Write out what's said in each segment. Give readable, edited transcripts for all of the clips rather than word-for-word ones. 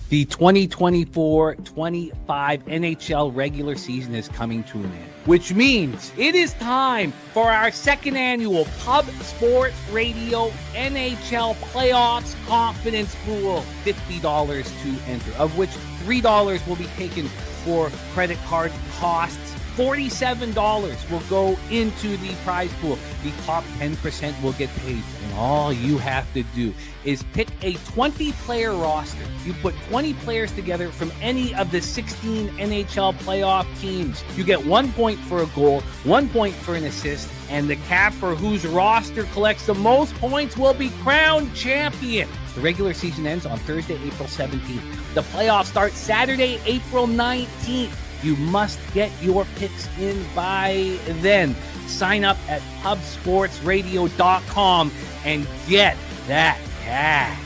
The 2024-25 NHL regular season is coming to an end, which means it is time for our second annual Pub Sports Radio NHL Playoffs Confidence Pool. $50 to enter, of which $3 will be taken for credit card costs. $47 will go into the prize pool. The top 10% will get paid. And all you have to do is pick a 20-player roster. You put 20 players together from any of the 16 NHL playoff teams. You get 1 point for a goal, 1 point for an assist, and the capper whose roster collects the most points will be crowned champion. The regular season ends on Thursday, April 17th. The playoffs start Saturday, April 19th. You must get your picks in by then. Sign up at pubsportsradio.com and get that cash.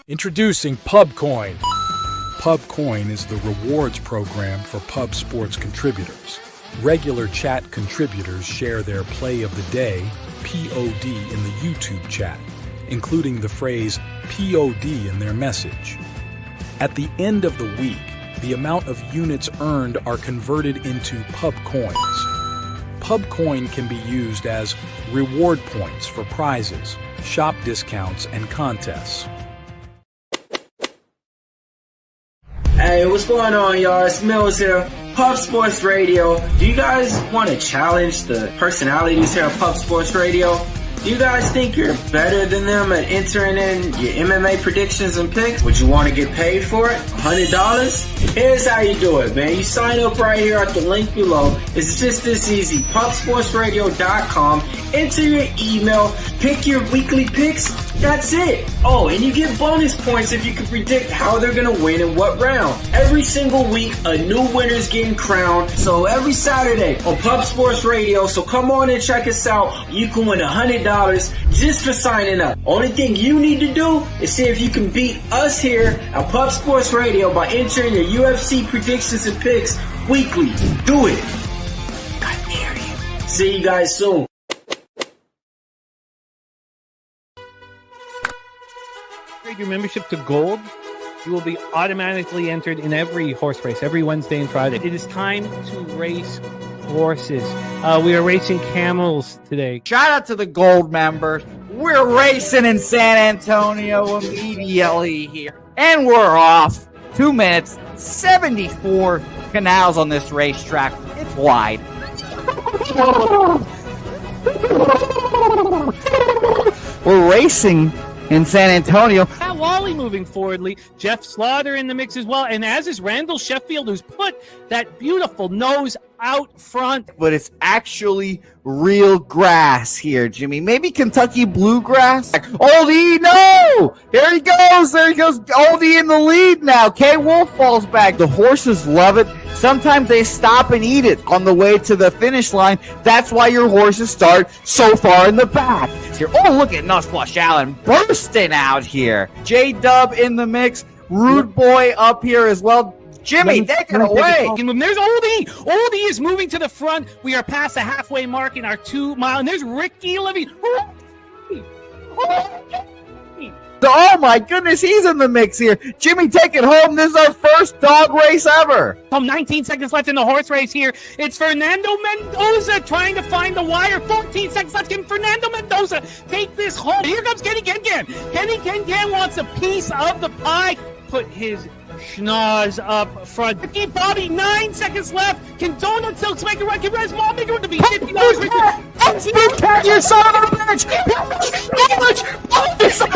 Introducing Pubcoin. Pubcoin is the rewards program for Pub Sports contributors. Regular chat contributors share their play of the day, POD, in the YouTube chat, including the phrase POD in their message. At the end of the week, the amount of units earned are converted into Pubcoins. Pubcoin can be used as reward points for prizes, shop discounts, and contests. Hey, what's going on, y'all? It's Mills here, Pub Sports Radio. Do you guys want to challenge the personalities here at Pub Sports Radio? Do you guys think you're better than them at entering in your MMA predictions and picks? Would you want to get paid for it? $100? Here's how you do it, man. You sign up right here at the link below. It's just this easy. Pubsportsradio.com. Enter your email. Pick your weekly picks. That's it. Oh, and you get bonus points if you can predict how they're going to win in what round. Every single week, a new winner's getting crowned. So every Saturday on Pub Sports Radio. So come on and check us out. You can win $100 just for signing up. Only thing you need to do is see if you can beat us here at Pub Sports Radio by entering your UFC predictions and picks weekly. Do it. I dare you. See you guys soon. Your membership to gold, you will be automatically entered in every horse race, every Wednesday and Friday. It is time to race horses. We are racing camels today. Shout out to the gold members. We're racing in San Antonio immediately here. And we're off. 2 minutes, 74 canals on this racetrack. It's wide. We're racing in San Antonio. Wally moving forwardly. Jeff Slaughter in the mix as well. And as is Randall Sheffield, who's put that beautiful nose out front. But it's actually real grass here, Jimmy. Maybe Kentucky bluegrass. Oldie, no! There he goes. There he goes. Oldie in the lead now. K. Wolf falls back. The horses love it. Sometimes they stop and eat it on the way to the finish line. That's why your horses start so far in the back. Here. Oh, look at Nussflush Allen bursting out here. J-Dub in the mix. Rude Boy up here as well. Jimmy, take it away. There's Oldie. Oldie is moving to the front. We are past the halfway mark in our 2 mile. And there's Ricky Levy. Oh my goodness, he's in the mix here. Jimmy, take it home. This is our first dog race ever. 19 seconds left in the horse race here. It's Fernando Mendoza trying to find the wire. 14 seconds left. Can Fernando Mendoza take this home? Here comes Kenny Ken. Kenny Ken wants a piece of the pie. Put his schnoz up front. Keep Bobby, 9 seconds left. Can Donut Silks make it right? Can Res Mall make it right to be $50? Bouquett, you son of a bitch!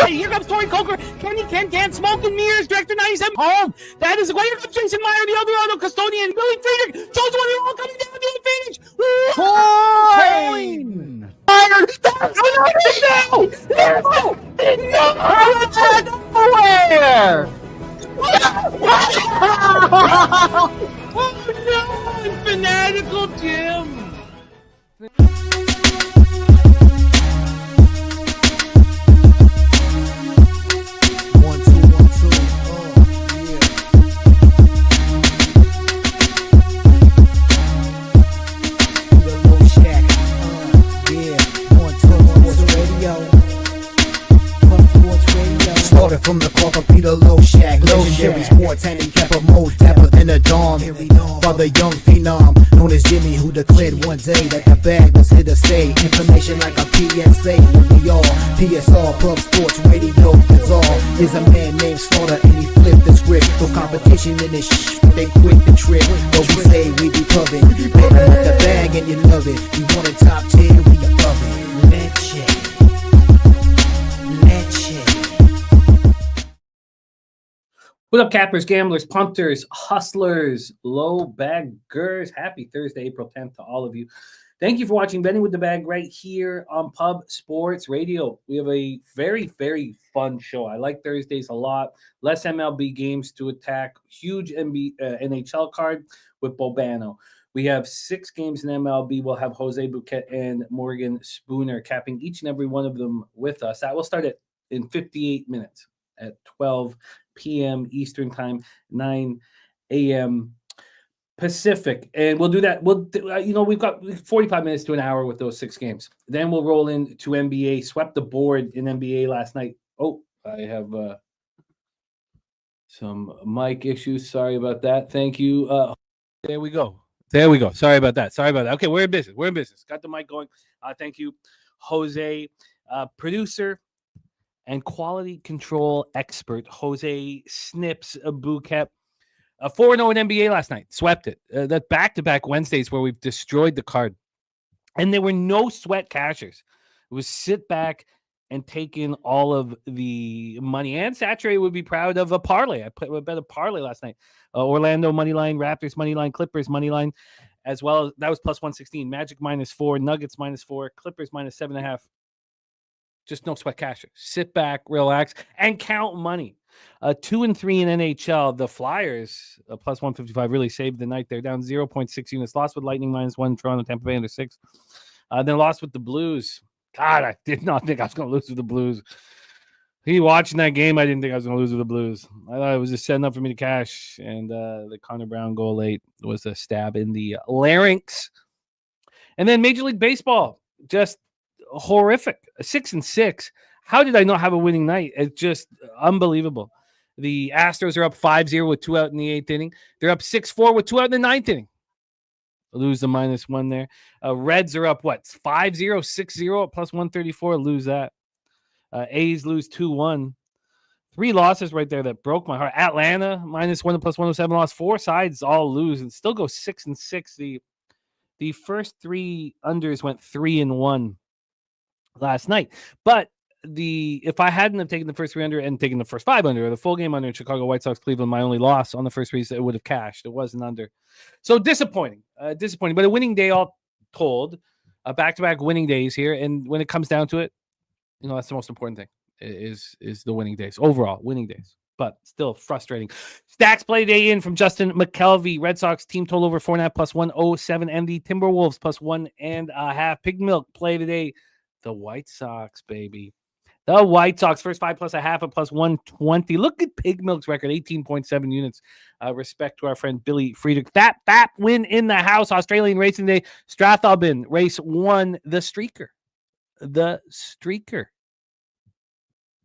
Here comes Tori Coker. Kenny can't smoke and mirrors. Director 97 home. That is here comes Jason Meyer, the Eldorado custodian. Billy Friedrich. Joe's one of all coming down. Billy Phoenix. Coin! Fired! That's nowhere! Oh no! Fanatical Jim. From the corporate Peter Low Shack, legendary sports handicapper, more dapper than a dom. By the young phenom known as Jimmy, who declared one day that the bag was here to stay. Information like a PSA when we all PSR Pub Sports Radio Bizarre is a man named Slaughter and he flipped the script. No competition in this but they quit the trip. But we say we be pubbing, better with the bag and you love it. You want a top 10, we above it. Let's check. What up, cappers, gamblers, punters, hustlers, low baggers? Happy Thursday, April 10th to all of you. Thank you for watching Betting with the Bag right here on Pub Sports Radio. We have a very, very fun show. I like Thursdays a lot. Less MLB games to attack. Huge NHL card with Bobano. We have 6 games in MLB. We'll have Jose Bouquett and Morgan Spooner capping each and every one of them with us. That will start in 58 minutes at 12 p.m. Eastern Time, 9 a.m. Pacific. And we'll do that. We've got 45 minutes to an hour with those 6 games. Then we'll roll into NBA. Swept the board in NBA last night. Oh, I have some mic issues. Sorry about that. Thank you. There we go. Sorry about that. Okay, we're in business. Got the mic going. Thank you, Jose, producer and quality control expert, Jose Snips Bouquett. 4-0 in NBA last night. Swept it. That back-to-back Wednesdays where we've destroyed the card. And there were no sweat cashers. It was sit back and take in all of the money. And Saturday would be proud of a parlay. I bet a parlay last night. Orlando moneyline, Raptors moneyline, Clippers moneyline, as well. That was plus 116. Magic -4, Nuggets -4, Clippers -7.5. Just no sweat casher. Sit back, relax, and count money. 2-3 in NHL. The Flyers, plus 155, really saved the night. They're down 0.6 units. Lost with Lightning -1, Toronto, Tampa Bay under 6. Then lost with the Blues. God, I did not think I was going to lose with the Blues. Watching that game, I didn't think I was going to lose with the Blues. I thought it was just setting up for me to cash. And the Connor Brown goal late was a stab in the larynx. And then Major League Baseball, just horrific. 6-6. How did I not have a winning night? It's just unbelievable. The Astros are up 5-0 with 2 out in the 8th inning. They're up 6-4 with 2 out in the 9th inning. Lose the -1 there. Reds are up 5-0, 6-0 at plus 134. Lose that. A's lose 2-1. 3 losses right there that broke my heart. Atlanta -1 at plus 107 loss. 4 sides all lose and still go 6-6. The first 3 unders went 3-1 last night. But if I hadn't have taken the first 3 under and taken the first 5 under, or the full game under in Chicago White Sox Cleveland, my only loss on the first 3, it would have cashed. It wasn't under. So disappointing. But a winning day all told. Back-to-back winning days here. And when it comes down to it, that's the most important thing is the winning days. Overall, winning days. But still frustrating. Stacks play day in from Justin McKelvey. Red Sox team total over 4.5 plus 107. And the Timberwolves plus 1.5. Pig milk play today. The White Sox, baby. The White Sox, first 5 plus a half at plus 120. Look at Pig Milk's record, 18.7 units. Respect to our friend Billy Friedrich. That win in the house. Australian Racing Day. Strathalbyn, race 1, the streaker.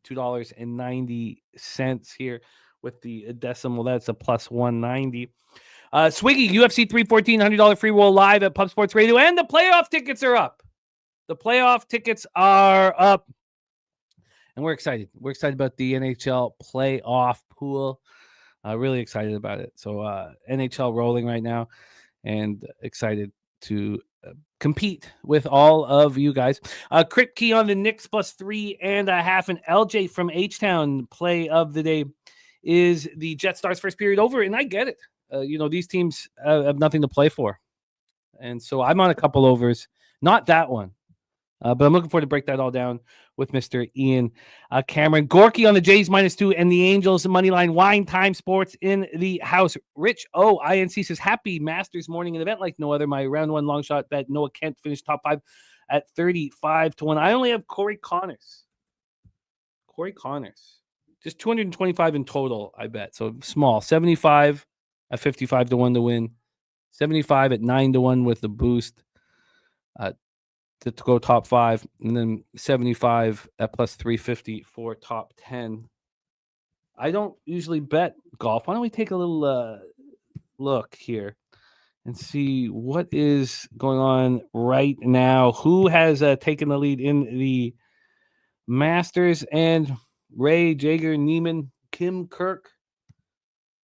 $2.90 here with the decimal. That's a plus 190. Swiggy, UFC 314, $100 free roll live at Pub Sports Radio. And the playoff tickets are up. And we're excited. We're excited about the NHL playoff pool. Really excited about it. So NHL rolling right now, and excited to compete with all of you guys. Crit key on the Knicks plus 3.5. And LJ from H-Town play of the day is the Jet Stars first period over. And I get it. These teams have nothing to play for. And so I'm on a couple overs. Not that one. But I'm looking forward to break that all down with Mr. Ian Cameron. Gorky on the Jays -2 and the Angels moneyline. Wine Time Sports in the house. Rich INC says, happy Masters morning, an event like no other. My round one long shot bet Noah Kent finished top 5 at 35-1. I only have Corey Connors. Just 225 in total, I bet. So small. 75 at 55-1 to win. 75 at 9-1 with the boost. To go top 5, and then 75 at plus 350 for top 10. I don't usually bet golf. Why don't we take a little look here and see what is going on right now? Who has taken the lead in the Masters? And Ray, Jager, Neiman, Kim, Kirk,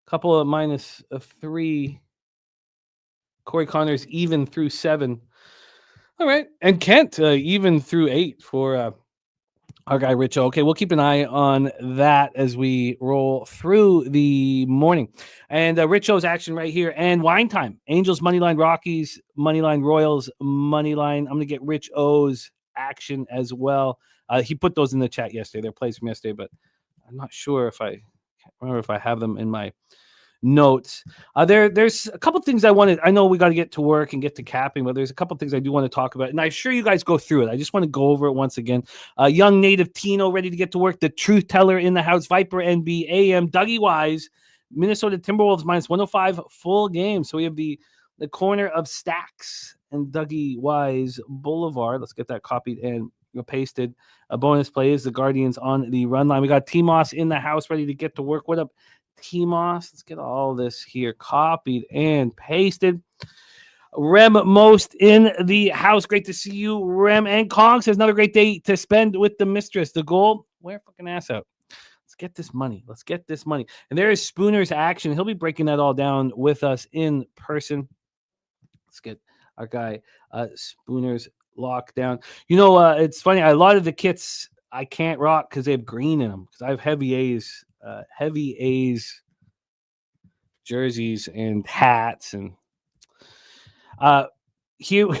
couple of -3. Corey Connors even through 7. All right. And Kent, even through 8 for our guy, Rich. Okay, we'll keep an eye on that as we roll through the morning. And Rich O's action right here. And wine time. Angels, moneyline, Rockies, moneyline, Royals, moneyline. I'm going to get Rich O's action as well. He put those in the chat yesterday. Their plays from yesterday, but I'm not sure if I can't remember if I have them in my notes. There's a couple things I know we got to get to work and get to capping, but there's a couple things I do want to talk about, and I'm sure you guys go through it. I just want to go over it once again. Young native Tino ready to get to work. The truth teller in the house. Viper NB AM. Dougie Wise, Minnesota Timberwolves -105 full game. So we have the corner of Stacks and Dougie Wise Boulevard. Let's get that copied and pasted. A bonus play is the Guardians on the run line. We got T-Moss in the house ready to get to work. What up, T-Moss? Let's get all this here copied and pasted. Rem Most in the house. Great to see you, Rem. And Kong says another great day to spend with the mistress. The goal, wear fucking ass out. Let's get this money. And there is Spooner's action. He'll be breaking that all down with us in person. Let's get our guy Spooner's lockdown. It's funny. A lot of the kits I can't rock because they have green in them, because I have heavy A's jerseys and hats, and Hugh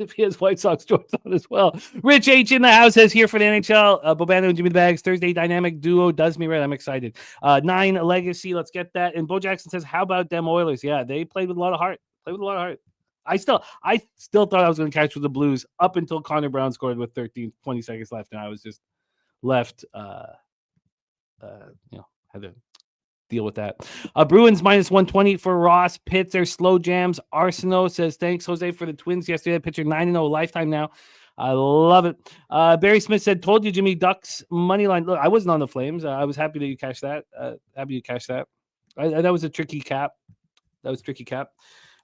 if he has White Sox shorts on as well. Rich H in the house says here for the NHL. Bobano and Jimmy the Bags Thursday dynamic duo does me right. I'm excited. 9 legacy. Let's get that. And Bo Jackson says, how about them Oilers? Yeah, they played with a lot of heart. I still thought I was going to catch with the Blues up until Connor Brown scored with 20 seconds left, and I was just left. Had to deal with that. Bruins -120 for Ross Pitts. There's slow jams. Arsenault says, thanks, Jose, for the Twins yesterday. Pitcher 9-0 lifetime now. I love it. Barry Smith said, told you, Jimmy, Ducks money line. Look, I wasn't on the Flames. I was happy that you cashed that. That was a tricky cap.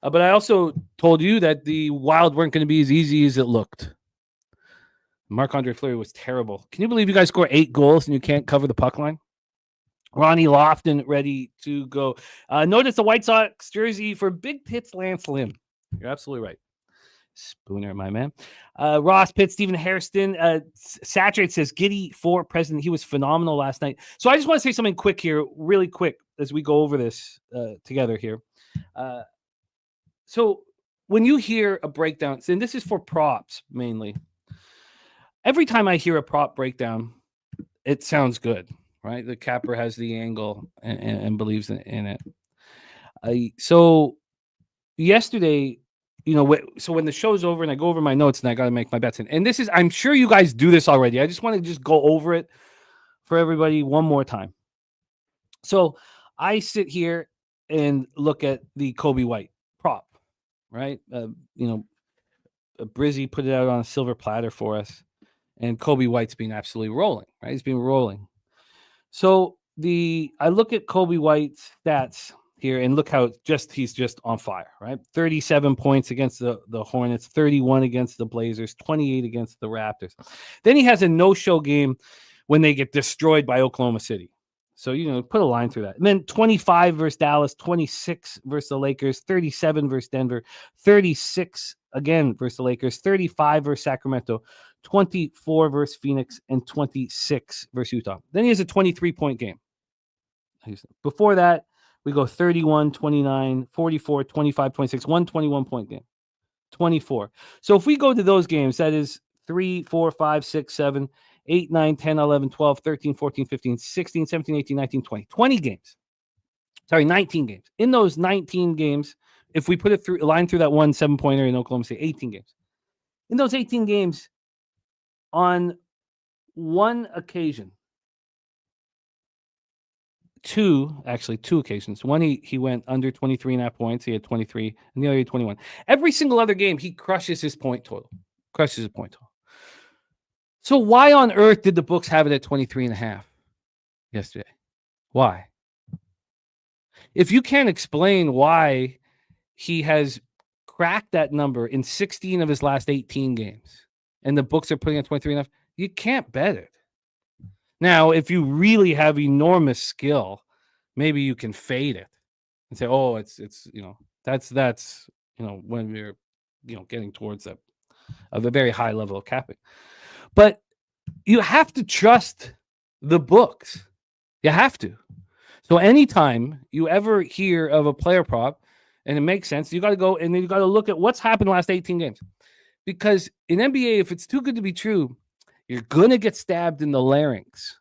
But I also told you that the Wild weren't going to be as easy as it looked. Marc-Andre Fleury was terrible. Can you believe you guys score 8 goals and you can't cover the puck line? Ronnie Lofton ready to go. Notice the White Sox jersey for Big Tits Lance Lynn. You're absolutely right. Spooner, my man. Ross Pitt, Stephen Hairston. Saturate says, Giddy for president. He was phenomenal last night. So I just want to say something quick here, really quick, as we go over this together here. So when you hear a breakdown, and this is for props mainly, every time I hear a prop breakdown, it sounds good, right? The capper has the angle and believes in it. So yesterday, so when the show's over and I go over my notes and I got to make my bets, and this is, I'm sure you guys do this already. I just want to just go over it for everybody one more time. So I sit here and look at the Kobe White prop, right? Brizzy put it out on a silver platter for us, and Kobe White's been absolutely rolling, right? He's been rolling. So I look at Kobe White's stats here and look how he's just on fire, right? 37 points against the Hornets, 31 against the Blazers, 28 against the Raptors. Then he has a no-show game when they get destroyed by Oklahoma City. So, put a line through that. And then 25 versus Dallas, 26 versus the Lakers, 37 versus Denver, 36 again versus the Lakers, 35 versus Sacramento, 24 versus Phoenix, and 26 versus Utah. Then he has a 23-point game. Before that, we go 31, 29, 44, 25, 26, 121-point game. 24. So if we go to those games, that is 3, 4, 5, 6, 7, 8, 9, 10, 11, 12, 13, 14, 15, 16, 17, 18, 19, 20. 20 games. Sorry, 19 games. In those 19 games, if we put a line through that one 7-pointer in Oklahoma City, 18 games. In those 18 games, on one occasion, two occasions. One, he went under 23.5 points. He had 23, and the other he had 21. Every single other game, he crushes his point total. So why on earth did the books have it at 23.5 yesterday? Why? If you can't explain why he has cracked that number in 16 of his last 18 games, and the books are putting at 23.5, you can't bet it. Now, if you really have enormous skill, maybe you can fade it and say, "Oh, it's that's when we're getting towards a very high level of capping." But you have to trust the books. You have to. So anytime you ever hear of a player prop and it makes sense, you got to go and then you got to look at what's happened in the last 18 games. Because in NBA, if it's too good to be true, you're going to get stabbed in the larynx.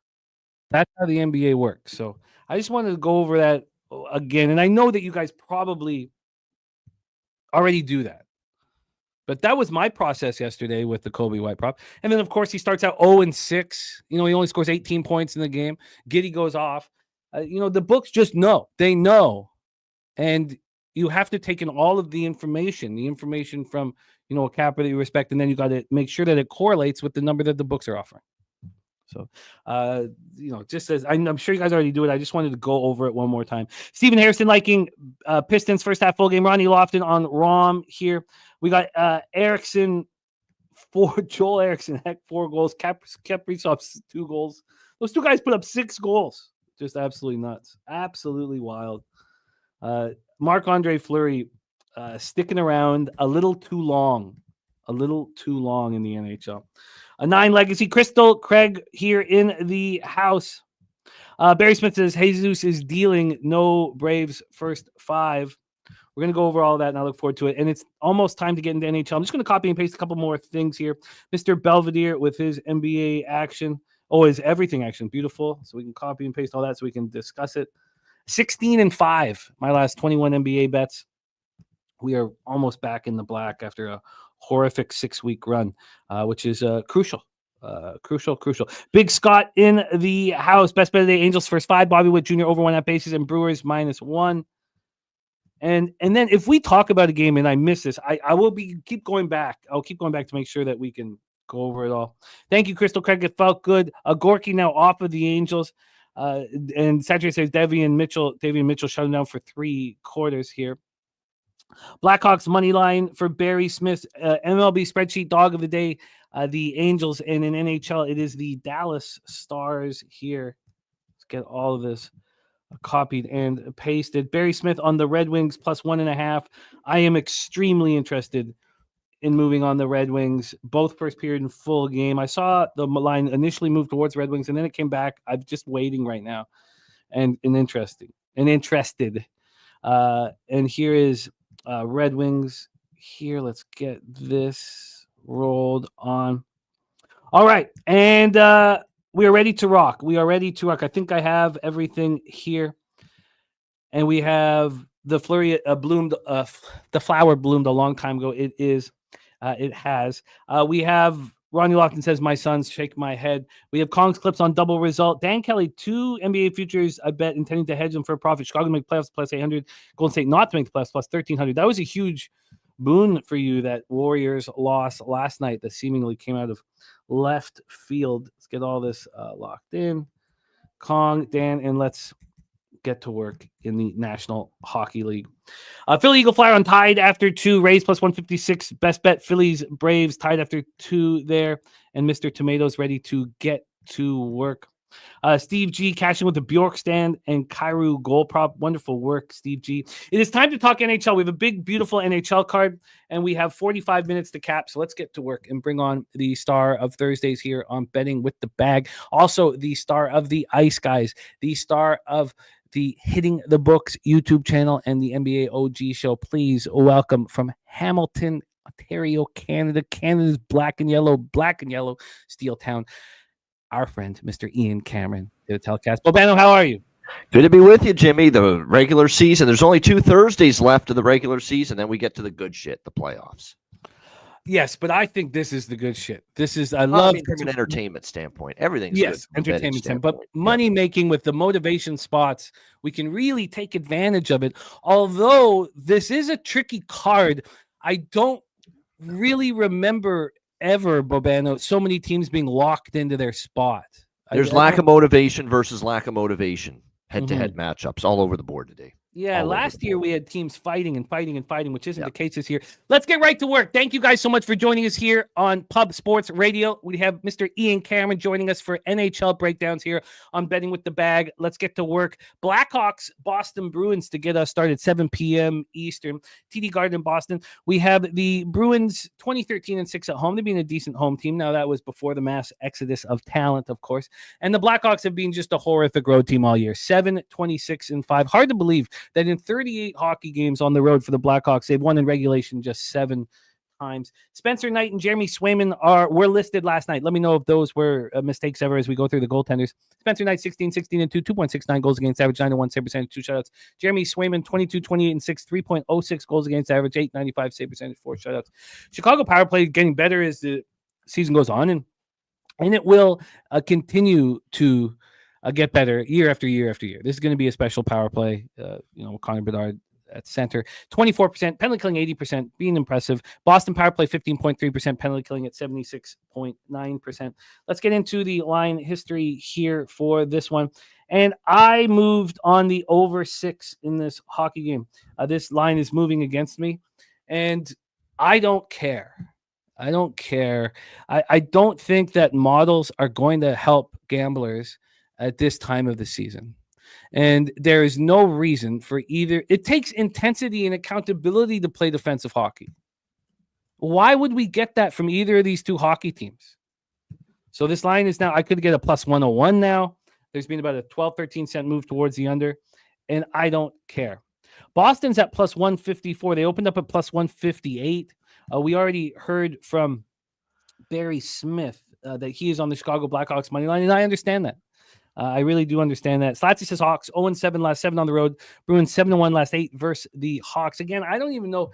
That's how the NBA works. So I just wanted to go over that again. And I know that you guys probably already do that. But that was my process yesterday with the Kobe White prop. And then, of course, he starts out 0-6. He only scores 18 points in the game. Giddey goes off. The books just know. They know. And you have to take in all of the information from, a capper that you respect, and then you got to make sure that it correlates with the number that the books are offering. So, just as I'm sure you guys already do it, I just wanted to go over it one more time. Stephen Harrison liking Pistons first half full game. Ronnie Lofton on ROM here. We got Erickson, Joel Erickson, 4 goals. Kaprizov's 2 goals. Those two guys put up 6 goals. Just absolutely nuts. Absolutely wild. Marc-Andre Fleury sticking around a little too long in the NHL. A 9 legacy. Crystal Craig here in the house. Barry Smith says Jesus is dealing no Braves first 5. We're going to go over all that, and I look forward to it. And it's almost time to get into NHL. I'm just going to copy and paste a couple more things here. Mr. Belvedere with his NBA action. Oh, his everything action. Beautiful. So we can copy and paste all that so we can discuss it. 16-5, my last 21 NBA bets. We are almost back in the black after a horrific 6-week run, which is crucial. Crucial. Big Scott in the house. Best bet of the day, Angels first 5. Bobby Witt Jr. over 1.5 bases, and Brewers -1. And then if we talk about a game and I miss this, I will keep going back. I'll keep going back to make sure that we can go over it all. Thank you, Crystal Craig. It felt good. Gorky now off of the Angels. And Saturday says Davian Mitchell shut him down for 3 quarters here. Blackhawks money line for Barry Smith. MLB spreadsheet dog of the day. The Angels, and in NHL, it is the Dallas Stars here. Let's get all of this copied and pasted. Barry Smith on the Red Wings +1.5. I am extremely interested in moving on the Red Wings, both first period and full game. I saw the line initially move towards Red Wings, and then it came back. I'm just waiting right now and interested. And here is Red Wings here. Let's get this rolled on. All right. And we are ready to rock. I think I have everything here. And we have the flurry bloomed. The flower bloomed a long time ago. It has. We have Ronnie Lofton says, my sons shake my head. We have Kong's clips on double result. Dan Kelly, 2 NBA futures, I bet, intending to hedge them for a profit. Chicago to make playoffs +800. Golden State not to make the playoffs +1300. That was a huge boon for you, that Warriors loss last night that seemingly came out of left field. Let's get all this locked in. Kong, Dan, and let's get to work in the National Hockey League. Philly Eagle Flyer on tied after 2. Rays +156. Best bet Phillies Braves tied after 2 there. And Mr. Tomatoes ready to get to work. Steve G cashing with the Bjork stand and Kairu goal prop. Wonderful work, Steve G. It is time to talk NHL. We have a big, beautiful NHL card, and we have 45 minutes to cap. So let's get to work and bring on the star of Thursdays here on Betting with the Bag. Also, the star of the Ice Guys, the star of the Hitting the Books YouTube channel and the NBA OG show. Please welcome from Hamilton, Ontario, Canada, Canada's black and yellow steel town, our friend, Mr. Ian Cameron, to the telecast. Bobano, how are you? Good to be with you, Jimmy. The regular season, there's only 2 Thursdays left of the regular season, then we get to the good shit, the playoffs. Yes, but I think this is the good shit. This is, I love mean, from an entertainment standpoint. Everything's yes, good entertainment standpoint, but money making with the motivation spots, we can really take advantage of it. Although this is a tricky card, I don't really remember ever, Bobano, so many teams being locked into their spot. There's lack of motivation versus lack of motivation. Head-to-head matchups all over the board today. Yeah, last year we had teams fighting, which isn't the case this year. Let's get right to work. Thank you guys so much for joining us here on Pub Sports Radio. We have Mr. Ian Cameron joining us for NHL breakdowns here on Betting with the Bag. Let's get to work. Blackhawks, Boston Bruins to get us started, 7 p.m. Eastern. TD Garden in Boston. We have the Bruins 20-13-6 at home. They've been a decent home team. Now that was before the mass exodus of talent, of course. And the Blackhawks have been just a horrific road team all year. 7-26-5. Hard to believe that in 38 hockey games on the road for the Blackhawks, they've won in regulation just 7 times. Spencer Knight and Jeremy Swayman were listed last night. Let me know if those were mistakes ever as we go through the goaltenders. Spencer Knight, 16-16-2, 2.69 goals against average, 9-1 save percentage, 2 shutouts. Jeremy Swayman, 22-28-6, 3.06 goals against average, 8.95 save percentage, 4 shutouts. Chicago power play getting better as the season goes on, and it will continue to get better year after year after year. This is going to be a special power play. Connor Bedard at center, 24%, penalty killing 80%, being impressive. Boston power play 15.3%, penalty killing at 76.9%. Let's get into the line history here for this one. And I moved on the over 6 in this hockey game. This line is moving against me, and I don't care. I don't think that models are going to help gamblers at this time of the season. And there is no reason for either. It takes intensity and accountability to play defensive hockey. Why would we get that from either of these two hockey teams? So this line is now, I could get a plus 101 now. There's been about a 12-13 cent move towards the under, and I don't care. Boston's at plus 154. They opened up at plus 158. We already heard from Barry Smith that he is on the Chicago Blackhawks money line, and I understand that. I really do understand that. Slatsy says Hawks 0-7 last 7 on the road. Bruins 7-1 last 8 versus the Hawks. Again, I don't even know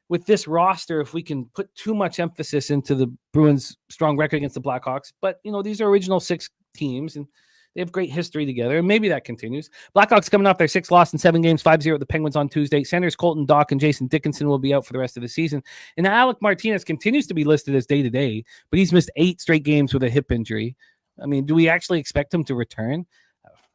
with this roster if we can put too much emphasis into the Bruins' strong record against the Blackhawks. But, these are original 6 teams, and they have great history together, and maybe that continues. Blackhawks coming off their 6th loss in 7 games, 5-0 at the Penguins on Tuesday. Sanders, Colton, Dock, and Jason Dickinson will be out for the rest of the season. And Alec Martinez continues to be listed as day-to-day, but he's missed 8 straight games with a hip injury. I mean, do we actually expect him to return?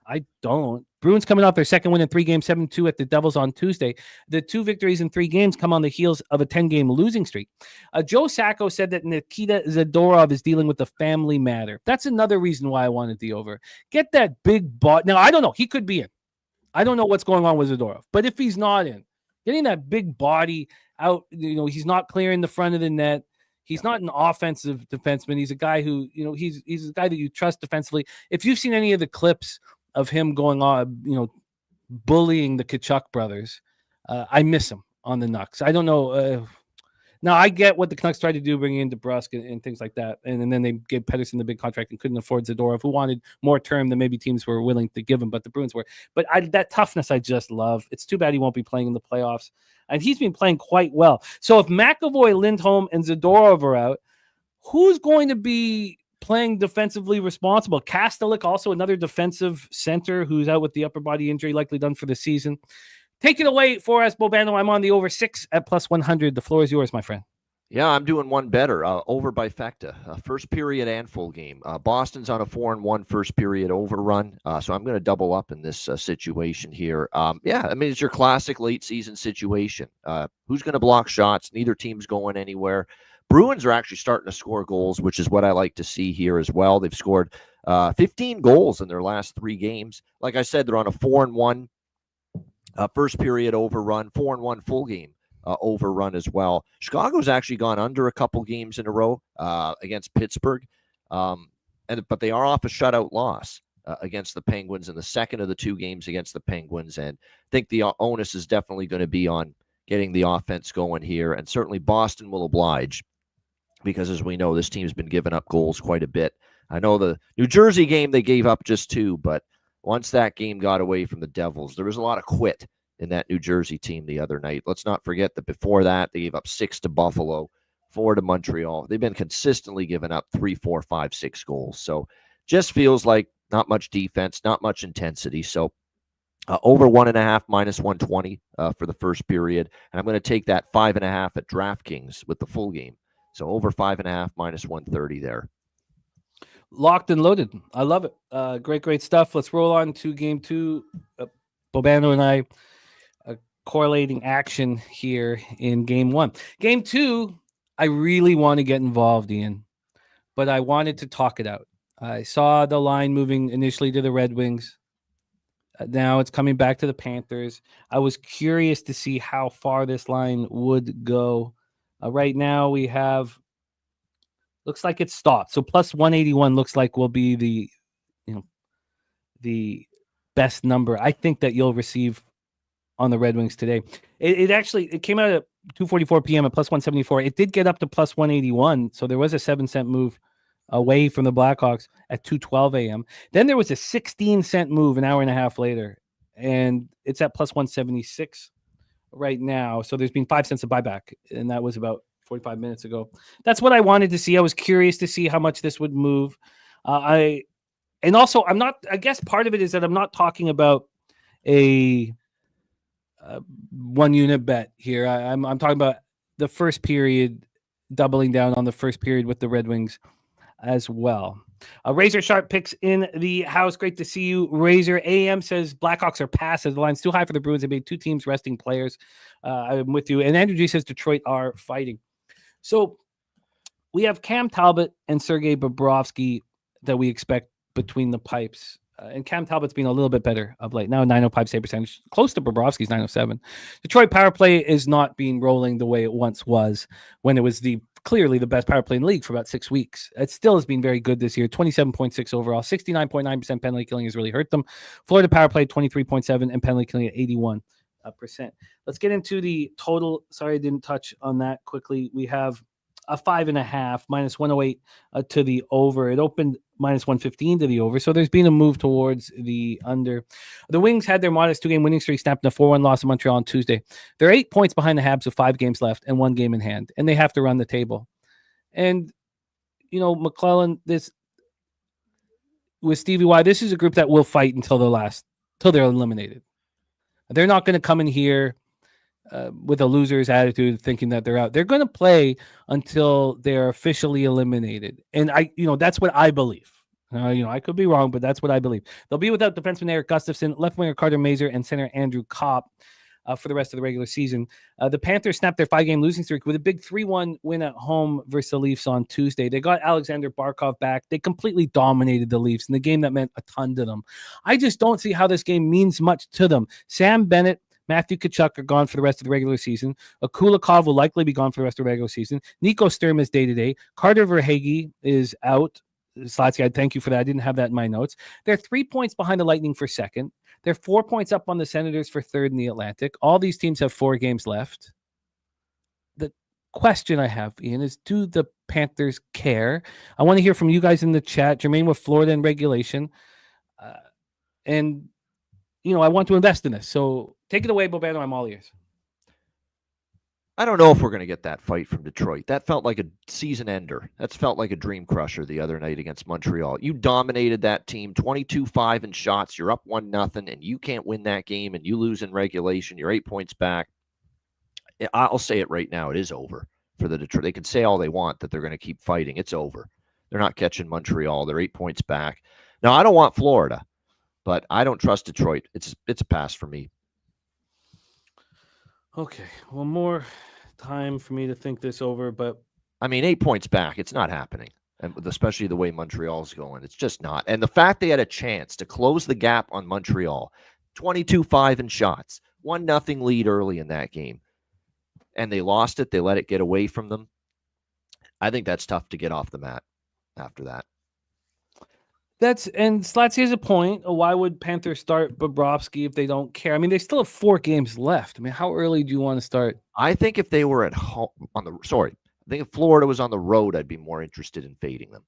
I don't. Bruins coming off their 2nd win in 3 games, 7-2 at the Devils on Tuesday. The 2 victories in 3 games come on the heels of a 10-game losing streak. Joe Sacco said that Nikita Zadorov is dealing with the family matter. That's another reason why I wanted the over. Get that big body. Now, I don't know. He could be in. I don't know what's going on with Zadorov. But if he's not in, getting that big body out, he's not clearing the front of the net. He's not an offensive defenseman. He's a guy who, he's a guy that you trust defensively. If you've seen any of the clips of him going on, bullying the Kachuk brothers, I miss him on the Knucks. I don't know. Now, I get what the Canucks tried to do, bringing in DeBrusk and things like that. And then they gave Pettersson the big contract and couldn't afford Zadorov, who wanted more term than maybe teams were willing to give him, but the Bruins were. But that toughness I just love. It's too bad he won't be playing in the playoffs. And he's been playing quite well. So if McAvoy, Lindholm, and Zadorov are out, who's going to be playing defensively responsible? Kastelik, also another defensive center who's out with the upper body injury, likely done for the season. Take it away for us, Bobano. I'm on the over 6 at plus 100. The floor is yours, my friend. Yeah, I'm doing one better. Over by Fecta. First period and full game. Boston's on a 4-1 first period overrun. So I'm going to double up in this situation here. It's your classic late season situation. Who's going to block shots? Neither team's going anywhere. Bruins are actually starting to score goals, which is what I like to see here as well. They've scored 15 goals in their last 3 games. Like I said, they're on a 4-1 first period overrun, 4-1 full game overrun as well. Chicago's actually gone under a couple games in a row against Pittsburgh, but they are off a shutout loss against the Penguins in the second of the 2 games against the Penguins, and I think the onus is definitely going to be on getting the offense going here, and certainly Boston will oblige because, as we know, this team's been giving up goals quite a bit. I know the New Jersey game they gave up just 2, but once that game got away from the Devils, there was a lot of quit in that New Jersey team the other night. Let's not forget that before that, they gave up 6 to Buffalo, 4 to Montreal. They've been consistently giving up 3, 4, 5, 6 goals. So just feels like not much defense, not much intensity. So over 1.5 minus 120 for the first period. And I'm going to take that 5.5 at DraftKings with the full game. So over 5.5 minus 130 there. Locked and loaded. I love it. Great stuff. Let's roll on to game 2. Bobano and I correlating action here in game 1. Game 2, I really want to get involved, Ian, but I wanted to talk it out. I saw the line moving initially to the Red Wings. Now it's coming back to the Panthers. I was curious to see how far this line would go. Right now we have, looks like it's stopped. So plus 181 looks like will be the best number I think that you'll receive on the Red Wings today. It came out at 2:44 p.m. at plus 174. It did get up to plus 181. So there was a 7-cent move away from the Blackhawks at 2:12 a.m. Then there was a 16-cent move an hour and a half later, and it's at plus 176 right now. So there's been 5 cents of buyback, and that was about 45 minutes ago. That's what I wanted to see. I was curious to see how much this would move. I guess part of it is that I'm not talking about a 1 unit bet here. I'm talking about the first period, doubling down on the first period with the Red Wings as well. Razor Sharp picks in the house. Great to see you. Razor AM says Blackhawks are passive. The line's too high for the Bruins. They made 2 teams resting players. I'm with you. And Andrew G says Detroit are fighting. So we have Cam Talbot and Sergei Bobrovsky that we expect between the pipes. And Cam Talbot's been a little bit better of late. Now 905 save percentage, close to Bobrovsky's 907. Detroit power play is not being rolling the way it once was when it was clearly the best power play in the league for about 6 weeks. It still has been very good this year. 27.6 overall, 69.9% penalty killing has really hurt them. Florida power play 23.7 and penalty killing at 81%. Let's get into the total. Sorry, I didn't touch on that quickly. We have a 5.5 minus 108 to the over. It opened minus 115 to the over. So there's been a move towards the under. The Wings had their modest 2-game winning streak snapped in a 4-1 loss in Montreal on Tuesday. They're 8 points behind the Habs with 5 games left and 1 game in hand, and they have to run the table. And, McClellan, this with Stevie Y, this is a group that will fight until they're eliminated. They're not going to come in here with a loser's attitude thinking that they're out. They're going to play until they're officially eliminated. And that's what I believe. I could be wrong, but that's what I believe. They'll be without defenseman Eric Gustafsson, left winger Carter Mazur, and center Andrew Kopp for the rest of the regular season. The Panthers snapped their 5-game losing streak with a big 3-1 win at home versus the Leafs on Tuesday. They got Alexander Barkov back. They completely dominated the Leafs in the game that meant a ton to them. I just don't see how this game means much to them. Sam Bennett, Matthew Tkachuk are gone for the rest of the regular season. Kulikov will likely be gone for the rest of the regular season. Nico Sturm is day-to-day. Carter Verhaeghe is out. Slatsky, thank you for that. I didn't have that in my notes. They're 3 points behind the Lightning for second. They're 4 points up on the Senators for third in the Atlantic. All these teams have 4 games left. The question I have, Ian, is do the Panthers care? I want to hear from you guys in the chat. Jermaine with Florida in regulation. I want to invest in this. So take it away, Bobano. I'm all ears. I don't know if we're going to get that fight from Detroit. That felt like a season ender. That's felt like a dream crusher the other night against Montreal. You dominated that team, 22-5 in shots. You're up 1-0, and you can't win that game, and you lose in regulation. You're 8 points back. I'll say it right now. It is over for the Detroit. They can say all they want that they're going to keep fighting. It's over. They're not catching Montreal. They're 8 points back. Now, I don't want Florida, but I don't trust Detroit. It's a pass for me. Okay, more time for me to think this over, but 8 points back. It's not happening. and especially the way Montreal's going. It's just not. And the fact they had a chance to close the gap on Montreal, 22-5 in shots, 1-0 lead early in that game, and they lost it. They let it get away from them. I think that's tough to get off the mat after that. And Slats, here's a point. Why would Panthers start Bobrovsky if they don't care? I mean, they still have 4 games left. I mean, how early do you want to start? I think if they were at home I think if Florida was on the road, I'd be more interested in fading them.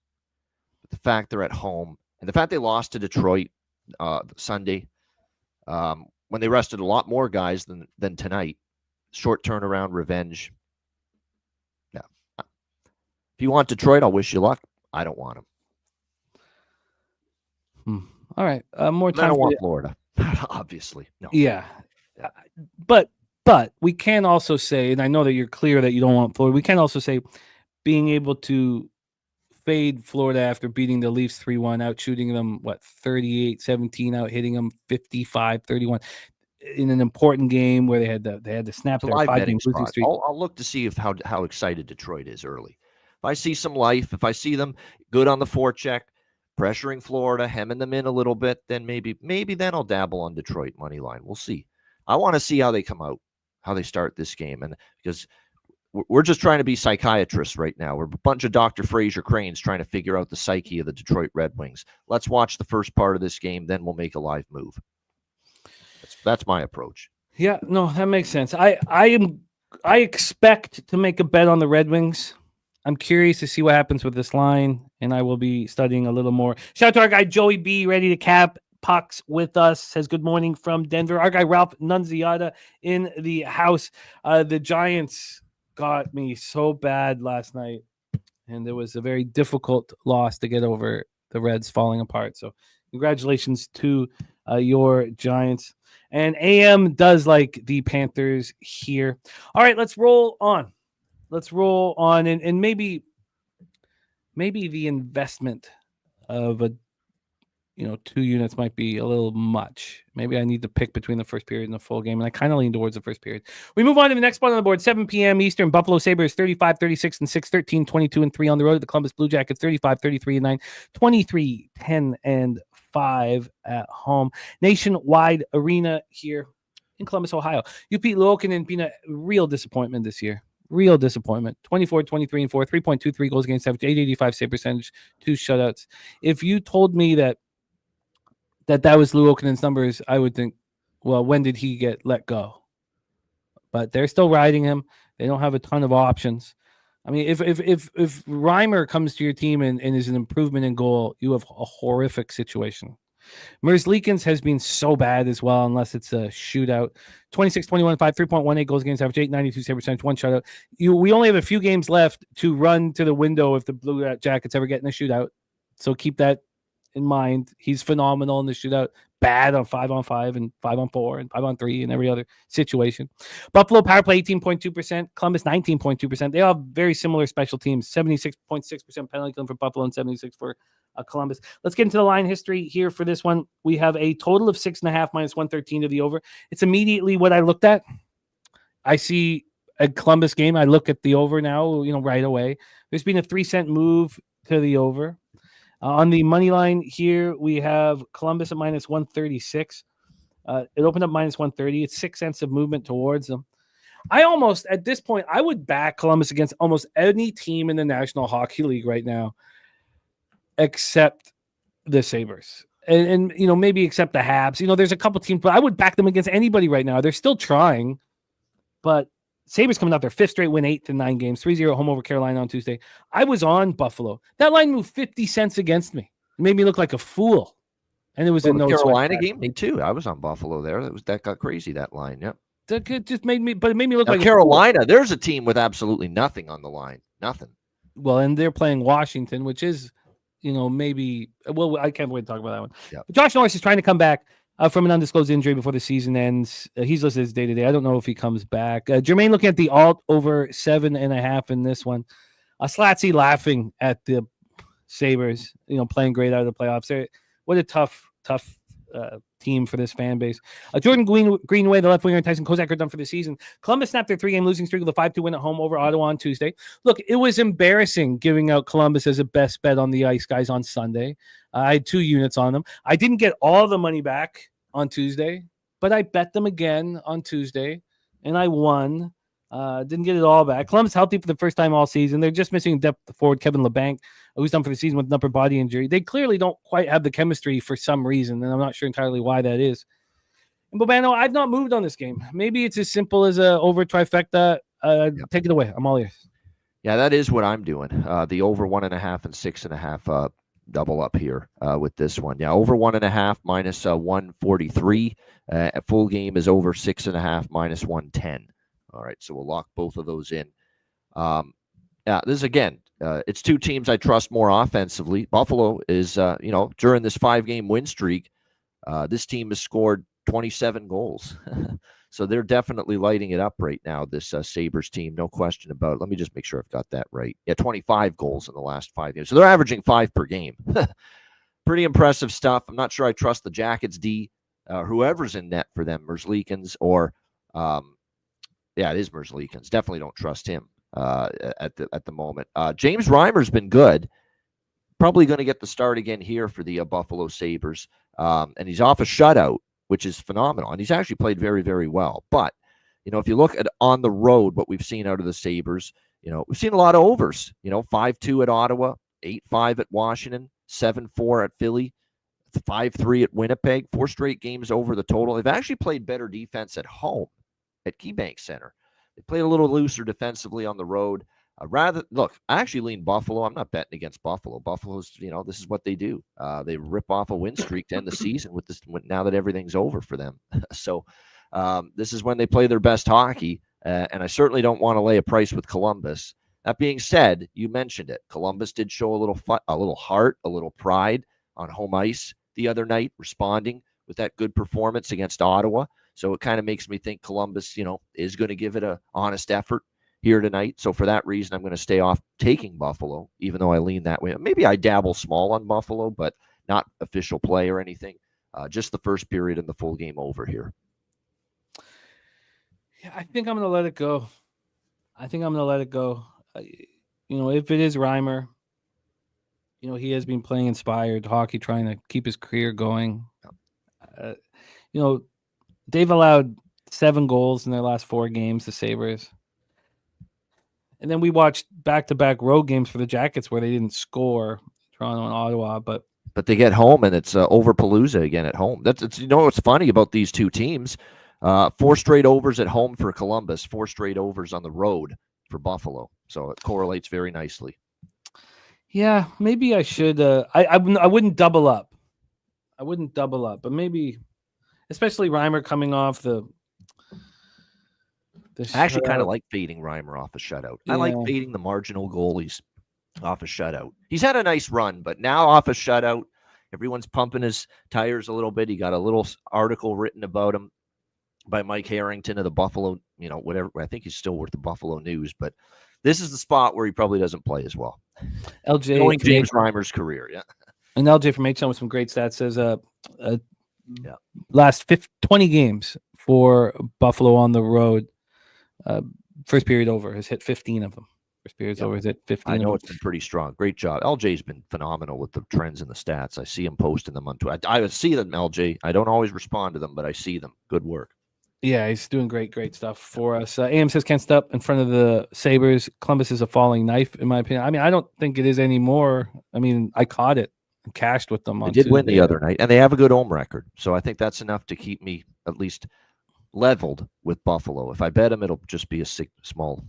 But the fact they're at home and the fact they lost to Detroit Sunday, when they rested a lot more guys than tonight, short turnaround, revenge. Yeah. If you want Detroit, I'll wish you luck. I don't want them. All right. More time. I don't want Florida, obviously. No. Yeah. But we can also say, and I know that you're clear that you don't want Florida, we can also say being able to fade Florida after beating the Leafs 3-1, out shooting them, 38-17, out hitting them 55-31 in an important game where they had to snap their 5-game losing streak. I'll look to see how excited Detroit is early. If I see some life, if I see them good on the forecheck, pressuring Florida, hemming them in a little bit, then maybe then I'll dabble on Detroit money line. We'll see. I want to see how they come out, how they start this game, and because we're just trying to be psychiatrists right now. We're a bunch of Dr. Fraser Cranes trying to figure out the psyche of the Detroit Red Wings. Let's watch the first part of this game, then we'll make a live move. That's my approach. Yeah, no, that makes sense. I expect to make a bet on the Red Wings. I'm curious to see what happens with this line, and I will be studying a little more. Shout out to our guy Joey B, ready to cap pucks with us. Says good morning from Denver. Our guy Ralph Nunziata in the house. The Giants got me so bad last night, and it was a very difficult loss to get over the Reds falling apart. So congratulations to your Giants. And AM does like the Panthers here. All right, let's roll on. And maybe the investment of 2 units might be a little much. Maybe I need to pick between the first period and the full game, and I kind of lean towards the first period. We move on to the next spot on the board, 7 p.m. Eastern. Buffalo Sabres 35-36 and 6, 13-22 and 3 on the road. The Columbus Blue Jackets 35-33 and 9, 23-10 and 5 at home. Nationwide arena here in Columbus, Ohio. UP Luokkinen been a real disappointment this year. Real disappointment. 24, 23, and 4, 3.23 goals against average, 885 save percentage, 2 shutouts. If you told me that was Luokkinen's numbers, I would think, well, when did he get let go? But they're still riding him. They don't have a ton of options. I mean, if Reimer comes to your team and is an improvement in goal, you have a horrific situation. Merzlikins has been so bad as well, unless it's a shootout. 26, 21, 5, 3.18 goals against average, 892 save percentage, 1 shutout. We only have a few games left to run to the window if the Blue Jackets ever get in a shootout. So keep that in mind. He's phenomenal in the shootout. Bad on 5-on-5 and 5-on-4 and 5-on-3 and every other situation. Buffalo power play 18.2%. Columbus 19.2%. They all have very similar special teams. 76.6% penalty kill for Buffalo and 76 for Columbus. Let's get into the line history here for this one. We have a total of 6.5 minus 113 to the over. It's immediately what I looked at. I see a Columbus game. I look at the over now, right away. There's been a 3-cent move to the over. On the money line here, we have Columbus at minus 136. It opened up minus 130. It's 6 cents of movement towards them. At this point, I would back Columbus against almost any team in the National Hockey League right now, except the Sabres. And maybe except the Habs. There's a couple teams, but I would back them against anybody right now. They're still trying, but Sabres coming out their 5th straight win, 8 to 9 games, 3-0 home over Carolina on Tuesday. I was on Buffalo. That line moved 50 cents against me. It made me look like a fool. And it was in no Carolina game. Me too. I was on Buffalo there. That got crazy, that line. Yep. It just made me, but it made me look like Carolina. There's a team with absolutely nothing on the line. Nothing. Well, and they're playing Washington, which is, maybe. Well, I can't wait to talk about that one. Yep. Josh Norris is trying to come back from an undisclosed injury before the season ends. He's listed as day-to-day. I don't know if he comes back. Jermaine looking at the alt over 7.5 in this one. Slatsy laughing at the Sabres, playing great out of the playoffs. What a tough team for this fan base. Jordan Greenway, the left winger, and Tyson Kozak are done for the season. Columbus snapped their 3-game losing streak with a 5-2 win at home over Ottawa on Tuesday. Look, it was embarrassing giving out Columbus as a best bet on the ice, guys, on Sunday. I had 2 units on them. I didn't get all the money back on Tuesday, but I bet them again on Tuesday, and I won. Didn't get it all back. Columbus healthy for the first time all season. They're just missing depth forward Kevin LeBanc, who's done for the season with an upper body injury. They clearly don't quite have the chemistry for some reason, and I'm not sure entirely why that is. And Bobano, I've not moved on this game. Maybe it's as simple as a over trifecta. Take it away. I'm all ears. Yeah, that is what I'm doing. The over 1.5 and 6.5 double up here with this one. Yeah, over 1.5 minus 143. A full game is over 6.5 minus 110. All right, so we'll lock both of those in. Yeah, this is, again, it's 2 teams I trust more offensively. Buffalo is, during this 5-game win streak, this team has scored 27 goals. So they're definitely lighting it up right now, this Sabres team, no question about it. Let me just make sure I've got that right. Yeah, 25 goals in the last 5 games. So they're averaging 5 per game. Pretty impressive stuff. I'm not sure I trust the Jackets D, whoever's in net for them, Merzlikins or it is Merzlikins. Definitely don't trust him at the moment. James Reimer's been good. Probably going to get the start again here for the Buffalo Sabres. And he's off a shutout, which is phenomenal. And he's actually played very, very well. But, if you look at on the road, what we've seen out of the Sabres, we've seen a lot of overs. 5-2 at Ottawa, 8-5 at Washington, 7-4 at Philly, 5-3 at Winnipeg, 4 straight games over the total. They've actually played better defense at home at KeyBank Center. They played a little looser defensively on the road. I actually lean Buffalo. I'm not betting against Buffalo. Buffalo's, this is what they do. They rip off a win streak to end the season with this now that everything's over for them. So this is when they play their best hockey, and I certainly don't want to lay a price with Columbus. That being said, you mentioned it. Columbus did show a little heart, a little pride on home ice the other night, responding with that good performance against Ottawa. So it kind of makes me think Columbus, is going to give it an honest effort here tonight. So for that reason, I'm going to stay off taking Buffalo, even though I lean that way. Maybe I dabble small on Buffalo, but not official play or anything. Just the first period and the full game over here. Yeah, I think I'm going to let it go. If it is Reimer, he has been playing inspired hockey, trying to keep his career going. They've allowed 7 goals in their last 4 games, the Sabres. And then we watched back-to-back road games for the Jackets where they didn't score, Toronto and Ottawa. But they get home, and it's over Palooza again at home. What's funny about these 2 teams? 4 straight overs at home for Columbus, 4 straight overs on the road for Buffalo. So it correlates very nicely. Yeah, maybe I should. I wouldn't double up. But maybe, especially Reimer coming off the I actually kind of like fading Reimer off a shutout. Yeah. I like fading the marginal goalies off a shutout. He's had a nice run, but now off a shutout, everyone's pumping his tires a little bit. He got a little article written about him by Mike Harrington of the Buffalo, whatever. I think he's still with the Buffalo News, but this is the spot where he probably doesn't play as well. LJ, knowing James Reimer's career, yeah. And LJ from HL with some great stats says last 20 games for Buffalo on the road. First period over has hit 15 of them. First period's over has hit 15. I know it's been pretty strong. Great job. LJ's been phenomenal with the trends and the stats. I see him posting them on Twitter. I see them, LJ. I don't always respond to them, but I see them. Good work. Yeah, he's doing great stuff for us. AM says can't stop in front of the Sabres. Columbus is a falling knife, in my opinion. I mean, I don't think it is anymore. I mean, I caught it and cashed with them. They did win the other night, and they have a good home record. So I think that's enough to keep me at least leveled with Buffalo. If I bet him, it'll just be a small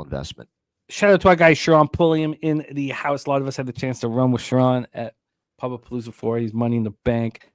investment. Shout out to our guy Sharon Pulliam in the house. A lot of us had the chance to run with Sharon at Pubapalooza 4. He's money in the bank.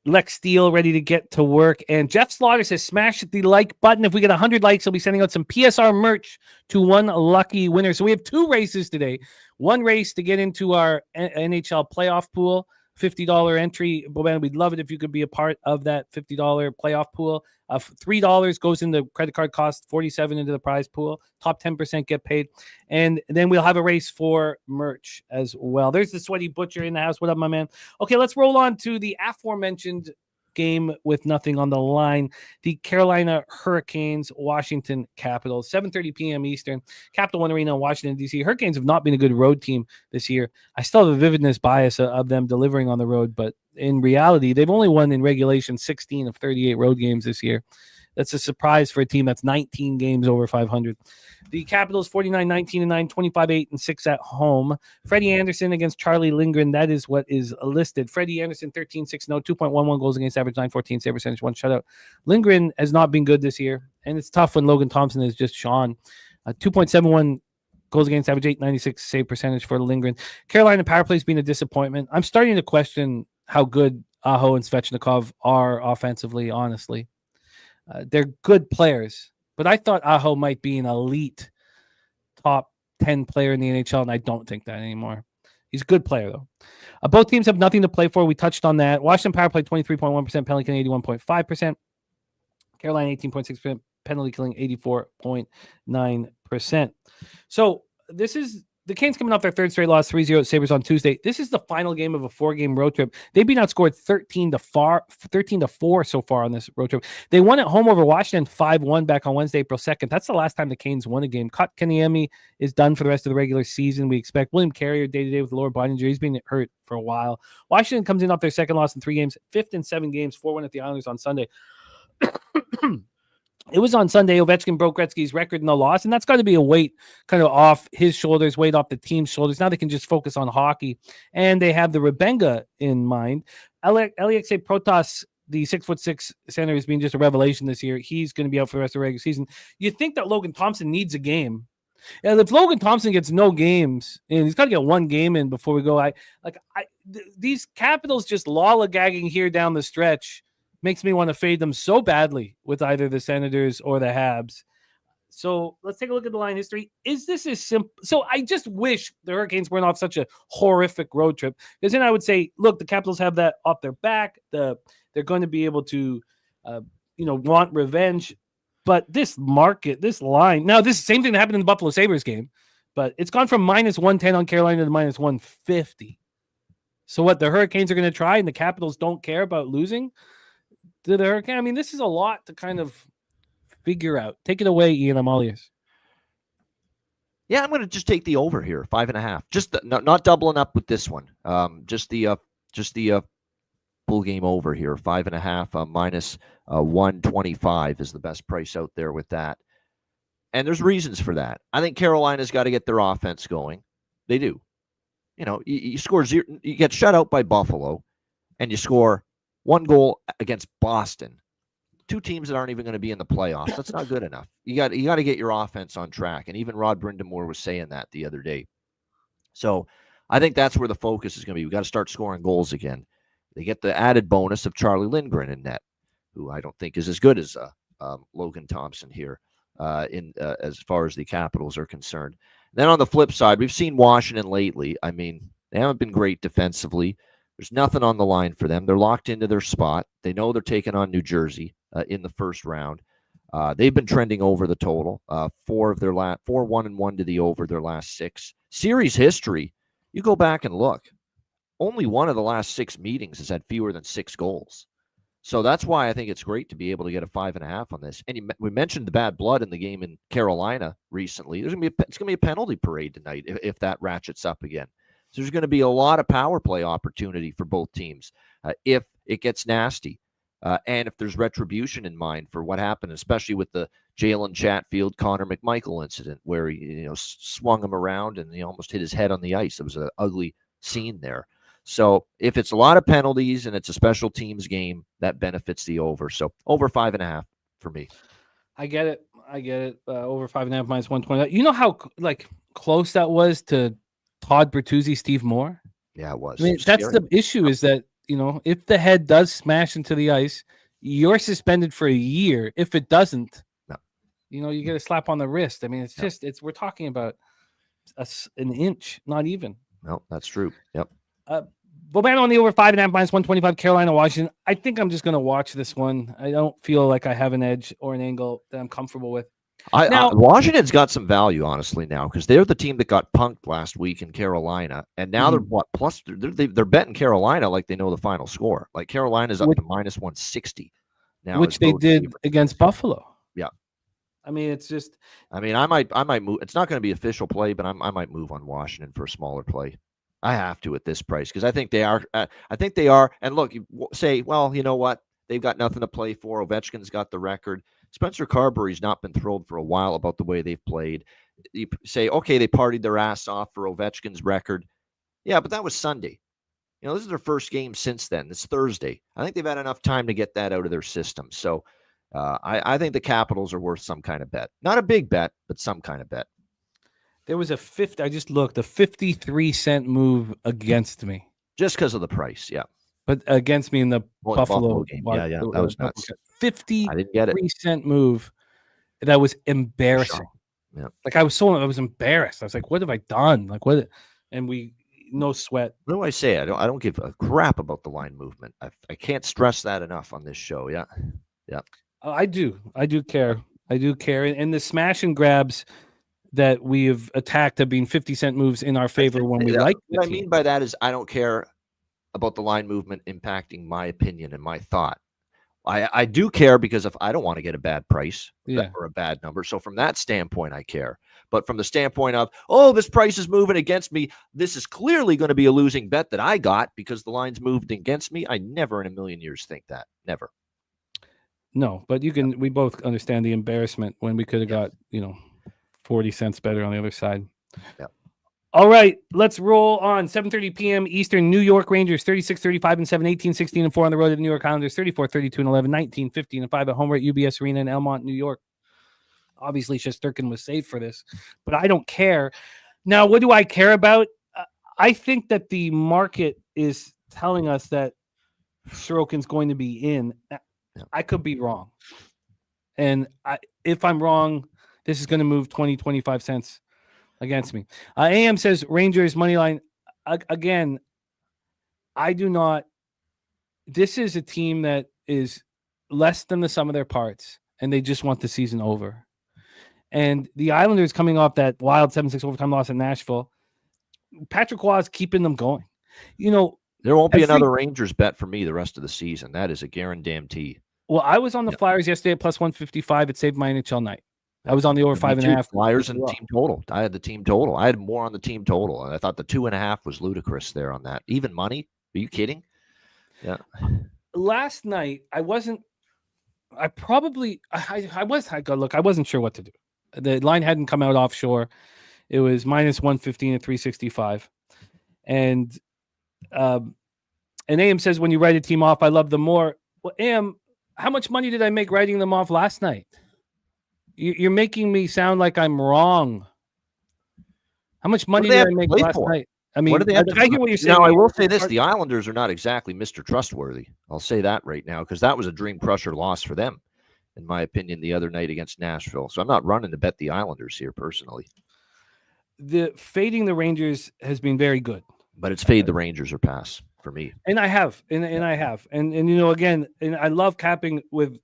Lex Steele ready to get to work. And Jeff Slaughter says, smash the like button. If we get 100 likes, he'll be sending out some PSR merch to one lucky winner. So we have 2 races today. One race to get into our NHL playoff pool, $50 entry. Bobano, we'd love it if you could be a part of that $50 playoff pool. $3 goes into credit card cost, 47 into the prize pool. Top 10% get paid. And then we'll have a race for merch as well. There's the Sweaty Butcher in the house. What up, my man? Okay, let's roll on to the aforementioned game with nothing on the line. The Carolina Hurricanes, Washington Capitals, 7:30 p.m. Eastern, Capital One Arena, Washington, D.C. Hurricanes have not been a good road team this year. I still have a vividness bias of them delivering on the road, but in reality, they've only won in regulation 16 of 38 road games this year. That's a surprise for a team that's 19 games over 500. The Capitals 49-19-9, 25-8-6 at home. Freddie Anderson against Charlie Lindgren. That is what is listed. Freddie Anderson 13-6-0, 2.11 goals against average, 914 save percentage, 1 shutout. Lindgren has not been good this year, and it's tough when Logan Thompson is just Sean. 2.71 goals against average, 896 save percentage for Lindgren. Carolina power play has been a disappointment. I'm starting to question how good Aho and Svechnikov are offensively, honestly. They're good players, but I thought Aho might be an elite top 10 player in the NHL, and I don't think that anymore. He's a good player, though. Both teams have nothing to play for. We touched on that. Washington power play 23.1%, penalty killing 81.5%. Carolina 18.6%, penalty killing 84.9%. So this is the Canes coming off their third straight loss, 3-0 at Sabres on Tuesday. This is the final game of a 4-game road trip. They've been outscored 13-4 so far on this road trip. They won at home over Washington 5-1 back on Wednesday, April 2nd. That's the last time the Canes won a game. Kotkaniemi is done for the rest of the regular season. We expect William Carrier day-to-day with the lower body injury. He's been hurt for a while. Washington comes in off their second loss in 3 games, 5th in 7 games, 4-1 at the Islanders on Sunday. It was on Sunday. Ovechkin broke Gretzky's record in the loss, and that's got to be a weight kind of off his shoulders, weight off the team's shoulders. Now they can just focus on hockey, and they have the Rebenga in mind. Alexei Protas, the 6'6" center, has been just a revelation this year. He's going to be out for the rest of the regular season. You think that Logan Thompson needs a game. And if Logan Thompson gets no games, and he's got to get 1 game in before we go, these Capitals just lollygagging here down the stretch makes me want to fade them so badly with either the Senators or the Habs. So let's take a look at the line history. Is this as simple? So I just wish the Hurricanes weren't off such a horrific road trip, because then I would say, look, the Capitals have that off their back. They're going to be able to, want revenge. But this market, this line, now this is the same thing that happened in the Buffalo Sabres game, but it's gone from -110 on Carolina to -150. So what, the Hurricanes are going to try and the Capitals don't care about losing to the Hurricane? I mean, this is a lot to kind of figure out. Take it away, Ian. I'm all ears. Yeah, I'm going to just take the over here, 5.5. Just not doubling up with this one. Just the full game over here, 5.5 -125 is the best price out there with that. And there's reasons for that. I think Carolina's got to get their offense going. They do. You score 0, you get shut out by Buffalo, and you score 1 goal against Boston. 2 teams that aren't even going to be in the playoffs. That's not good enough. You got to get your offense on track. And even Rod Brindamore was saying that the other day. So I think that's where the focus is going to be. We got to start scoring goals again. They get the added bonus of Charlie Lindgren in net, who I don't think is as good as Logan Thompson here as far as the Capitals are concerned. Then on the flip side, we've seen Washington lately. I mean, they haven't been great defensively. There's nothing on the line for them. They're locked into their spot. They know they're taking on New Jersey in the first round. They've been trending over the total. 4-1-1 to the over their last 6. Series history, you go back and look. Only one of the last 6 meetings has had fewer than 6 goals. So that's why I think it's great to be able to get a 5.5 on this. And we mentioned the bad blood in the game in Carolina recently. It's going to be a penalty parade tonight if that ratchets up again. So there's going to be a lot of power play opportunity for both teams if it gets nasty. And if there's retribution in mind for what happened, especially with the Jalen Chatfield, Connor McMichael incident where he swung him around and he almost hit his head on the ice. It was an ugly scene there. So if it's a lot of penalties and it's a special teams game, that benefits the over. So over 5.5 for me. I get it. Over 5.5 -120. You know how close that was to Todd Bertuzzi, Steve Moore? Yeah, it was. I mean, that's the issue is that, if the head does smash into the ice, you're suspended for a year. If it doesn't, no. You get a slap on the wrist. I mean, we're talking about an inch, not even. No, that's true. Yep. Bobano on the over 5.5 minus 125 Carolina, Washington. I think I'm just going to watch this one. I don't feel like I have an edge or an angle that I'm comfortable with. Washington's got some value, honestly, now because they're the team that got punked last week in Carolina, and now they're what plus they're betting Carolina like they know the final score. Like Carolina's up to minus 160 now, which they did against Buffalo. Yeah, I mean it's just. I mean I might move. It's not going to be official play, but I might move on Washington for a smaller play. I have to at this price because I think they are. And look, you say, well, you know what? They've got nothing to play for. Ovechkin's got the record. Spencer Carberry's not been thrilled for a while about the way they've played. You say, okay, they partied their ass off for Ovechkin's record. Yeah, but that was Sunday. This is their first game since then. It's Thursday. I think they've had enough time to get that out of their system. So I think the Capitals are worth some kind of bet. Not a big bet, but some kind of bet. There was a 53-cent move against me. Just because of the price, yeah. But against me in the Buffalo game. Yeah, that was nuts. 53-cent move. That was embarrassing. Yeah. Like I was embarrassed. I was like, what have I done? Like what? And no sweat. What do I say? I don't give a crap about the line movement. I can't stress that enough on this show. Yeah. Yeah. I do care. And the smash and grabs that we have attacked have been 50-cent moves in our favor when we like. What I mean by that is I don't care about the line movement impacting my opinion and my thought. I do care because if I don't want to get a bad price or a bad number. So from that standpoint, I care. But from the standpoint of, this price is moving against me, this is clearly going to be a losing bet that I got because the line's moved against me. I never in a million years think that. Never. No, but we both understand the embarrassment when we could have got, 40 cents better on the other side. Yeah. All right, let's roll on. 7:30 p.m. Eastern. New York Rangers 36-35-7, 18-16-4 on the road at the New York Islanders 34-32-11, 19-15-5 at home at UBS Arena in Elmont, New York. Obviously, Shesterkin was saved for this, but I don't care. Now, what do I care about? I think that the market is telling us that Sorokin's going to be in. I could be wrong. And if I'm wrong, this is going to move 20, 25 cents against me. AM says Rangers money line. Again, I do not. This is a team that is less than the sum of their parts, and they just want the season over. And the Islanders coming off that wild 7-6 overtime loss in Nashville, Patrick Roy is keeping them going. There won't be another Rangers bet for me the rest of the season. That is a guarantee. Well, I was on the Flyers yesterday at plus 155. It saved my NHL night. I was on the over 5.5. Flyers and team total. I had the team total. I had more on the team total. And I thought the 2.5 was ludicrous there on that. Even money? Are you kidding? Yeah. Last night, I wasn't sure what to do. The line hadn't come out offshore. It was minus 115 at 365. And AM says, when you write a team off, I love them more. Well, AM, how much money did I make writing them off last night? You're making me sound like I'm wrong. How much money did I make last night? I mean, I hear what you're saying. Now, I will say this. The Islanders are not exactly Mr. Trustworthy. I'll say that right now because that was a dream crusher loss for them, in my opinion, the other night against Nashville. So I'm not running to bet the Islanders here personally. The fading the Rangers has been very good. But it's fade the Rangers or pass for me. And I have. And I have. And again, and I love capping with,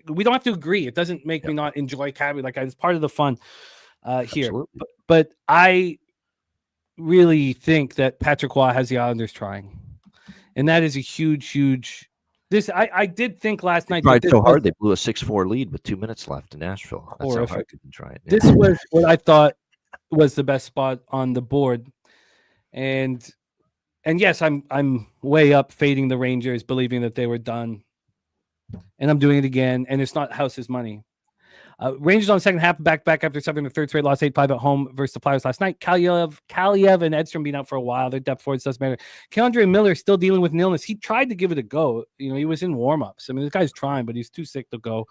we don't have to agree. It doesn't make me not enjoy capping. Like it's part of the fun here. But I really think that Patrick Roy has the Islanders trying. And that is a huge this. I did think last night. Tried so hard they blew a 6-4 lead with 2 minutes left in Nashville. That's how hard they've been trying. This was what I thought was the best spot on the board. And yes, I'm way up fading the Rangers, believing that they were done. And I'm doing it again, and it's not House's money. Rangers on the second half, back after suffering the third straight loss, 8-5 at home versus the Flyers last night. Kaliev and Edstrom being out for a while. Their depth forwards doesn't matter. K'Andre Miller still dealing with an illness. He tried to give it a go. He was in warm-ups. I mean, this guy's trying, but he's too sick to go.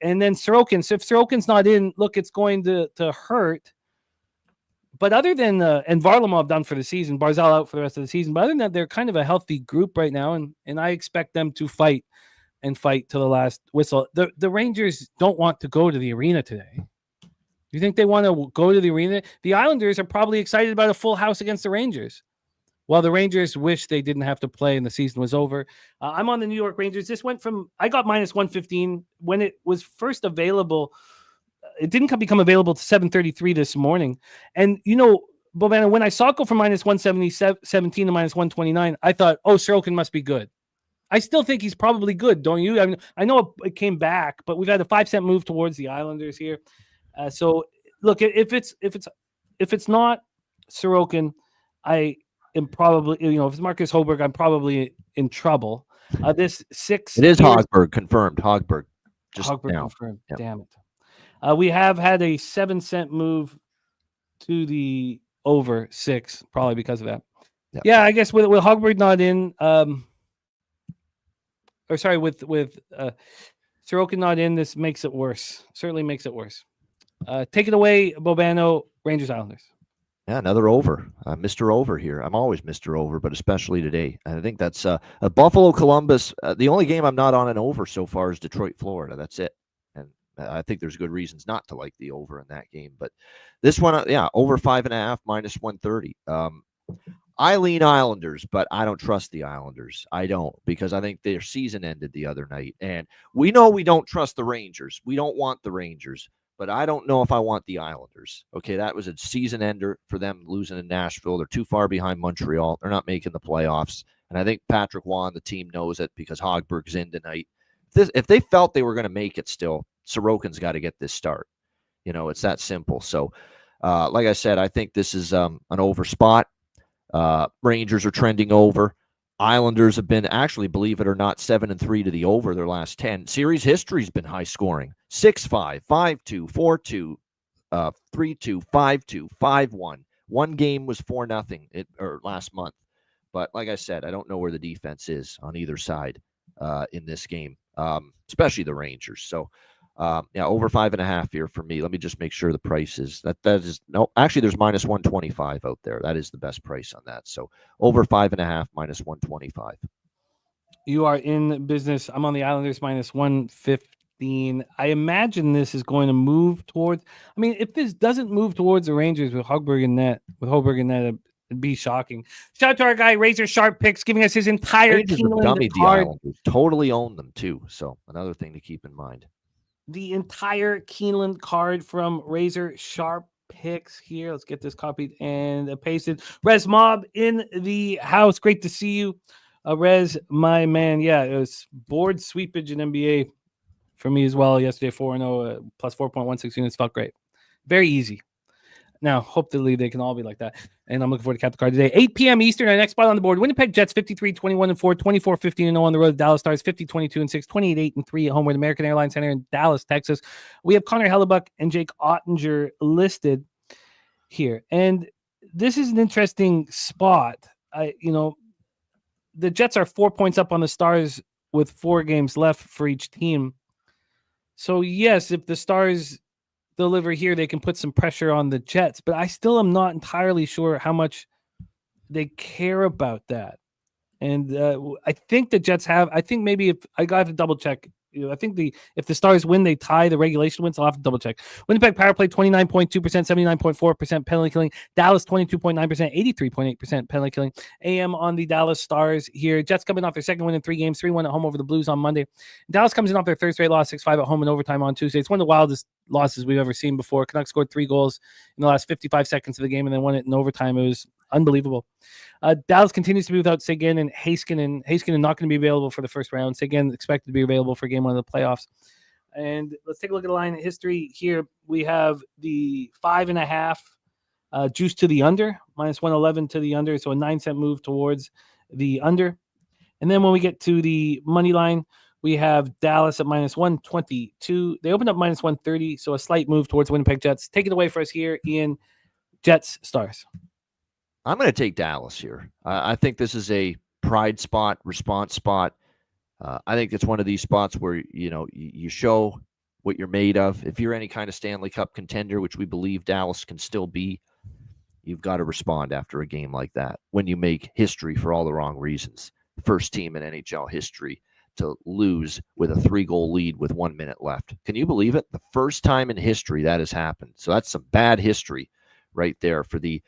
And then Sorokin. So if Sorokin's not in, look, it's going to hurt. But other than and Varlamov done for the season, Barzal out for the rest of the season. But other than that, they're kind of a healthy group right now, and I expect them to fight to the last whistle. The Rangers don't want to go to the arena today. You think they want to go to the arena? The Islanders are probably excited about a full house against the Rangers. While the Rangers wish they didn't have to play and the season was over. I'm on the New York Rangers. This went from, I got minus 115 when it was first available. It didn't become available to 733 this morning. And, Bobano, when I saw it go from minus 117 to minus 129, I thought, Sorokin must be good. I still think he's probably good, don't you? I mean, I know it came back, but we've had a 5-cent move towards the Islanders here. So look, if it's not Sorokin, I am probably, if it's Marcus Hoberg, I'm probably in trouble. This 6. It is Hogberg confirmed. Hogberg confirmed. Yep. Damn it. We have had a 7-cent move to the over 6, probably because of that. Yep. Yeah, I guess with Hogberg not in, with Sorokin not in, this makes it worse. Certainly makes it worse. Take it away, Bobano, Rangers Islanders. Yeah, another over. Mr. Over here. I'm always Mr. Over, but especially today. I think that's a Buffalo Columbus. The only game I'm not on an over so far is Detroit, Florida. That's it. And I think there's good reasons not to like the over in that game. But this one, over 5.5, minus 130. I lean Islanders, but I don't trust the Islanders. I don't, because I think their season ended the other night. And we know we don't trust the Rangers. We don't want the Rangers. But I don't know if I want the Islanders. Okay, that was a season ender for them losing in Nashville. They're too far behind Montreal. They're not making the playoffs. And I think Patrick Waugh and the team knows it because Hogberg's in tonight. If they felt they were going to make it still, Sorokin's got to get this start. It's that simple. So, like I said, I think this is an over spot. Rangers are trending over. Islanders have been, actually, believe it or not, 7-3 to the over their last 10. Series history's been high scoring. 6-5, 5-2, 4-2, 3-2, 5-2, 5-1. One game was 4-0 last month. But like I said, I don't know where the defense is on either side in this game, especially the Rangers. So, over 5.5 here for me. Let me just make sure the price is that is no. Actually, there's minus 125 out there. That is the best price on that. So over 5.5, minus 125. You are in business. I'm on the Islanders minus 115. I imagine this is going to move towards. I mean, if this doesn't move towards the Rangers with Hogberg and net, it'd be shocking. Shout out to our guy Razor Sharp Picks, giving us his entire Keeneland card. Totally own them too. So another thing to keep in mind. The entire Keeneland card from Razor Sharp Picks here. Let's get this copied and pasted. Rez Mob in the house. Great to see you. Rez, my man. Yeah, it was board sweepage in NBA for me as well yesterday. 4-0 plus 4.16 units. Felt great. Very easy. Now, hopefully they can all be like that. And I'm looking forward to cap the card today. 8 p.m. Eastern, our next spot on the board. Winnipeg Jets 53-21-4, 24-15-0 on the road. Dallas Stars 50-22-6, 28-3 at home with American Airlines Center in Dallas, Texas. We have Connor Hellebuck and Jake Ottinger listed here. And this is an interesting spot. The Jets are 4 points up on the Stars with 4 games left for each team. So, yes, if the Stars deliver here, they can put some pressure on the Jets, but I still am not entirely sure how much they care about that. And I think the Jets maybe if I got to double check, I think if the Stars win, they tie the regulation wins. I'll have to double check. Winnipeg power play 29.2%, 79.4% penalty killing. Dallas 22.9%, 83.8% penalty killing. AM on the Dallas Stars here. Jets coming off their second win in 3 games, 3-1 at home over the Blues on Monday. Dallas comes in off their third straight loss, 6-5 at home in overtime on Tuesday. It's one of the wildest losses we've ever seen before. Canucks scored 3 goals in the last 55 seconds of the game and then won it in overtime. It was unbelievable. Dallas continues to be without Seguin and Heiskanen. Heiskanen not going to be available for the first round. Seguin expected to be available for game 1 of the playoffs. And let's take a look at the line of history here. We have the 5.5 juice to the under, minus 111 to the under. So a 9-cent move towards the under. And then when we get to the money line, we have Dallas at minus 122. They opened up minus 130. So a slight move towards Winnipeg Jets. Take it away for us here, Ian. Jets, Stars. I'm going to take Dallas here. I think this is a pride spot, response spot. I think it's one of these spots where, you show what you're made of. If you're any kind of Stanley Cup contender, which we believe Dallas can still be, you've got to respond after a game like that when you make history for all the wrong reasons. First team in NHL history to lose with a 3-goal lead with 1 minute left. Can you believe it? The first time in history that has happened. So that's some bad history right there for the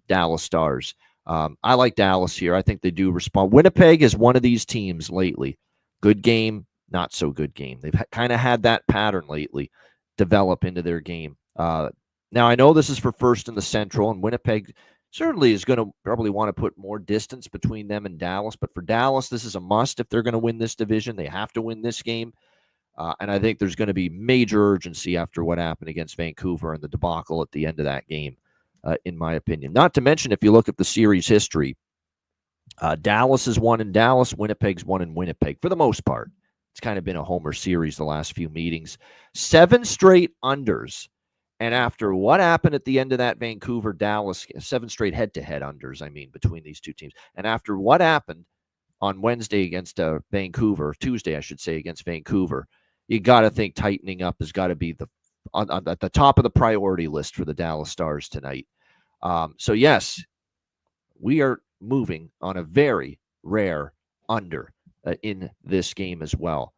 Dallas Stars. I like Dallas here. I think they do respond. Winnipeg is one of these teams lately. Good game, not so good game. They've kind of had that pattern lately develop into their game. Now, I know this is for first in the Central, and Winnipeg certainly is going to probably want to put more distance between them and Dallas. But for Dallas, this is a must if they're going to win this division. They have to win this game. And I think there's going to be major urgency after what happened against Vancouver and the debacle at the end of that game, in my opinion. Not to mention, if you look at the series history, Dallas has won in Dallas, Winnipeg's won in Winnipeg for the most part. It's kind of been a homer series the last few meetings. 7 straight unders. And after what happened at the end of that Vancouver-Dallas, 7 straight head-to-head unders, I mean, between these two teams. And after what happened on Wednesday against Vancouver, Tuesday, I should say, against Vancouver, you got to think tightening up has got to be at the top of the priority list for the Dallas Stars tonight. So, yes, we are moving on a very rare under in this game as well.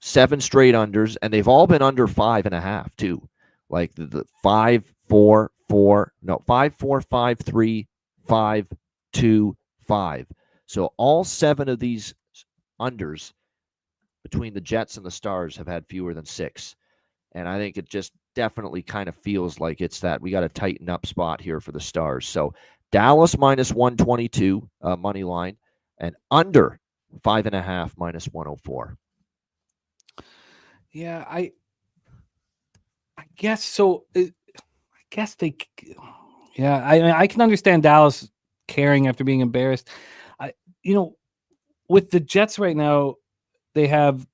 7 straight unders, and they've all been under 5.5 too. Like the 5, 4, 4, no, 5, 4, 5, 3, 5, 2, 5. So all 7 of these unders between the Jets and the Stars have had fewer than 6. And I think it just definitely kind of feels like it's that we got to tighten up spot here for the Stars. So Dallas minus 122 money line, and under 5.5 minus 104. Yeah, I guess so. I guess they. Yeah, I can understand Dallas caring after being embarrassed. With the Jets right now, they have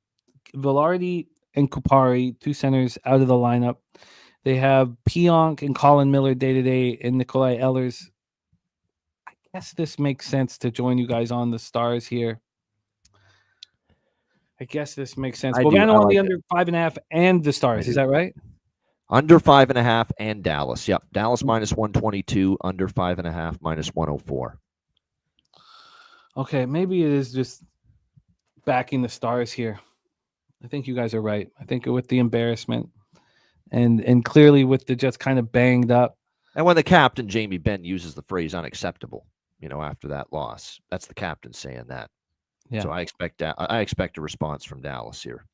Velarde and Kupari, 2 centers, out of the lineup. They have Pionk and Colin Miller day-to-day, and Nikolai Ehlers. I guess this makes sense to join you guys on the Stars here. I guess this makes sense. Bobano on the under 5.5 and the Stars. Is that right? Under 5.5 and Dallas. Yep. Dallas minus 122, under 5.5 minus 104. Okay, maybe it is just backing the Stars here. I think you guys are right. I think with the embarrassment and clearly with the Jets kind of banged up. And when the captain, Jamie Benn, uses the phrase unacceptable, after that loss, that's the captain saying that. Yeah. So I expect a response from Dallas here.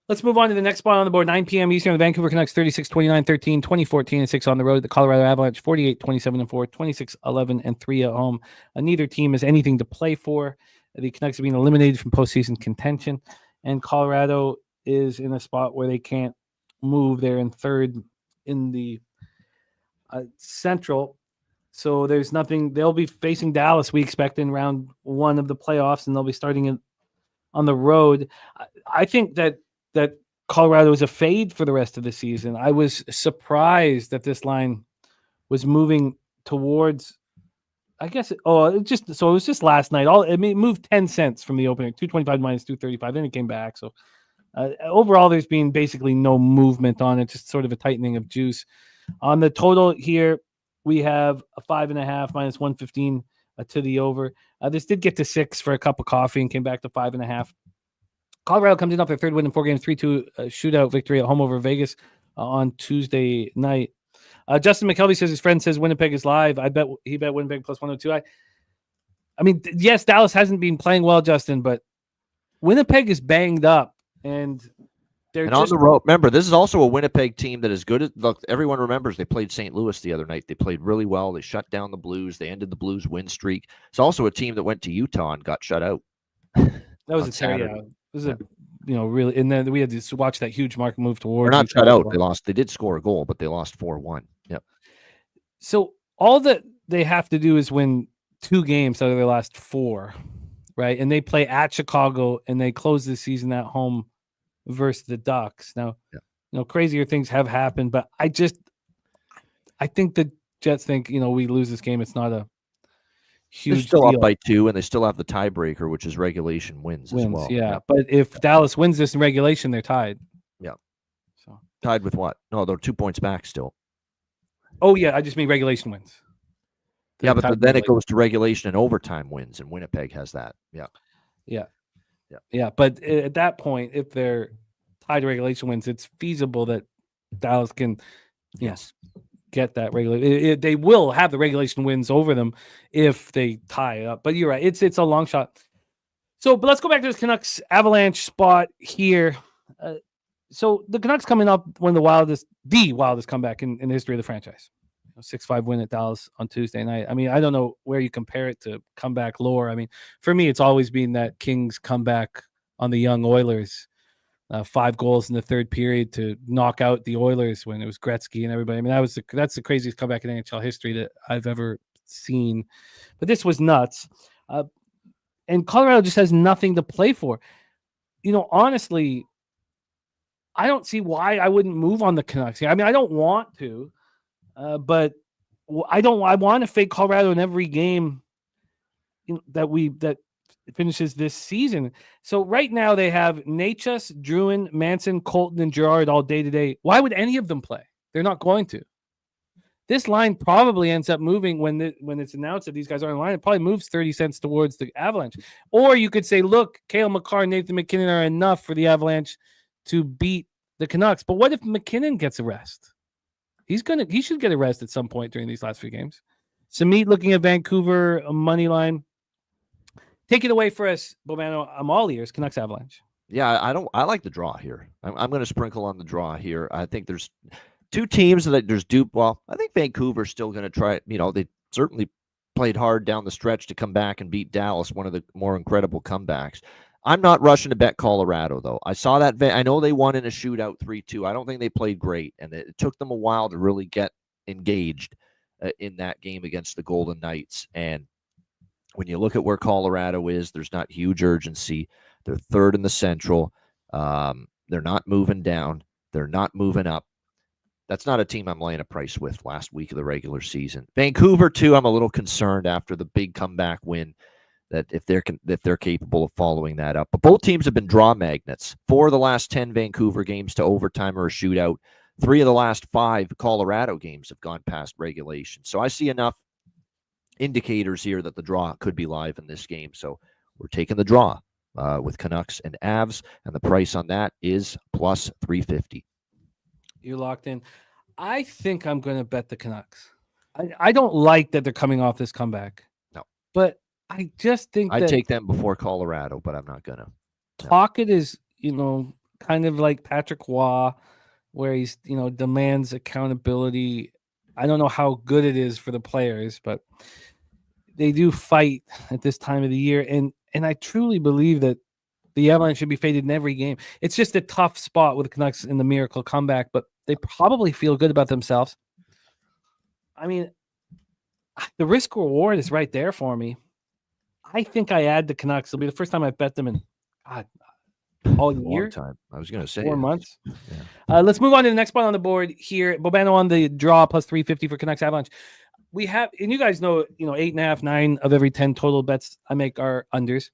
Let's move on to the next spot on the board. 9 p.m. Eastern. The Vancouver Canucks 36-29-13, 20-14-6 on the road. The Colorado Avalanche 48-27-4, 26-11-3 at home. Neither team has anything to play for. The Canucks have been eliminated from postseason contention, and Colorado is in a spot where they can't move. They're in third in the Central. So there's nothing. They'll be facing Dallas, we expect, in round 1 of the playoffs, and they'll be starting on the road. I think that Colorado is a fade for the rest of the season. I was surprised that this line was moving towards, I guess, it was just last night. It moved 10 cents from the opening, 225 minus 235. Then it came back. So overall, there's been basically no movement on it, just sort of a tightening of juice. On the total here, we have a 5.5 minus 115 to the over. This did get to 6 for a cup of coffee and came back to 5.5. Colorado comes in off their third win in 4 games, 3-2 shootout victory at home over Vegas on Tuesday night. Justin McKelvey says his friend says Winnipeg is live. He bet Winnipeg plus 102. I mean, yes, Dallas hasn't been playing well, Justin, but Winnipeg is banged up, and they're on the road. Remember, this is also a Winnipeg team that is good at. Look, everyone remembers they played St. Louis the other night. They played really well. They shut down the Blues. They ended the Blues win streak. It's also a team that went to Utah and got shut out. That was a Saturday. It was really, and then we had to watch that huge market move towards. They're not shut out. They lost. They did score a goal, but they lost 4-1. Yep. So all that they have to do is win 2 games out of their last 4, right? And they play at Chicago, and they close the season at home versus the Ducks. Now, crazier things have happened, but I think the Jets think, we lose this game. It's not a huge They're still deal. up by 2, and they still have the tiebreaker, which is regulation wins as well. Yeah, but if Dallas wins this in regulation, they're tied. Yeah. So tied with what? No, they're 2 points back still. Oh yeah, I just mean regulation wins. Yeah, but then it goes to regulation and overtime wins, and Winnipeg has that. Yeah. But at that point, if they're tied to regulation wins, it's feasible that Dallas can, get that regulation. They will have the regulation wins over them if they tie it up. But you're right. It's a long shot. So, but let's go back to this Canucks Avalanche spot here. So the Canucks coming up one of the wildest comeback in the history of the franchise. 6-5 win at Dallas on Tuesday night. I mean, I don't know where you compare it to comeback lore. I mean, for me, it's always been that Kings comeback on the young Oilers. 5 goals in the third period to knock out the Oilers when it was Gretzky and everybody. I mean, that's the craziest comeback in NHL history that I've ever seen. But this was nuts. And Colorado just has nothing to play for. Honestly, I don't see why I wouldn't move on the Canucks here. I mean, I don't want to, but I want to fade Colorado in every game that finishes this season. So right now they have Necas, Druin, Manson, Colton, and Girard all day to day. Why would any of them play? They're not going to. This line probably ends up moving when it's announced that these guys are in line. It probably moves 30 cents towards the Avalanche. Or you could say, look, Cale Makar and Nathan McKinnon are enough for the Avalanche to beat the Canucks. But what if McKinnon gets a rest? He should get a rest at some point during these last few games. Samit looking at Vancouver money line. Take it away for us, Bobano. I'm all ears. Canucks Avalanche. Yeah, I like the draw here. I'm going to sprinkle on the draw here. I think there's two teams that there's dupe. Well, I think Vancouver's still going to try. They certainly played hard down the stretch to come back and beat Dallas, one of the more incredible comebacks. I'm not rushing to bet Colorado, though. I saw that. I know they won in a shootout 3-2. I don't think they played great, and it took them a while to really get engaged in that game against the Golden Knights. And when you look at where Colorado is, there's not huge urgency. They're third in the Central. They're not moving down. They're not moving up. That's not a team I'm laying a price with last week of the regular season. Vancouver, too, I'm a little concerned after the big comeback win that if they're capable of following that up. But both teams have been draw magnets. 4 of the last 10 Vancouver games to overtime or a shootout. 3 of the last 5 Colorado games have gone past regulation. So I see enough indicators here that the draw could be live in this game. So we're taking the draw with Canucks and Avs, and the price on that is plus 350. You're locked in. I think I'm going to bet the Canucks. I don't like that they're coming off this comeback. No. But I just think I'd take them before Colorado, but I'm not going to. Pocket is, kind of like Patrick Waugh, where he's, demands accountability. I don't know how good it is for the players, but they do fight at this time of the year. And I truly believe that the Avalanche should be faded in every game. It's just a tough spot with the Canucks in the miracle comeback, but they probably feel good about themselves. I mean, the risk reward is right there for me. I think I add the Canucks. It'll be the first time I've bet them in all year. Long time. I was going to say 4 months. Yeah. Let's move on to the next spot on the board here. Bobano on the draw plus 350 for Canucks Avalanche. We have, and you guys know, 8.5, 9 of every 10 total bets I make are unders.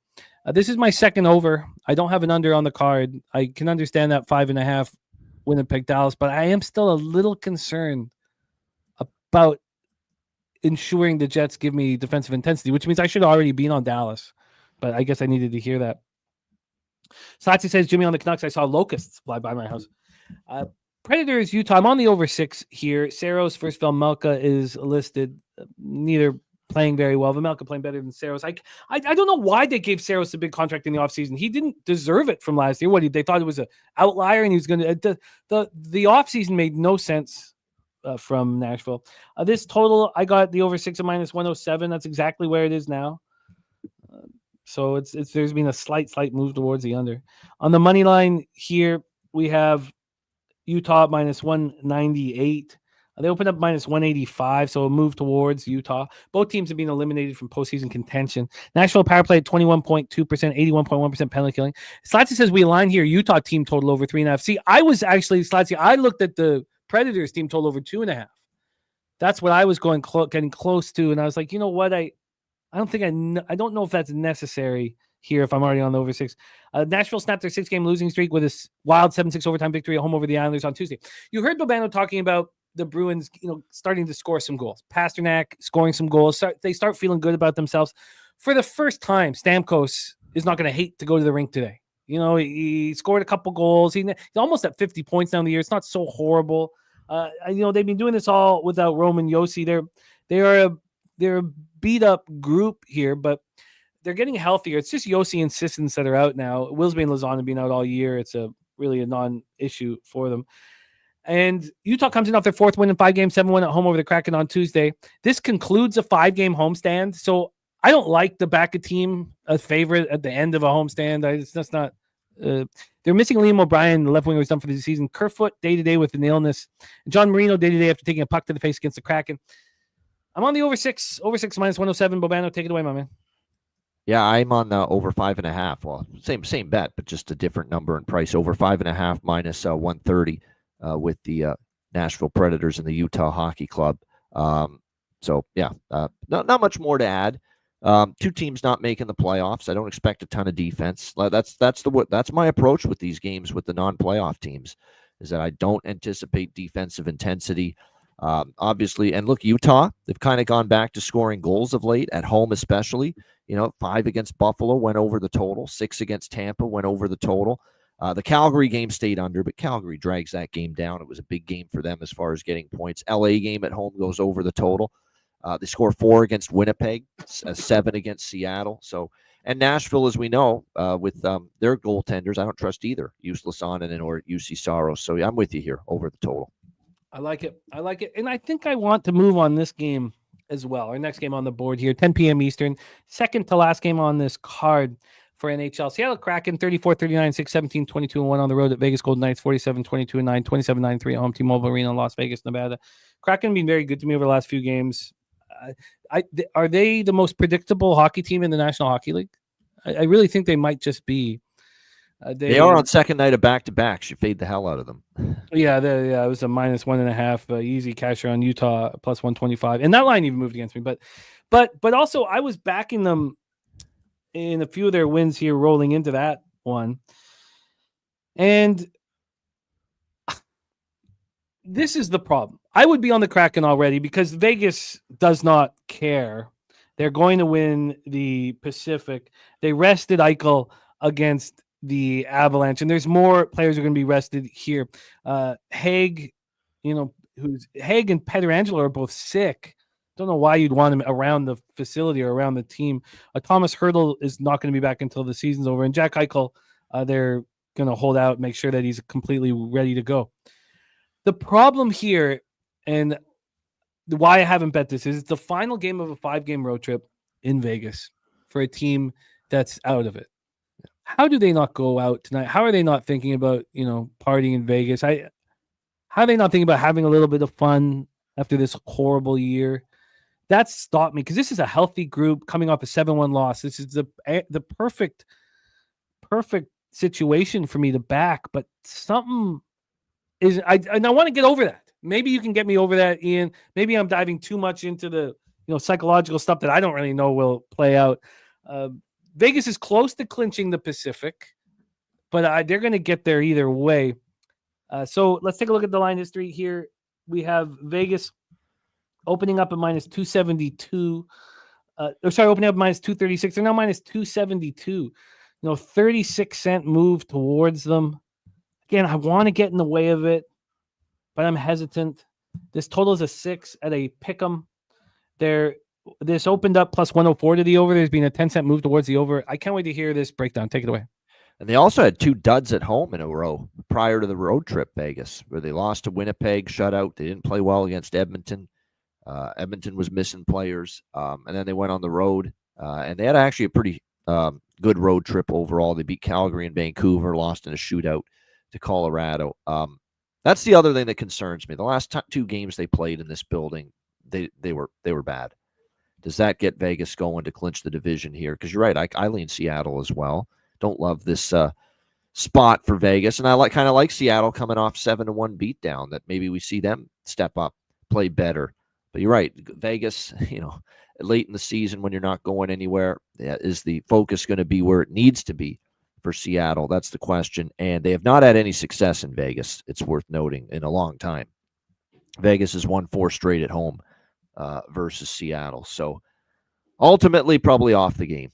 This is my second over. I don't have an under on the card. I can understand that 5.5 Winnipeg Dallas, but I am still a little concerned about ensuring the Jets give me defensive intensity, which means I should already be on Dallas, but I guess I needed to hear that. Satsi says, Jimmy on the Canucks, I saw locusts fly by my house. Predators, Utah. I'm on the over 6 here. Saros versus Velmelka is listed. Neither playing very well. Velmelka playing better than Saros. I don't know why they gave Saros a big contract in the offseason. He didn't deserve it from last year. They thought it was an outlier and he was going to the offseason made no sense from Nashville. This total, I got the over 6 at minus 107. That's exactly where it is now. So there's been a slight move towards the under. On the money line here, we have Utah at minus 198. They opened up minus 185, so a move towards Utah. Both teams have been eliminated from postseason contention. Nashville power play at 21.2%, 81.1% penalty killing. Slatsy says we align here. Utah team total over 3.5. See, I was actually, Slatsy, I looked at the Predators team total over 2.5. That's what I was getting close to, and I was like, you know what? I don't know if that's necessary here if I'm already on the over 6. Nashville snapped their 6-game losing streak with a wild 7-6 overtime victory at home over the Islanders on Tuesday. You heard Bobano talking about the Bruins, starting to score some goals. Pasternak scoring some goals. They start feeling good about themselves. For the first time, Stamkos is not going to hate to go to the rink today. He scored a couple goals. He's almost at 50 points down the year. It's not so horrible. They've been doing this all without Roman Yossi. They're a beat up group here, but they're getting healthier. It's just Yossi and Sissons that are out now. Willsby and Lozano have been out all year. It's really a non-issue for them. And Utah comes in off their 4th win in 5 games, 7-1 at home over the Kraken on Tuesday. This concludes a 5-game homestand. So I don't like the back of team a favorite at the end of a homestand. That's not. They're missing Liam O'Brien, the left winger who's done for the season. Kerfoot day-to-day with an illness. And John Marino day-to-day after taking a puck to the face against the Kraken. I'm on the over 6 minus 107. Bobano, take it away, my man. Yeah, I'm on the over 5.5. Well, same bet, but just a different number and price. Over 5.5 minus 130 with the Nashville Predators and the Utah Hockey Club. Not much more to add. 2 teams not making the playoffs. I don't expect a ton of defense. That's my approach with these games with the non-playoff teams, is that I don't anticipate defensive intensity. Obviously, and look, Utah, they've kind of gone back to scoring goals of late, at home especially. 5 against Buffalo went over the total. 6 against Tampa went over the total. The Calgary game stayed under, but Calgary drags that game down. It was a big game for them as far as getting points. LA game at home goes over the total. They score 4 against Winnipeg, 7 against Seattle. And Nashville, as we know, with their goaltenders, I don't trust either, Useless Sonnen or UC Saros. So I'm with you here, over the total. I like it. And I think I want to move on this game as well. Our next game on the board here, 10 p.m. Eastern, second to last game on this card for NHL. Seattle Kraken, 34-39, 6-17, 22-1 on the road at Vegas Golden Knights, 47-22-9, 27-9-3 at home, T-Mobile Arena, Las Vegas, Nevada. Kraken been very good to me over the last few games. Are they the most predictable hockey team in the National Hockey League? I really think they might just be. They are on second night of back-to-backs. You fade the hell out of them. Yeah, it was a minus 1.5 easy casher on Utah, plus 125, and that line even moved against me. But also I was backing them in a few of their wins here, rolling into that one, and this is the problem. I would be on the Kraken already because Vegas does not care. They're going to win the Pacific. They rested Eichel against the Avalanche, and there's more players who are going to be rested here. Haig, Haig and Pietrangelo are both sick. Don't know why you'd want him around the facility or around the team. Thomas Hertl is not going to be back until the season's over, and Jack Eichel, they're going to hold out, make sure that he's completely ready to go. The problem here, and why I haven't bet this, is it's the final game of a 5-game road trip in Vegas for a team that's out of it. How do they not go out tonight? How are they not thinking about, partying in Vegas? How are they not thinking about having a little bit of fun after this horrible year? That's stopped me because this is a healthy group coming off a 7-1 loss. This is the perfect situation for me to back, but something is I want to get over that. Maybe you can get me over that, Ian. Maybe I'm diving too much into the psychological stuff that I don't really know will play out. Vegas is close to clinching the Pacific, but they're going to get there either way. So let's take a look at the line history here. We have Vegas opening up at minus 272. Opening up at minus 236. They're now minus 272. 36-cent move towards them. Again, I want to get in the way of it, but I'm hesitant. This total is a 6 at a pick'em. This opened up plus 104 to the over. There's been a 10-cent move towards the over. I can't wait to hear this breakdown. Take it away. And they also had 2 duds at home in a row prior to the road trip, Vegas, where they lost to Winnipeg, shutout. They didn't play well against Edmonton. Edmonton was missing players. And then they went on the road, and they had actually a pretty good road trip overall. They beat Calgary and Vancouver, lost in a shootout to Colorado. That's the other thing that concerns me. The last 2 games they played in this building, they were bad. Does that get Vegas going to clinch the division here? Because you're right, I lean Seattle as well. Don't love this spot for Vegas, and I kind of like Seattle coming off 7-1 beatdown. That maybe we see them step up, play better. But you're right, Vegas. Late in the season when you're not going anywhere, is the focus going to be where it needs to be for Seattle? That's the question. And they have not had any success in Vegas, it's worth noting, in a long time. Vegas has won 4 straight at home versus Seattle. So ultimately, probably off the game.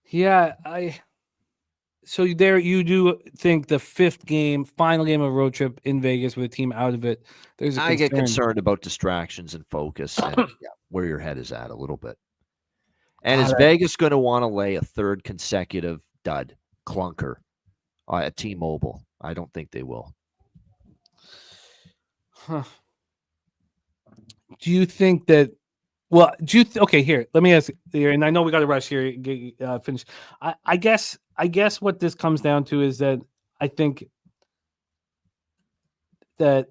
Yeah, So there, you do think the fifth game, final game of a road trip in Vegas with a team out of it. There's a I get concern. concerned about distractions and focus and where your head is at a little bit. And is God, Vegas going to want to lay a third consecutive dud clunker at T-Mobile? I don't think they will. Huh. Do you think that? Well, okay, here. Let me ask here, and I know we got to rush here. Finish. I guess what this comes down to is that I think that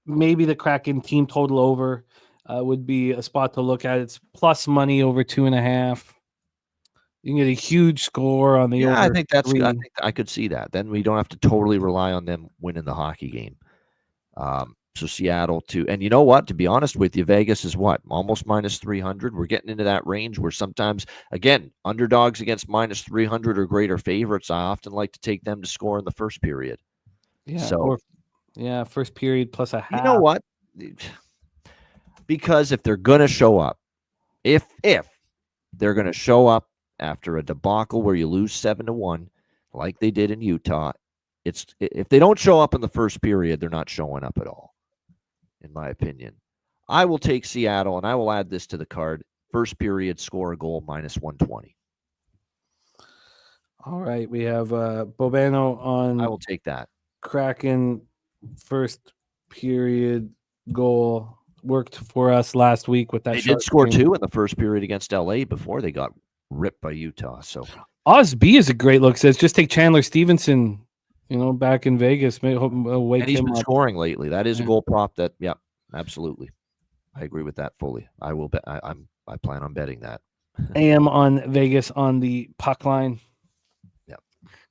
maybe the Kraken team total over would be a spot to look at. It's plus money over 2.5. You can get a huge score on the over. I think that's. 3. I think I could see that. Then we don't have to totally rely on them winning the hockey game. So Seattle too, and you know what? To be honest with you, Vegas is what, almost minus 300. We're getting into that range where sometimes, again, underdogs against minus 300 or greater favorites. I often like to take them to score in the first period. Yeah. So, first period plus a half. you know what? Because if they're going to show up, if they're going to show up after a debacle where you lose 7-1, like they did in Utah, if they don't show up in the first period, they're not showing up at all. In my opinion, I will take Seattle, and I will add this to the card. First period, score a goal, minus 120. All right. We have Bobano on. I will take that. Kraken first period goal worked for us last week with that. They did score 2 in the first period against LA before they got ripped by Utah. So Oz B is a great look. Says just take Chandler Stevenson. Back in Vegas, and he's been scoring lately. That is a goal prop. Absolutely, I agree with that fully. I will bet. I plan on betting that. AM on Vegas on the puck line. Yeah,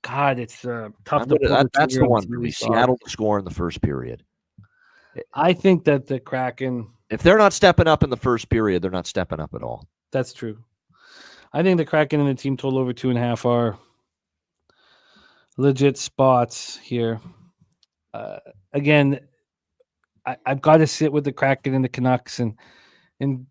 God, it's tough. That's the one for me. Seattle to score in the first period. I think that the Kraken, if they're not stepping up in the first period, they're not stepping up at all. That's true. I think the Kraken and the team total over 2.5 are legit spots here. Again, I've got to sit with the Kraken and the Canucks and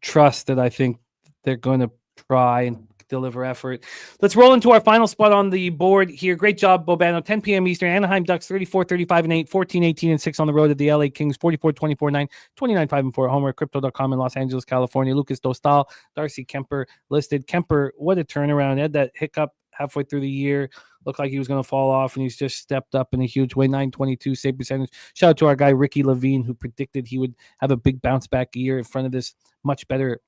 trust that I think they're going to try and deliver effort. Let's roll into our final spot on the board here. Great job, Bobano. 10 p.m. Eastern. Anaheim Ducks 34-35-8, 14-18-6 on the road at the LA Kings 44-24-9, 29-5-4 at home at Crypto.com in Los Angeles, California. Lucas Dostal, Darcy Kemper listed. Kemper, what a turnaround. He had that hiccup halfway through the year. Looked like he was going to fall off, and he's just stepped up in a huge way. 922 save percentage. Shout out to our guy, Ricky Levine, who predicted he would have a big bounce back year in front of this much better,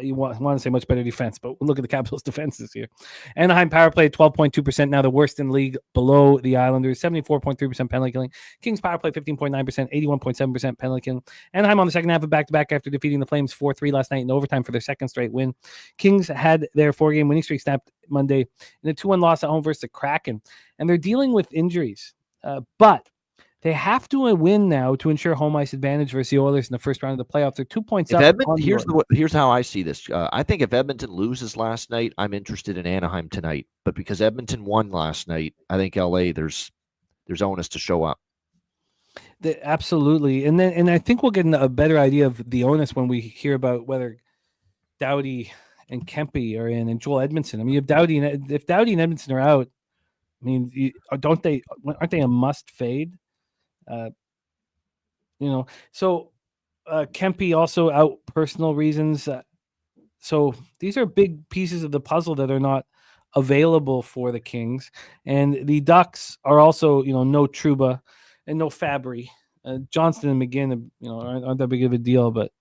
you want to say much better defense, but look at the Capitals' defenses here. Anaheim power play 12.2%, now the worst in the league, below the Islanders. 74.3% penalty killing. Kings power play 15.9%, 81.7% penalty killing. Anaheim on the second half of back-to-back after defeating the Flames 4-3 last night in overtime for their second straight win. Kings had their 4-game winning streak snapped Monday in a 2-1 loss at home versus the Kraken, and they're dealing with injuries, but they have to win now to ensure home ice advantage versus the Oilers in the first round of the playoffs. They're 2 points up. Here's how I see this. I think if Edmonton loses last night, I'm interested in Anaheim tonight. But because Edmonton won last night, I think LA there's onus to show up. Absolutely, and I think we'll get a better idea of the onus when we hear about whether Doughty and Kempe are in and Joel Edmondson. I mean, if Doughty and Edmondson are out, I mean, aren't they a must fade? So Kempe also out personal reasons. So these are big pieces of the puzzle that are not available for the Kings. And the Ducks are also, no Trouba and no Fabry. Johnston and McGinn, aren't that big of a deal. But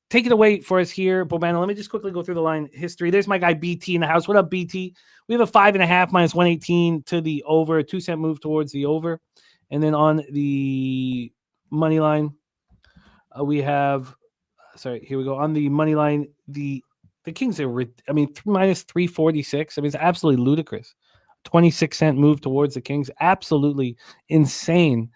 take it away for us here, Bobano. Let me just quickly go through the line history. There's my guy BT in the house. What up, BT? We have a 5.5 minus 118 to the over, a 2-cent move towards the over. And then on the money line, we have, here we go. On the money line, the Kings are, minus 346. It's absolutely ludicrous. 26-cent move towards the Kings. Absolutely insane.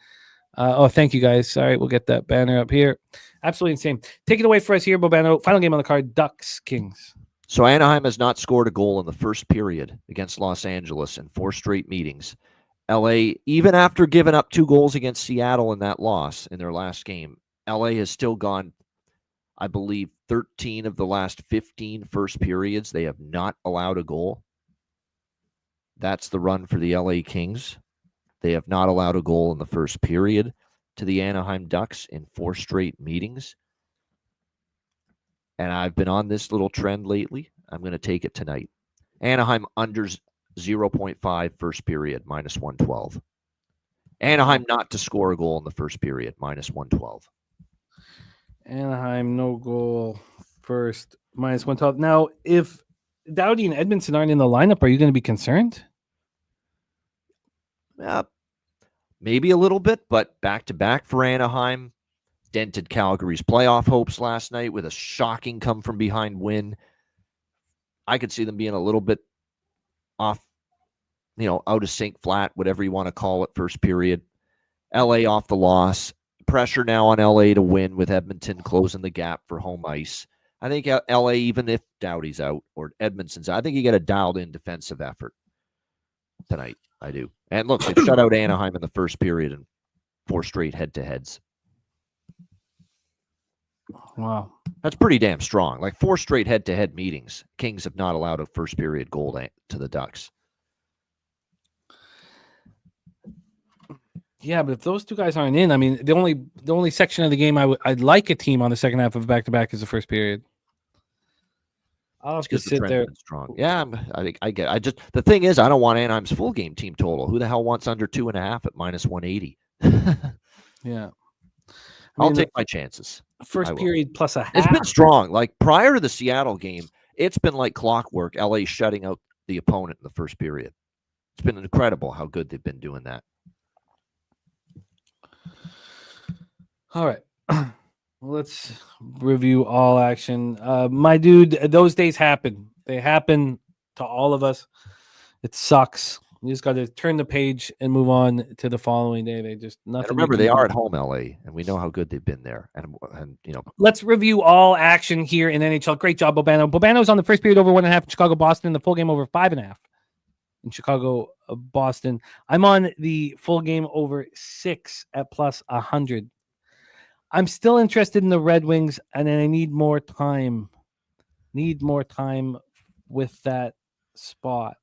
Thank you guys. Sorry, we'll get that banner up here. Absolutely insane. Take it away for us here, Bobano. Final game on the card, Ducks, Kings. So Anaheim has not scored a goal in the first period against Los Angeles in 4 straight meetings. LA, even after giving up 2 goals against Seattle in that loss in their last game, LA has still gone, I believe, 13 of the last 15 first periods. They have not allowed a goal. That's the run for the LA Kings. They have not allowed a goal in the first period to the Anaheim Ducks in 4 straight meetings. And I've been on this little trend lately. I'm going to take it tonight. Anaheim under 0.5 first period, -112. Anaheim not to score a goal in the first period, -112. Anaheim, no goal first, -112. Now, if Doughty and Edmondson aren't in the lineup, are you going to be concerned? Maybe a little bit, but back-to-back for Anaheim. Dented Calgary's playoff hopes last night with a shocking come-from-behind win. I could see them being a little bit off, out of sync, flat, whatever you want to call it, first period. LA off the loss. Pressure now on LA to win with Edmonton closing the gap for home ice. I think LA, even if Doughty's out or Edmondson's out, I think you get a dialed-in defensive effort tonight. I do. And look, they shut out Anaheim in the first period and 4 straight head-to-heads. Wow. That's pretty damn strong. Like 4 straight head-to-head meetings. Kings have not allowed a first period goal to the Ducks. Yeah, but if those two guys aren't in, I mean, the only section of the game I'd like a team on the second half of back-to-back is the first period. I'll have to sit there. Strong. Yeah, the thing is, I don't want Anaheim's full game team total. Who the hell wants under 2.5 at -180? Yeah. I'll take my chances. First period plus a half. It's been strong. Like prior to the Seattle game, it's been like clockwork. LA shutting out the opponent in the first period. It's been incredible how good they've been doing that. All right. Let's review all action. My dude, those days happen. They happen to all of us. It sucks. You just got to turn the page and move on to the following day. They just nothing. And remember, they are at home, LA, and we know how good they've been there. And let's review all action here in NHL. Great job, Bobano. Bobano's on the first period over 1.5 in Chicago, Boston. The full game over 5.5 in Chicago, Boston. I'm on the full game over 6 at +100. I'm still interested in the Red Wings, and then I need more time. With that spot.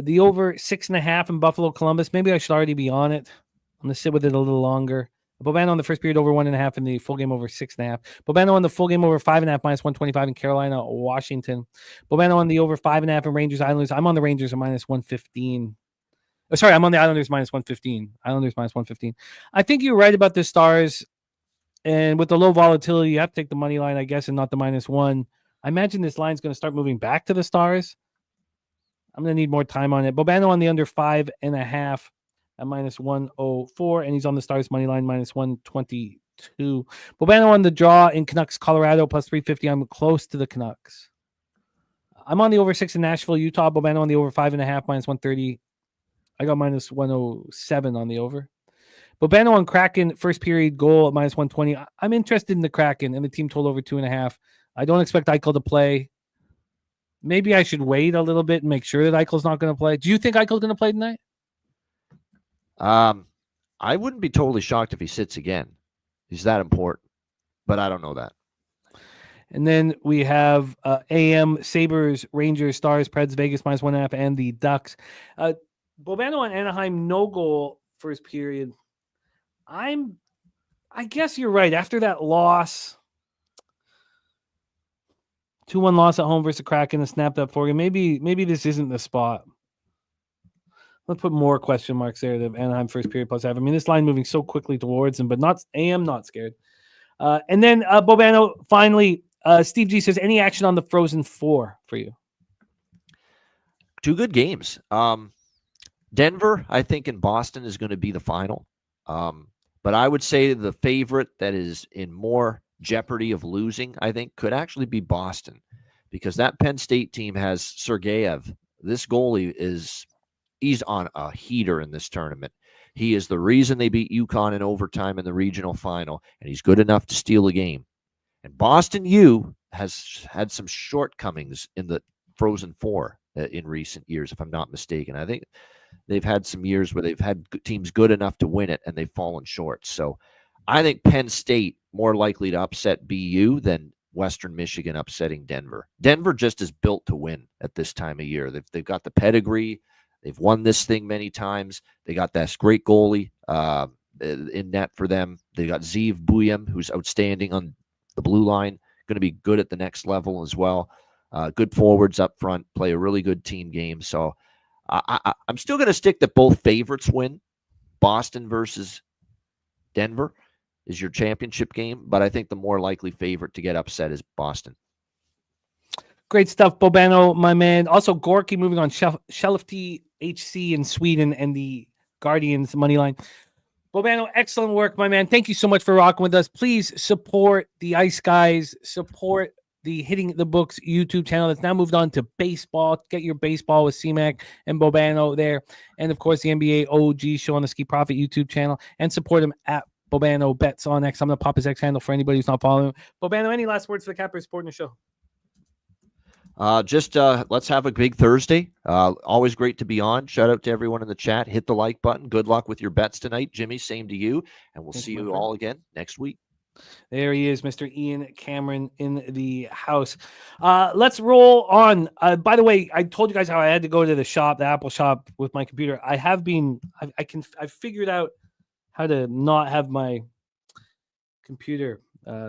The over 6.5 in Buffalo, Columbus. Maybe I should already be on it. I'm going to sit with it a little longer. Bobano on the first period over 1.5 in the full game over 6.5. Bobano on the full game over 5.5 -125 in Carolina, Washington. Bobano on the over 5.5 in Rangers, Islanders. I'm on the Rangers at -115. Sorry, I'm on the Islanders -115. Islanders -115. I think you're right about the Stars. And with the low volatility, you have to take the money line, I guess, and not the -1. I imagine this line's going to start moving back to the Stars. I'm going to need more time on it. Bobano on the under 5.5 at -104, and he's on the Stars money line -122. Bobano on the draw in Canucks, Colorado +350. I'm close to the Canucks. I'm on the over 6 in Nashville, Utah. Bobano on the over 5.5 -130. I got -107 on the over. Bobano on Kraken, first period goal at -120. I'm interested in the Kraken and the team total over 2.5. I don't expect Eichel to play. Maybe I should wait a little bit and make sure that Eichel's not going to play. Do you think Eichel's going to play tonight? I wouldn't be totally shocked if he sits again. He's that important, but I don't know that. And then we have AM, Sabres, Rangers, Stars, Preds, Vegas -1.5, and the Ducks. Bobano on Anaheim, no goal first period. I guess you're right. After that loss, 2-1 loss at home versus the Kraken and snapped up for you. Maybe this isn't the spot. Let's put more question marks there. The Anaheim first period +5. I mean, this line moving so quickly towards him, but not scared. And then Bobano, finally, Steve G says, any action on the Frozen Four for you? 2 good games. Denver, I think, in Boston is going to be the final. But I would say the favorite that is in more jeopardy of losing, I think, could actually be Boston, because that Penn State team has Sergeyev. This goalie he's on a heater in this tournament. He is the reason they beat UConn in overtime in the regional final, and he's good enough to steal a game. And Boston U has had some shortcomings in the Frozen Four in recent years, if I'm not mistaken. I think they've had some years where they've had teams good enough to win it, and they've fallen short. So I think Penn State more likely to upset BU than Western Michigan upsetting Denver. Denver just is built to win at this time of year. They've got the pedigree. They've won this thing many times. They got this great goalie in net for them. They got Zeev Buyem, who's outstanding on the blue line, going to be good at the next level as well. Good forwards up front, play a really good team game. So I'm still going to stick that both favorites win. Boston versus Denver is your championship game, but I think the more likely favorite to get upset is Boston. Great stuff, Bobano, my man. Also, Gorky moving on Skellefteå HC in Sweden and the Guardians money line. Bobano, excellent work, my man. Thank you so much for rocking with us. Please support the Ice Guys. Support the Hitting the Books YouTube channel that's now moved on to baseball. Get your baseball with C-Mac and Bobano there. And, of course, the NBA OG show on the Ski Profit YouTube channel. And support him at Bobano Bets on X. I'm going to pop his X handle for anybody who's not following him. Bobano, any last words for the Capper supporting the show? Let's have a big Thursday. Always great to be on. Shout out to everyone in the chat. Hit the like button. Good luck with your bets tonight. Jimmy, same to you. And we'll see you all again next week. There he is, Mr. Ian Cameron in the house. Let's roll on. By the way, I told you guys how I had to go to the shop, the Apple shop with my computer. I've figured out how to not have my computer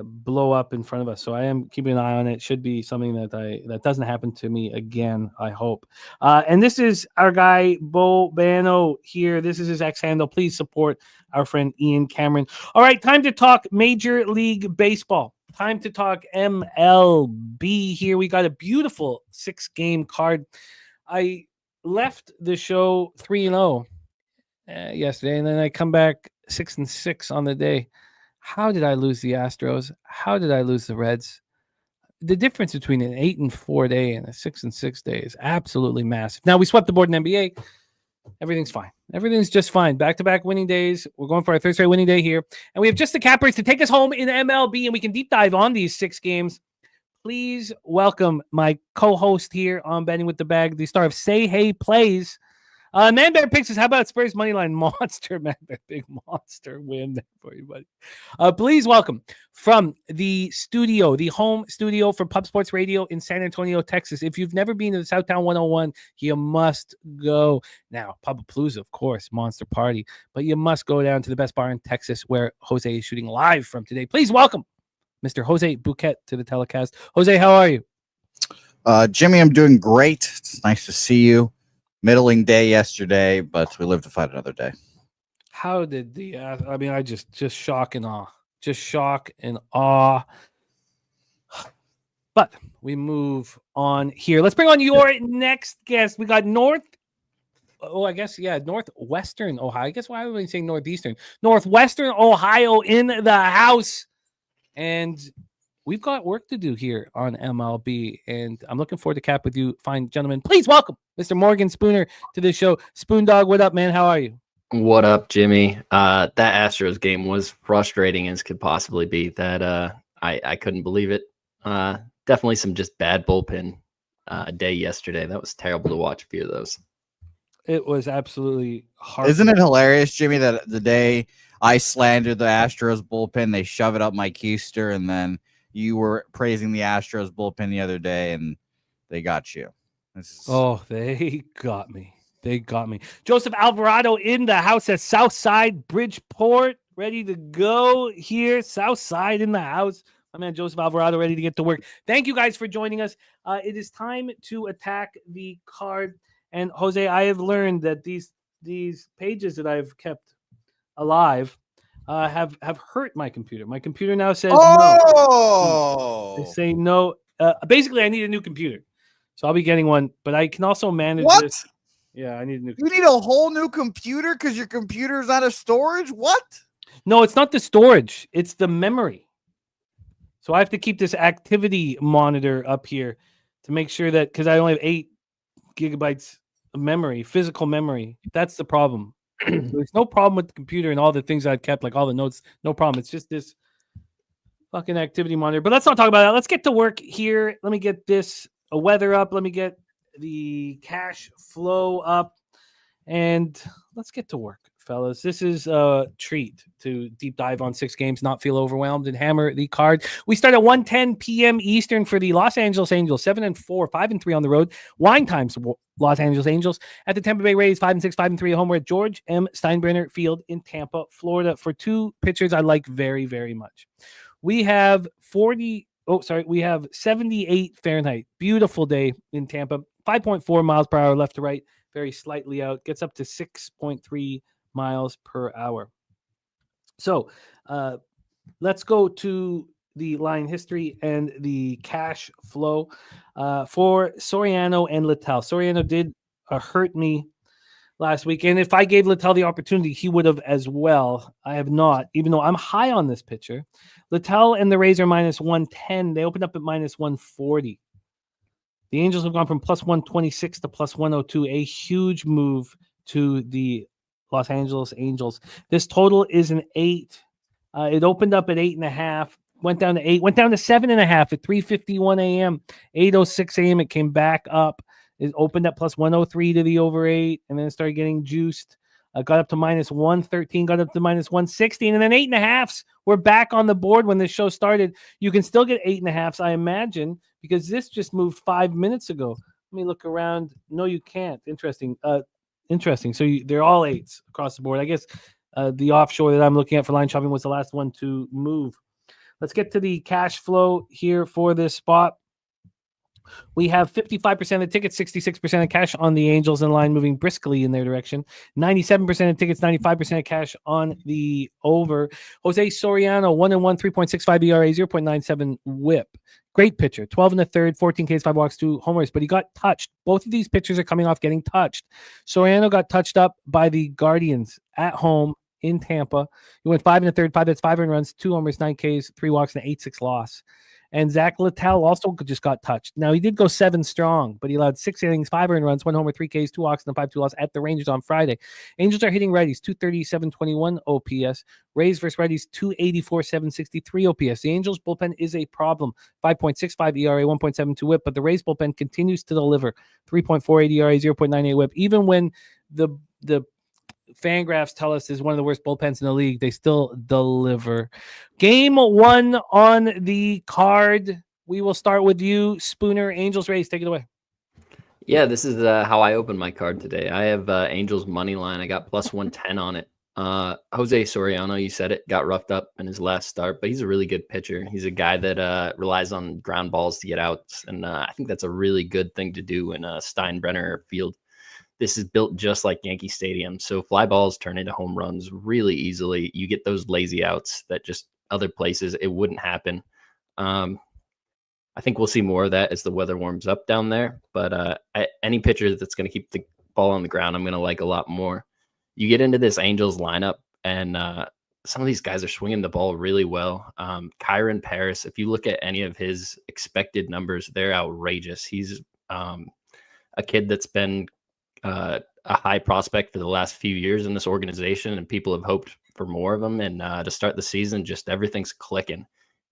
blow up in front of us. So I am keeping an eye on it. Should be something that doesn't happen to me again, I hope. And this is our guy, Bobano here. This is his X handle. Please support our friend Ian Cameron. All right, time to talk Major League Baseball. Time to talk MLB here. We got a beautiful 6-game card. I left the show 3-0 yesterday, and then I come back 6-6 on the day. How did I lose the Astros? How did I lose the Reds? The difference between an 8-4 day and a 6-6 day is absolutely massive. Now, we swept the board in NBA. Everything's fine. Everything's just fine. Back-to-back winning days. We're going for our third straight winning day here. And we have just the Cap Race to take us home in MLB, and we can deep dive on these 6 games. Please welcome my co-host here on Betting with the Bag, the star of Say Hey Plays. Man Bear picks us. How about Spurs moneyline monster? Man Bear, big monster win there for you, buddy. Please welcome from the studio, the home studio for Pub Sports Radio in San Antonio, Texas. If you've never been to the Southtown 101, you must go. Now, Pubapalooza, of course, monster party, but you must go down to the best bar in Texas where Jose is shooting live from today. Please welcome Mr. Jose Bouquett to the telecast. Jose, how are you? Jimmy, I'm doing great. It's nice to see you. Middling day yesterday, but we live to fight another day. How did the I just shock and awe. Just shock and awe. But we move on here. Let's bring on your next guest. We got Northwestern Ohio. I guess why am I saying Northeastern? Northwestern Ohio in the house. And we've got work to do here on MLB, and I'm looking forward to cap with you, fine gentlemen. Please welcome Mr. Morgan Spooner to the show. Spoon Dog, what up, man? How are you? What up, Jimmy? That Astros game was frustrating as could possibly be. That I couldn't believe it. Definitely some just bad bullpen day yesterday. That was terrible to watch a few of those. It was absolutely hard. Isn't it hilarious, Jimmy, that the day I slandered the Astros bullpen, they shove it up my keister, and then you were praising the Astros bullpen the other day, and they got you. Oh, they got me. They got me. Joseph Alvarado in the house at Southside Bridgeport, ready to go here. Southside in the house. My man Joseph Alvarado ready to get to work. Thank you guys for joining us. It is time to attack the card. And Jose, I have learned that these pages that I've kept alive have hurt my computer. My computer now says no. They say no. Basically, I need a new computer. So I'll be getting one, but I can also manage this. Yeah, I need a new computer. You need a whole new computer because your computer's out of storage? What? No, it's not the storage. It's the memory. So I have to keep this activity monitor up here to make sure that, because I only have 8 gigabytes of memory, physical memory. That's the problem. There's no problem with the computer and all the things I've kept, like all the notes. No problem. It's just this fucking activity monitor. But let's not talk about that. Let's get to work here. Let me get this weather up. Let me get the cash flow up. And let's get to work. fellas. This is a treat to deep dive on 6 games, not feel overwhelmed, and hammer the card. We start at 1:10 p.m. Eastern for the Los Angeles Angels, 7-4, 5-3 on the road. Wine times, Los Angeles Angels at the Tampa Bay Rays, 5-6, 5-3 at home. We're at George M. Steinbrenner Field in Tampa, Florida, for 2 pitchers I like very, very much. We have 78 Fahrenheit. Beautiful day in Tampa. 5.4 miles per hour left to right. Very slightly out. Gets up to 6.3 miles per hour. So let's go to the line history and the cash flow for Soriano and Littell. Soriano did hurt me last week, and if I gave Littell the opportunity, he would have as well. I have not, even though I'm high on this pitcher. Littell and the Rays are minus 110. They opened up at minus 140. The Angels have gone from plus 126 to plus 102. A huge move to the Los Angeles Angels. This total is an 8. It opened up at 8.5, went down to 8, went down to 7.5 at 3:51 a.m. 8:06 a.m. It came back up. It opened up plus 103 to the over 8, and then it started getting juiced. Got up to minus 113, got up to minus 116, and then 8.5s were back on the board when this show started. You can still get 8.5s, I imagine, because this just moved 5 minutes ago. Let me look around. No, you can't. Interesting. So they're all 8s across the board. I guess the offshore that I'm looking at for line shopping was the last one to move. Let's get to the cash flow here for this spot. We have 55% of the tickets, 66% of cash on the Angels in line, moving briskly in their direction. 97% of tickets, 95% of cash on the over. Jose Soriano, 1-1, 3.65 ERA, 0.97 whip. Great pitcher, 12 in the third, 14 Ks, 5 walks, 2 homers, but he got touched. Both of these pitchers are coming off getting touched. Soriano got touched up by the Guardians at home in Tampa. He went 5 in the third, 5 hits, 5 earned runs, 2 homers, 9 Ks, 3 walks, and an 8-6 loss. And Zach Littell also just got touched. Now, he did go 7 strong, but he allowed 6 innings, 5 earned runs, 1 homer, 3 Ks, 2 walks, and a 5-2 loss at the Rangers on Friday. Angels are hitting righties, 237-21 OPS. Rays versus righties, 284-763 OPS. The Angels bullpen is a problem. 5.65 ERA, 1.72 whip, but the Rays bullpen continues to deliver. 3.48 ERA, 0.98 whip. Even when the Fangraphs tell us is one of the worst bullpens in the league, they still deliver. Game 1 on the card. We will start with you, Spooner. Angels Rays, take it away. Yeah, this is how I opened my card today. I have Angels money line. I got plus 110 on it. Jose Soriano, you said it, got roughed up in his last start, but he's a really good pitcher. He's a guy that relies on ground balls to get outs, and I think that's a really good thing to do in a Steinbrenner Field. This is built just like Yankee Stadium, so fly balls turn into home runs really easily. You get those lazy outs that just other places it wouldn't happen. I think we'll see more of that as the weather warms up down there, but any pitcher that's going to keep the ball on the ground, I'm going to like a lot more. You get into this Angels lineup, and some of these guys are swinging the ball really well. Kyron Paris, if you look at any of his expected numbers, they're outrageous. He's a kid that's been a high prospect for the last few years in this organization, and people have hoped for more of him. And to start the season, just everything's clicking.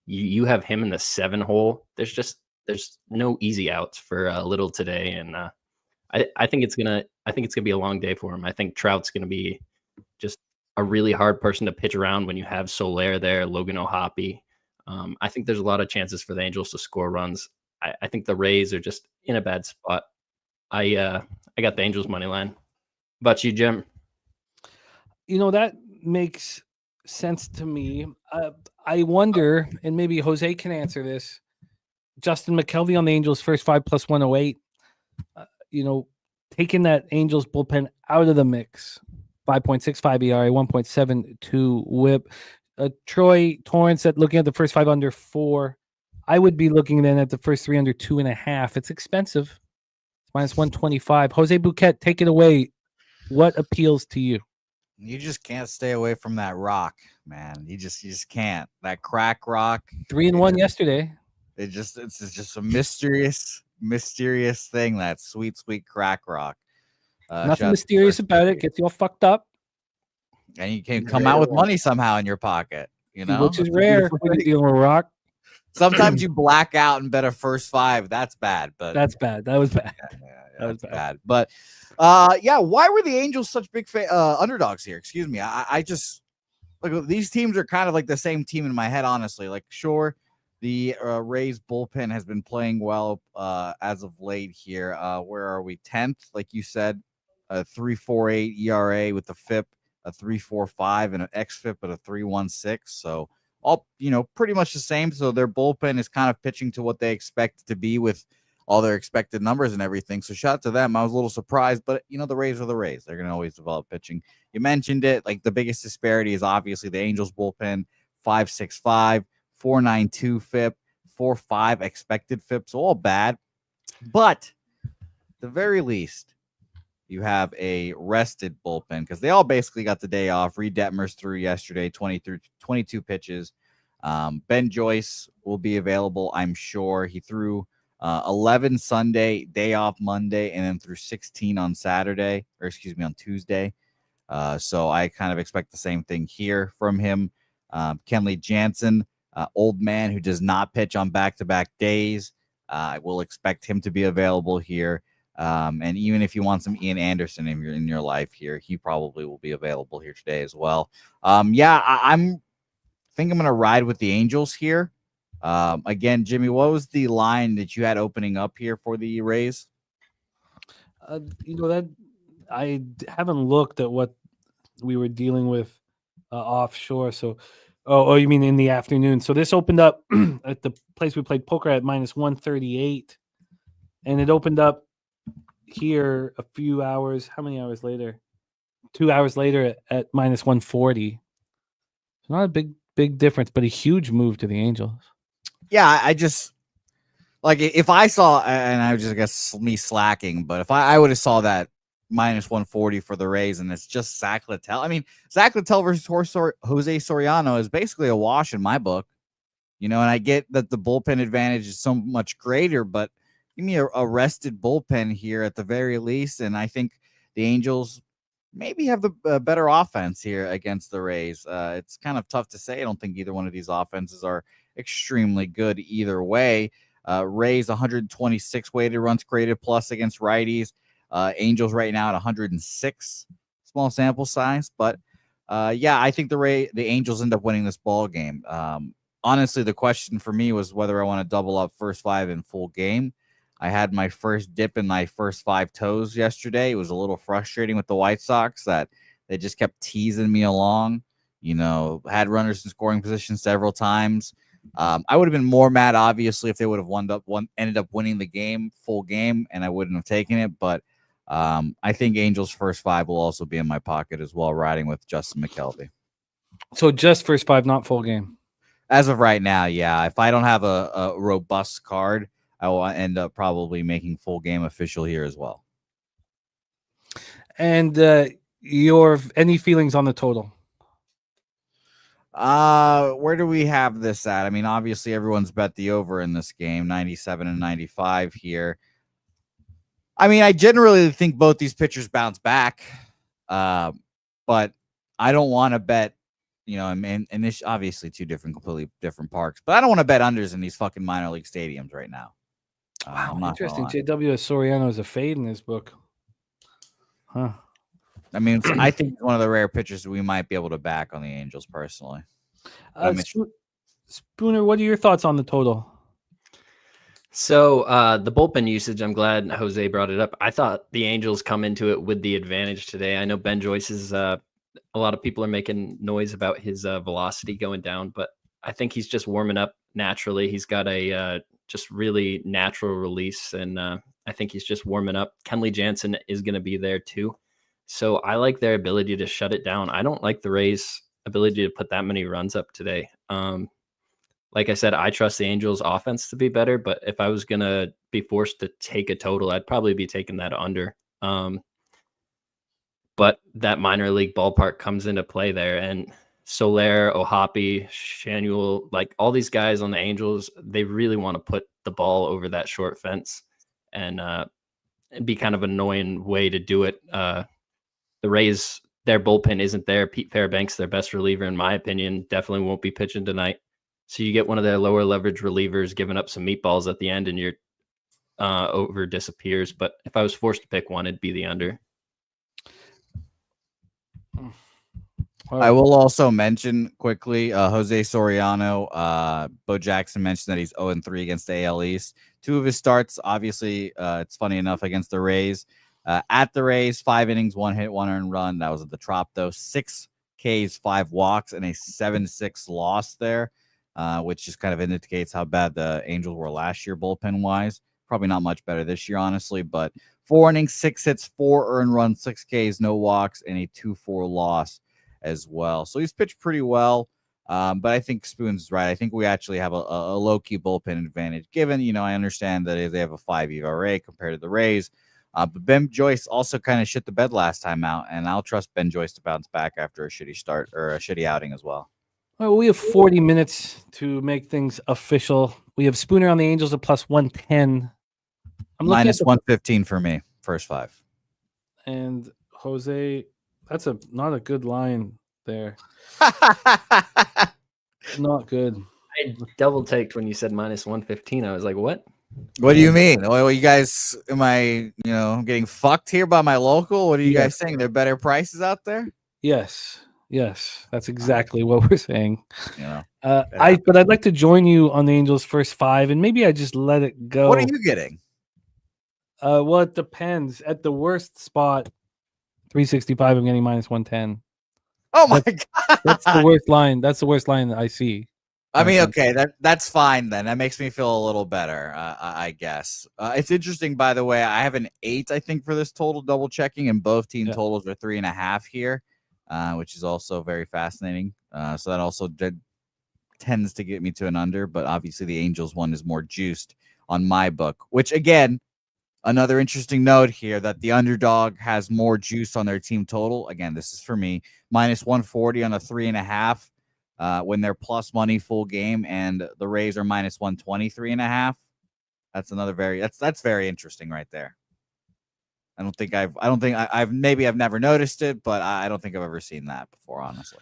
You have him in the 7 hole. There's no easy outs for Little today, and I think it's gonna be a long day for him. I think Trout's gonna be just a really hard person to pitch around when you have Soler there, Logan O'Hoppe. I think there's a lot of chances for the Angels to score runs. I think the Rays are just in a bad spot. I got the Angels money line. How about you, Jim? You know, that makes sense to me. I wonder, and maybe Jose can answer this, Justin McKelvey on the Angels first 5 plus 108, taking that Angels bullpen out of the mix. 5.65 ERA, 1.72 whip. Troy Torrance looking at the first 5 under 4. I would be looking then at the first 3 under 2.5. It's expensive. Minus 125. Jose Bouquett, take it away. What appeals to you? You just can't stay away from that rock, man. You just can't. That crack rock. 3-1 yesterday. It's just a mysterious thing. That sweet crack rock. Nothing mysterious about it. Gets you all fucked up. And you can come out with money somehow in your pocket. Which is rare when you're dealing with rock. Sometimes you black out and bet a first 5. That's bad, but That's bad. That was bad. that was bad. But why were the Angels such big underdogs here? Excuse me. I just like these teams are kind of like the same team in my head, honestly. Like, sure, the Rays bullpen has been playing well as of late here. Where are we? 10th, like you said, a 3.48 ERA with a FIP, a 3.45, and an xFIP at a 3.16. So all pretty much the same. So their bullpen is kind of pitching to what they expect it to be with all their expected numbers and everything. So shout out to them. I was a little surprised, but the Rays are the Rays. They're going to always develop pitching. You mentioned it. Like the biggest disparity is obviously the Angels bullpen, 5.65, 4.92 FIP, 4.5 expected FIP. So all bad. But at the very least, you have a rested bullpen because they all basically got the day off. Reed Detmers threw yesterday, 22 pitches. Ben Joyce will be available, I'm sure. He threw 11 Sunday, day off Monday, and then threw 16 on on Tuesday. So I kind of expect the same thing here from him. Kenley Jansen, old man who does not pitch on back-to-back days. I will expect him to be available here. And even if you want some Ian Anderson in your life here, he probably will be available here today as well. I think I'm going to ride with the Angels here. Again, Jimmy, what was the line that you had opening up here for the Rays? That I haven't looked at what we were dealing with offshore. So, you mean in the afternoon? So this opened up at the place we played poker at -138, and it opened up here a few hours. How many hours later? 2 hours later at -140. So not a big difference, but a huge move to the Angels. Yeah, I just like if I saw, and I just guess me slacking, but if I would have saw that -140 for the Rays, and it's just Zach Littell. I mean, Zach Littell versus Jose Soriano is basically a wash in my book, and I get that the bullpen advantage is so much greater, but give me a rested bullpen here at the very least, and I think the Angels maybe have the better offense here against the Rays. It's kind of tough to say. I don't think either one of these offenses are extremely good either way. Rays 126 weighted runs created plus against righties. Angels right now at 106, small sample size, but I think the Angels end up winning this ball game. Honestly, the question for me was whether I want to double up first 5 in full game. I had my first dip in my first 5 toes yesterday. It was a little frustrating with the White Sox that they just kept teasing me along. Had runners in scoring position several times. I would have been more mad, obviously, if they would have ended up winning the game, full game, and I wouldn't have taken it. But I think Angels first 5 will also be in my pocket as well, riding with Justin McKelvey. So just first 5, not full game. As of right now, yeah. If I don't have a robust card, I will end up probably making full game official here as well. And any feelings on the total? Where do we have this at? I mean, obviously everyone's bet the over in this game, 97 and 95 here. I mean, I generally think both these pitchers bounce back. But I don't want to bet, and this obviously completely different parks, but I don't want to bet unders in these fucking minor league stadiums right now. Wow, interesting. JW Soriano is a fade in this book. Huh. I mean, I think it's one of the rare pitchers that we might be able to back on the Angels personally. Spooner, what are your thoughts on the total? So the bullpen usage, I'm glad Jose brought it up. I thought the Angels come into it with the advantage today. I know Ben Joyce is a lot of people are making noise about his velocity going down, but I think he's just warming up naturally. He's got a just really natural release, and I think he's just warming up. Kenley Jansen is going to be there too. So I like their ability to shut it down. I don't like the Rays' ability to put that many runs up today. Like I said, I trust the Angels' offense to be better, but if I was going to be forced to take a total, I'd probably be taking that under. But that minor league ballpark comes into play there, and Soler, Ohapi, Shanuel, like all these guys on the Angels, they really want to put the ball over that short fence, and it'd be kind of an annoying way to do it. The Rays, their bullpen isn't there. Pete Fairbanks, their best reliever, in my opinion, definitely won't be pitching tonight. So you get one of their lower leverage relievers giving up some meatballs at the end, and your over disappears. But if I was forced to pick one, it'd be the under. I will also mention quickly Jose Soriano. Bo Jackson mentioned that he's 0-3 against the AL East. 2 of his starts, obviously, it's funny enough, against the Rays. At the Rays, 5 innings, 1 hit, 1 earned run. That was at the Trop, though. 6 Ks, 5 walks, and a 7-6 loss there, which just kind of indicates how bad the Angels were last year bullpen-wise. Probably not much better this year, honestly, but 4 innings, 6 hits, 4 earned runs, 6 Ks, no walks, and a 2-4 loss as well. So he's pitched pretty well, but I think Spoon's right. I think we actually have a low-key bullpen advantage, given, I understand that they have a 5 ERA compared to the Rays, but Ben Joyce also kind of shit the bed last time out, and I'll trust Ben Joyce to bounce back after a shitty start or a shitty outing as well. Well, we have 40 minutes to make things official. We have Spooner on the Angels at plus 110. I'm looking minus 115 for me, first 5. And Jose, that's not a good line there. Not good. I double taked when you said minus 115. I was like, what? What do you mean? Well, you guys, am I, getting fucked here by my local? What are you guys saying? There are better prices out there? Yes, that's exactly what we're saying. But I'd like to join you on the Angels' first 5, and maybe I just let it go. What are you getting? Well, it depends. At the worst spot, 365. I'm getting minus 110. Oh my god, that's the worst line. That's the worst line that I see. I mean, okay, that's fine then. That makes me feel a little better, I guess. It's interesting, by the way. I have an 8, I think, for this total, double checking, and both team totals are 3.5 here, which is also very fascinating. So that also tends to get me to an under, but obviously the Angels one is more juiced on my book, which again, another interesting note here that the underdog has more juice on their team total. Again, this is for me, minus 140 on a 3.5 when they're plus money full game, and the Rays are minus 120, 3.5. That's another that's very interesting right there. I've never noticed it, but I don't think I've ever seen that before, honestly.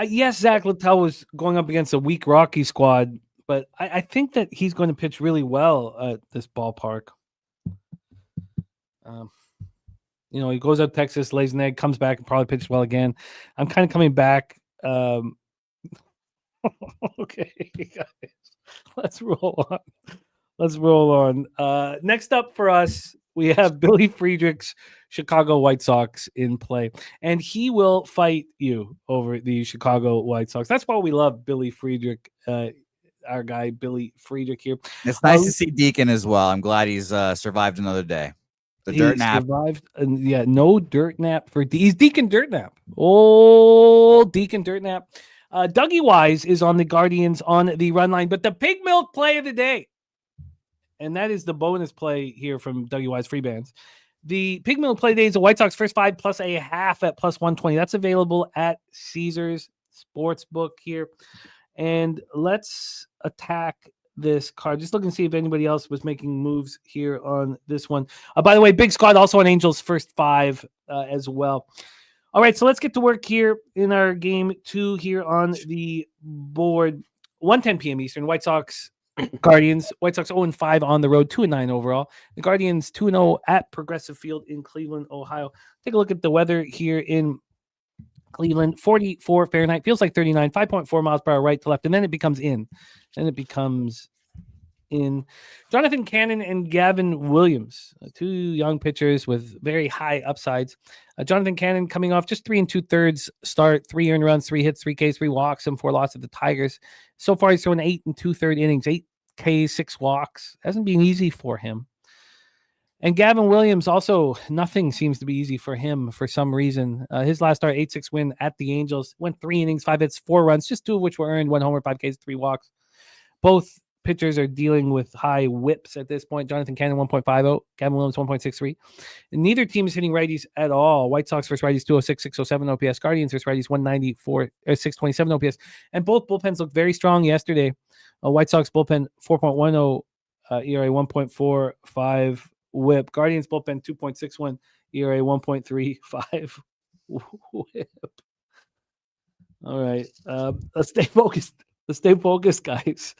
Yes, Zach Littell was going up against a weak Rocky squad, but I think that he's going to pitch really well at this ballpark. He goes out to Texas, lays an egg, comes back, and probably pitches well again. I'm kind of coming back. Okay, guys, let's roll on. Next up for us, we have Billy Friedrich's Chicago White Sox in play, and he will fight you over the Chicago White Sox. That's why we love Billy Friedrich, our guy Billy Friedrich here. It's nice to see Deacon as well. I'm glad he's survived another day. The dirt nap survived, and no dirt nap for he's Deacon Dirt Nap. Oh, Deacon Dirt Nap. Dougie Wise is on the Guardians on the run line, but the pig milk play of the day, and that is the bonus play here from Dougie Wise free bands. The pig milk play of the day is the White Sox first 5 plus a half at plus 120. That's available at Caesars Sportsbook here. And let's attack this card. Just looking to see if anybody else was making moves here on this one. By the way, Big Scott also on Angels first 5 as well. All right, so let's get to work here in our game 2 here on the board. 1:10 p.m. Eastern. White Sox, Guardians. White Sox 0-5 on the road, 2-9 overall. The Guardians 2-0 at Progressive Field in Cleveland, Ohio. Take a look at the weather here in Cleveland. 44 Fahrenheit, feels like 39, 5.4 miles per hour right to left, and then it becomes in. Jonathan Cannon and Gavin Williams, 2 young pitchers with very high upsides. Jonathan Cannon coming off just 3 2/3 start, 3 earned runs, 3 hits, 3 Ks, 3 walks, and 4 losses at the Tigers. So far, he's thrown 8 2/3 innings, 8 Ks, 6 walks. Hasn't been easy for him. And Gavin Williams, also, nothing seems to be easy for him for some reason. His last start, 8-6 win at the Angels. Went 3 innings, 5 hits, 4 runs, just 2 of which were earned, 1 homer, 5 Ks, 3 walks. Both pitchers are dealing with high whips at this point. Jonathan Cannon, 1.50. Gavin Williams, 1.63. And neither team is hitting righties at all. White Sox versus righties, 206, 607 OPS. Guardians versus righties, 194, 627 OPS. And both bullpens looked very strong yesterday. White Sox bullpen, 4.10 ERA, 1.45 whip. Guardians bullpen 2.61 ERA, 1.35 whip. All right. Let's stay focused Let's stay focused, guys.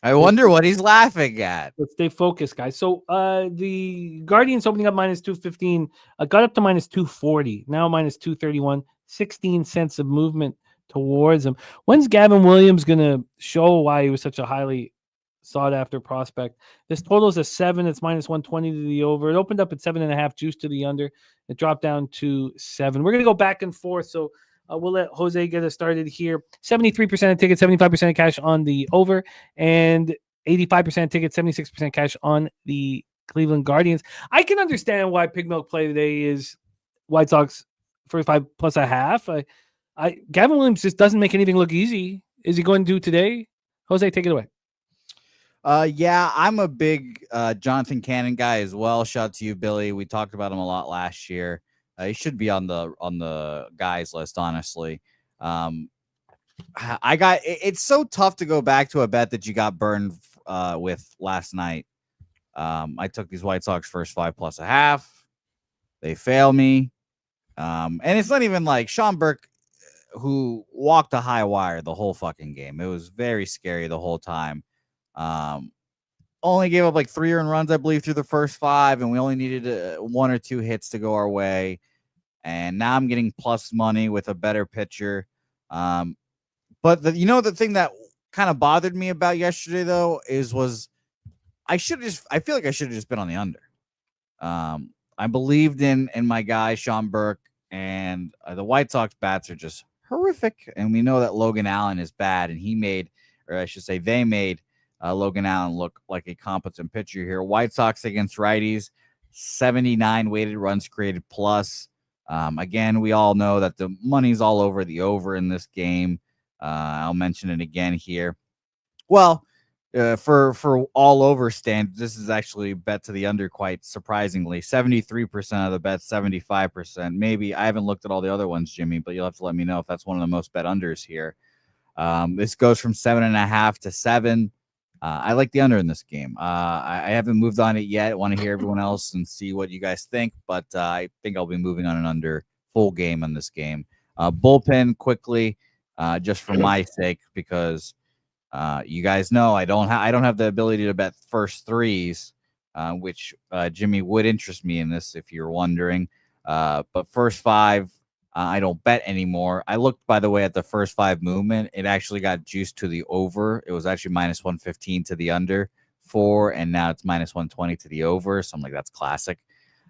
I wonder what he's laughing at. Let's stay focused, guys. So the Guardians opening up minus 215, got up to minus 240, now minus 231, 16 cents of movement towards him. When's Gavin Williams going to show why he was such a highly sought after prospect? This total is a 7. It's minus 120 to the over. It opened up at 7.5, juice to the under. It dropped down to 7. We're going to go back and forth. So we'll let Jose get us started here. 73% of tickets, 75% of cash on the over, and 85% of tickets, 76% cash on the Cleveland Guardians. I can understand why Pig Milk play today is White Sox 45 plus a half. Gavin Williams just doesn't make anything look easy. Is he going to do today? Jose, take it away. Yeah, I'm a big Jonathan Cannon guy as well. Shout out to you, Billy. We talked about him a lot last year. He should be on the guys list, honestly. It's so tough to go back to a bet that you got burned with last night. I took these White Sox first 5 plus a half. They fail me. And it's not even like Sean Burke, who walked a high wire the whole fucking game. It was very scary the whole time. Only gave up like 3 earned runs, I believe, through the first 5, and we only needed 1 or 2 hits to go our way. And now I'm getting plus money with a better pitcher. But the thing that kind of bothered me about yesterday though I feel like I should have just been on the under. I believed in my guy Sean Burke, and the White Sox bats are just horrific, and we know that Logan Allen is bad, and they made Logan Allen look like a competent pitcher here. White Sox against righties, 79 weighted runs created plus. Again, we all know that the money's all over the over in this game. I'll mention it again here. Well, for all over stands, this is actually bet to the under quite surprisingly. 73% of the bets, 75%. Maybe I haven't looked at all the other ones, Jimmy, but you'll have to let me know if that's one of the most bet unders here. This goes from 7.5 to 7. I like the under in this game. I haven't moved on it yet. I want to hear everyone else and see what you guys think, but I think I'll be moving on an under full game on this game. Bullpen quickly, just for my sake, because you guys know I don't have the ability to bet first threes, which Jimmy would interest me in this if you're wondering. But first 5. I don't bet anymore. I looked, by the way, at the first 5 movement. It actually got juiced to the over. It was actually minus 115 to the under 4, and now it's minus 120 to the over. So I'm like, that's classic.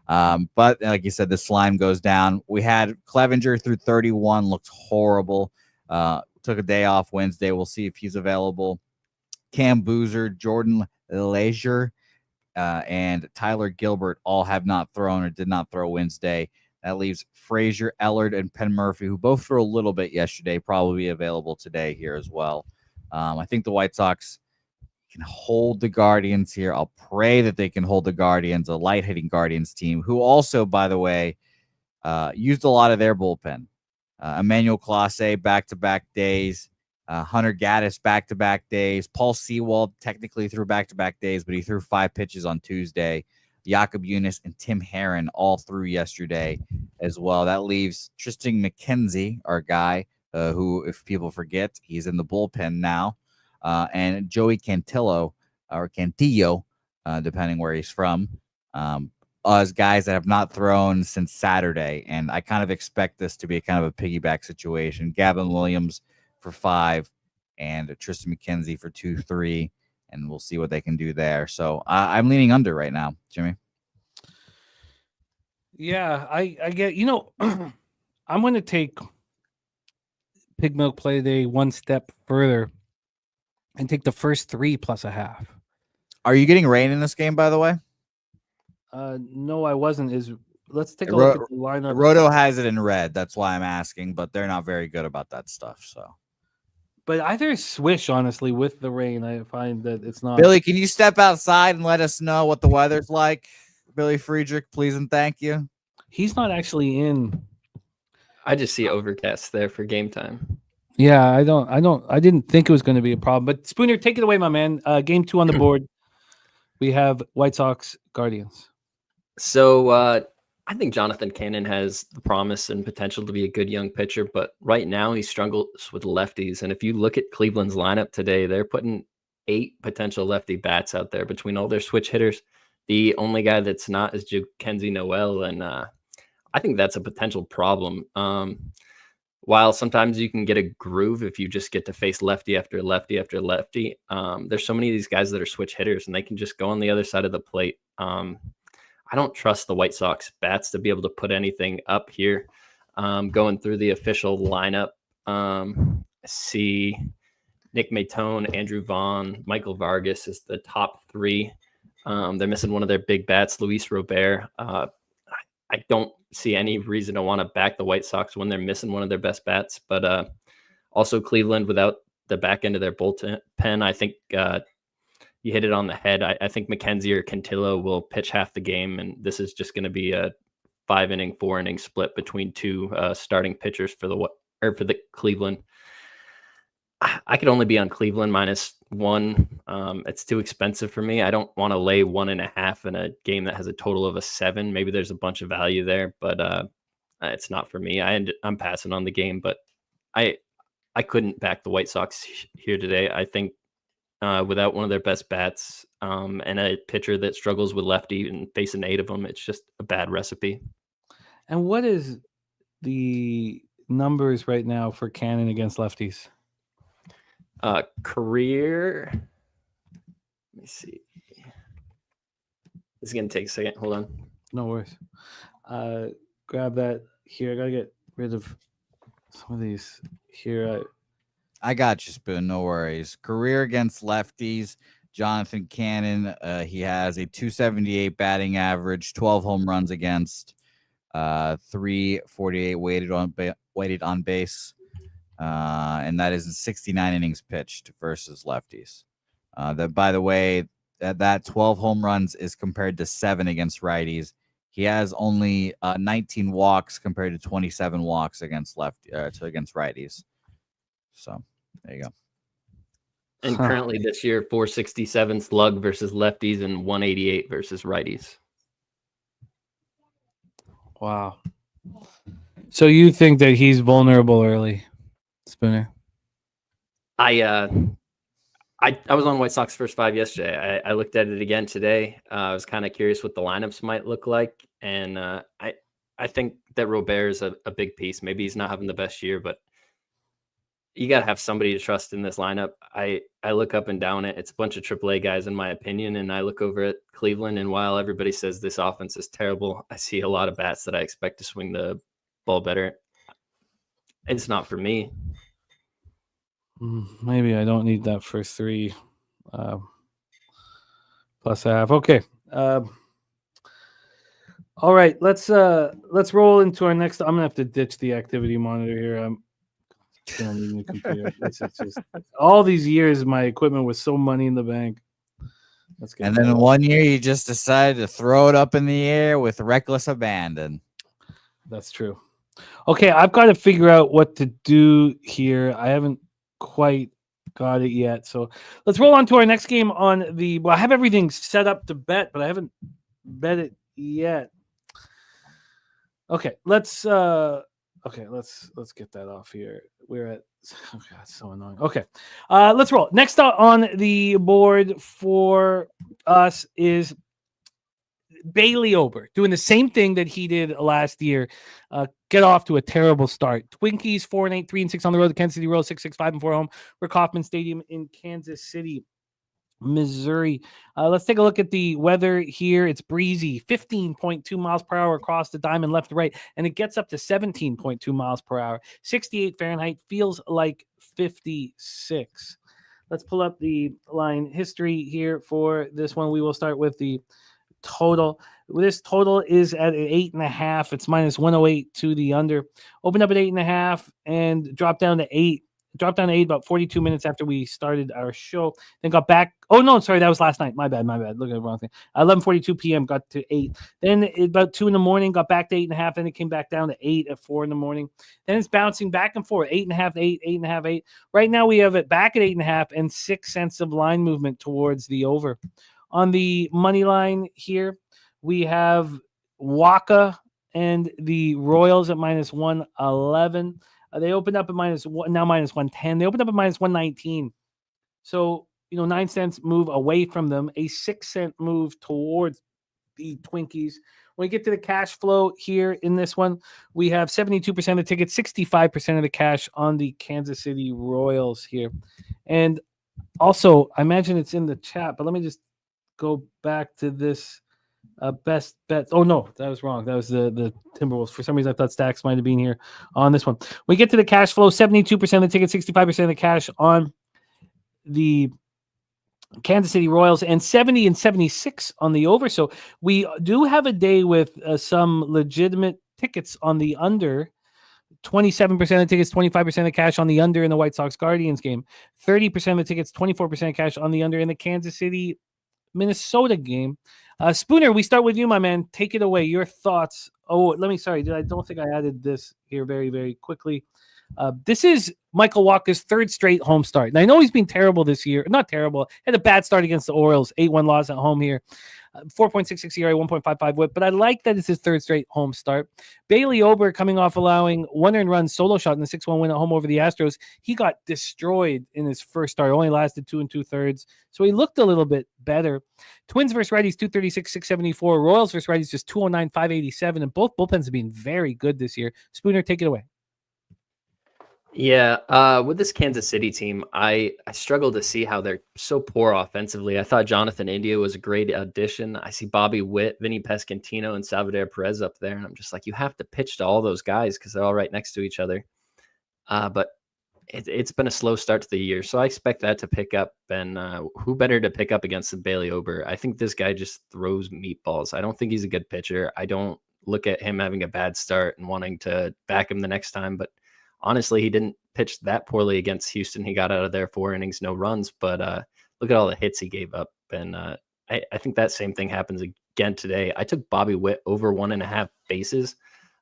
But like you said, this line goes down. We had Clevenger through 31, looked horrible. Took a day off Wednesday. We'll see if he's available. Cam Boozer, Jordan Leisure, and Tyler Gilbert all have not thrown or did not throw Wednesday. That leaves Frazier, Ellard, and Penn Murphy, who both threw a little bit yesterday, probably available today here as well. I think the White Sox can hold the Guardians here. I'll pray that they can hold the Guardians, a light-hitting Guardians team, who also, by the way, used a lot of their bullpen. Emmanuel Clase, back-to-back days. Hunter Gaddis, back-to-back days. Paul Sewald technically threw back-to-back days, but he threw 5 pitches on Tuesday. Jakob Eunice and Tim Herron all through yesterday as well. That leaves Tristan McKenzie, our guy, who, if people forget, he's in the bullpen now, and Joey Cantillo, or Cantillo, depending where he's from, as guys that have not thrown since Saturday. And I kind of expect this to be kind of a piggyback situation. Gavin Williams for 5 and Tristan McKenzie for 2-3. And we'll see what they can do there. So I'm leaning under right now, Jimmy. Yeah, I get, I'm going to take Pig Milk Play Day one step further and take the first 3 plus a half. Are you getting rain in this game, by the way? No, I wasn't. Let's take a look at the lineup. Roto has it in red. That's why I'm asking, but they're not very good about that stuff. So. But either swish, honestly, with the rain. I find that it's not. Billy, can you step outside and let us know what the weather's like? Billy Friedrich, please and thank you. He's not actually in. I just see overcast there for game time. Yeah, I didn't think it was going to be a problem. But Spooner, take it away, my man. Game 2 on the board. We have White Sox Guardians. So I think Jonathan Cannon has the promise and potential to be a good young pitcher, but right now he struggles with lefties. And if you look at Cleveland's lineup today, they're putting 8 potential lefty bats out there between all their switch hitters. The only guy that's not is Kenzie Noel, and I think that's a potential problem. While sometimes you can get a groove if you just get to face lefty after lefty after lefty, there's so many of these guys that are switch hitters, and they can just go on the other side of the plate. I don't trust the White Sox bats to be able to put anything up here. Going through the official lineup, see Nick Matone, Andrew Vaughn, Michael Vargas is the top 3. They're missing one of their big bats, Luis Robert. I don't see any reason to want to back the White Sox when they're missing one of their best bats. But also Cleveland without the back end of their bullpen, I think you hit it on the head. I think McKenzie or Cantillo will pitch half the game, and this is just going to be a 5-inning, 4-inning split between 2 starting pitchers for the Cleveland. I could only be on Cleveland -1. It's too expensive for me. I don't want to lay 1.5 in a game that has a total of a 7. Maybe there's a bunch of value there, but it's not for me. I'm passing on the game, but I couldn't back the White Sox here today. I think without one of their best bats and a pitcher that struggles with lefty and facing 8 of them, it's just a bad recipe. And what is the numbers right now for Cannon against lefties? Career. Let me see. This is going to take a second. Hold on. No worries. Grab that here. I got to get rid of some of these here. I got you, Spoon. No worries. Career against lefties. Jonathan Cannon. He has a 278 batting average, 12 home runs against, 348 weighted on base. And that is in 69 innings pitched versus lefties. That, by the way, that 12 home runs is compared to 7 against righties. He has only 19 walks compared to 27 walks against against righties. So there you go. And currently this year, 467 slug versus lefties and 188 versus righties. Wow. So you think that he's vulnerable early, Spooner? I was on White Sox first 5 yesterday. I looked at it again today. I was kind of curious what the lineups might look like. And I think that Robert is a big piece. Maybe he's not having the best year, but you got to have somebody to trust in this lineup. I look up and down it. It's a bunch of AAA guys, in my opinion. And I look over at Cleveland, and while everybody says this offense is terrible, I see a lot of bats that I expect to swing the ball better. It's not for me. Maybe I don't need that first 3 plus a half. Okay. All right. Let's roll into our next. I'm gonna have to ditch the activity monitor here. I'm gonna need a new computer. It's just all these years my equipment was so money in the bank. And then one year you just decided to throw it up in the air with reckless abandon. That's true. Okay, I've got to figure out what to do here. I haven't quite got it yet. So let's roll on to our next game on the. Well, I have everything set up to bet, but I haven't bet it yet. Okay, let's get that off here. We're at. Oh God, it's so annoying. Okay, let's roll. Next up on the board for us is Bailey Ober doing the same thing that he did last year. Get off to a terrible start. Twinkies 4-8, 3-6 on the road to Kansas City Royals, 6-6, 5-4 home. We're Kauffman Stadium in Kansas City, Missouri. Let's take a look at the weather here. It's breezy, 15.2 miles per hour across the diamond left to right, and it gets up to 17.2 miles per hour. 68 Fahrenheit, feels like 56. Let's pull up the line history here for this one. We will start with the total. This total is at 8.5. It's minus 108 to the under. Opened up at 8.5 and dropped down to 8. Dropped down to 8 about 42 minutes after we started our show. Then got back. Oh, no, sorry. That was last night. My bad. Look at the wrong thing. 11:42 p.m. got to 8. Then about 2 in the morning, got back to 8.5. Then it came back down to 8 at 4 in the morning. Then it's bouncing back and forth. 8.5, 8, 8.5, 8. Right now we have it back at 8.5 and 6 cents of line movement towards the over. On the money line here, we have Waka and the Royals at minus 111. They opened up at minus 110. They opened up at minus 119. So, 9 cents move away from them, a 6 cent move towards the Twinkies. When we get to the cash flow here in this one, we have 72% of the tickets, 65% of the cash on the Kansas City Royals here. And also, I imagine it's in the chat, but let me just go back to this best bet. Oh, no, that was wrong. That was the Timberwolves. For some reason, I thought Stacks might have been here on this one. We get to the cash flow, 72% of the tickets, 65% of the cash on the Kansas City Royals, and 70 and 76 on the over. So we do have a day with some legitimate tickets on the under. 27% of the tickets, 25% of the cash on the under in the White Sox Guardians game. 30% of the tickets, 24% of cash on the under in the Kansas City Minnesota game. Spooner, we start with you, my man. Take it away. Your thoughts. Oh, I don't think I added this here very, very quickly. This is Michael Wacha's third straight home start. And I know he's been terrible this year. Not terrible. Had a bad start against the Orioles. 8-1 loss at home here. 4.66 ERA, 1.55 whip. But I like that it's his third straight home start. Bailey Ober coming off allowing one earned run solo shot in the 6-1 win at home over the Astros. He got destroyed in his first start. Only lasted 2 2/3. So he looked a little bit better. Twins versus righties, 236, 674. Royals versus righties, just 209, 587. And both bullpens have been very good this year. Spooner, take it away. Yeah, with this Kansas City team, I struggle to see how they're so poor offensively. I thought Jonathan India was a great addition. I see Bobby Witt, Vinny Pescantino, and Salvador Perez up there, and I'm just like, you have to pitch to all those guys because they're all right next to each other. But it's been a slow start to the year, so I expect that to pick up. And who better to pick up against than Bailey Ober? I think this guy just throws meatballs. I don't think he's a good pitcher. I don't look at him having a bad start and wanting to back him the next time, but honestly, he didn't pitch that poorly against Houston. He got out of there 4 innings, no runs, but look at all the hits he gave up. And I think that same thing happens again today. I took Bobby Witt over 1.5 bases.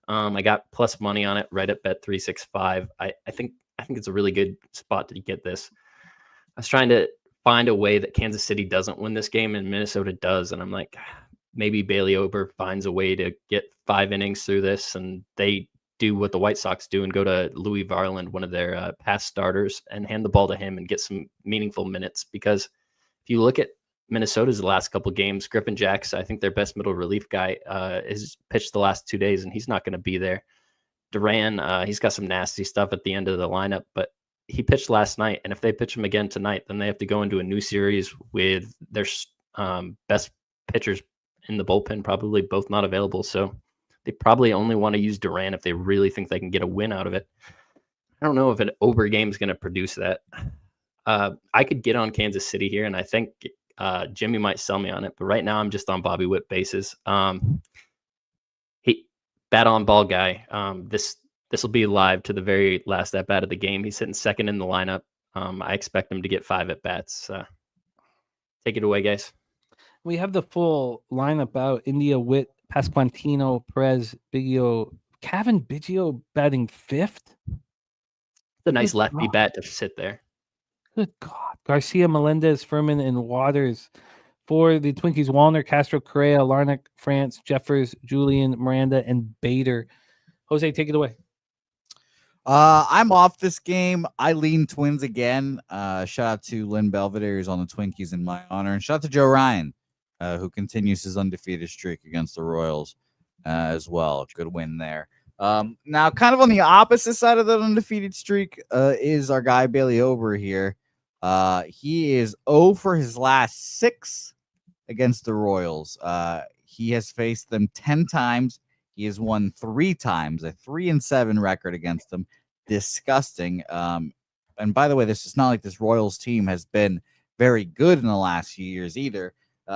I got plus money on it right at Bet365. I think it's a really good spot to get this. I was trying to find a way that Kansas City doesn't win this game and Minnesota does. And I'm like, maybe Bailey Ober finds a way to get 5 innings through this and they do what the White Sox do and go to Louis Varland, one of their past starters, and hand the ball to him and get some meaningful minutes. Because if you look at Minnesota's last couple games, Griffin Jacks, I think their best middle relief guy, has pitched the last 2 days, and he's not going to be there. Duran, he's got some nasty stuff at the end of the lineup, but he pitched last night, and if they pitch him again tonight, then they have to go into a new series with their best pitchers in the bullpen, probably both not available. So they probably only want to use Duran if they really think they can get a win out of it. I don't know if an Ober game is going to produce that. I could get on Kansas City here, and I think Jimmy might sell me on it. But right now, I'm just on Bobby Witt bases. He bat on ball guy. This will be live to the very last at bat of the game. He's sitting second in the lineup. I expect him to get 5 at bats. Take it away, guys. We have the full lineup out. India, Witt, Pasquantino, Perez, Biggio, Kevin Biggio batting 5th. It's a nice lefty bat to sit there. Good God. Garcia, Melendez, Furman, and Waters. For the Twinkies, Wallner, Castro, Correa, Larnach, France, Jeffers, Julian, Miranda, and Bader. Jose, take it away. I'm off this game. I lean Twins again. Shout out to Lynn Belvedere, who's on the Twinkies in my honor. And shout out to Joe Ryan, who continues his undefeated streak against the Royals as well. Good win there. Now, kind of on the opposite side of that undefeated streak is our guy Bailey Ober here. He is 0 for his last 6 against the Royals. He has faced them 10 times. He has won 3 times, a 3-7 record against them. Disgusting. And by the way, this is not like this Royals team has been very good in the last few years either.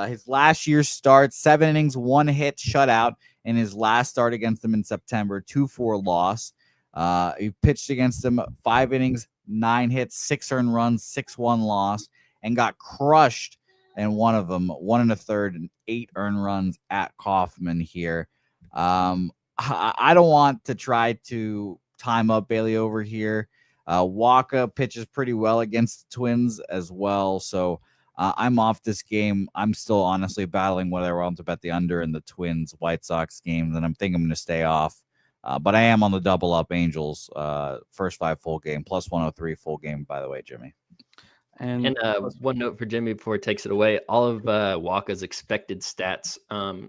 His last year's start, 7 innings, 1 hit, shutout in his last start against them in September, 2-4 loss. He pitched against them 5 innings, 9 hits, 6 earned runs, 6-1 loss, and got crushed in one of them, 1 1/3 and 8 earned runs at Kauffman here. I don't want to try to time up Bailey over here. Wacha pitches pretty well against the Twins as well, so I'm off this game. I'm still honestly battling whether I want to bet the under in the Twins White Sox games, and I'm thinking I'm going to stay off. But I am on the double up Angels first 5 full game, plus 103 full game, by the way, Jimmy. And one note for Jimmy before he takes it away: all of Walker's expected stats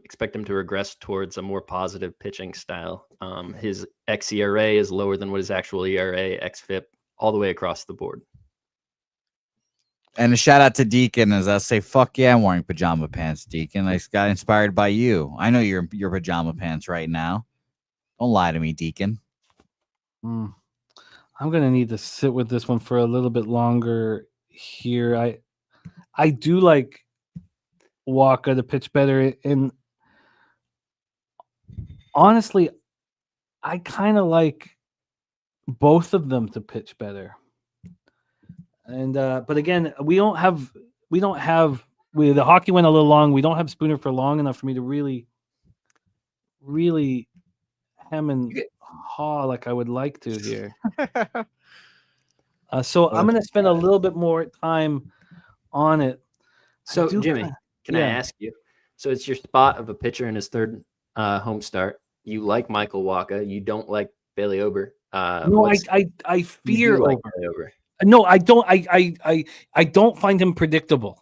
expect him to regress towards a more positive pitching style. His xERA is lower than what his actual ERA, xFIP, all the way across the board. And a shout out to Deacon as I say, fuck yeah, I'm wearing pajama pants, Deacon. I got inspired by you. I know you're your pajama pants right now. Don't lie to me, Deacon. I'm going to need to sit with this one for a little bit longer here. I do like Walker to pitch better, and honestly, I kind of like both of them to pitch better. And but again, the hockey went a little long. We don't have Spooner for long enough for me to really hem and haw like I would like to here. So I'm going to spend a little bit more time on it. So Jimmy, can I ask you? So it's your spot of a pitcher in his third home start. You like Michael Wacha. You don't like Bailey Ober. No, I fear Ober. Like Bailey Ober. No, I don't. I don't find him predictable.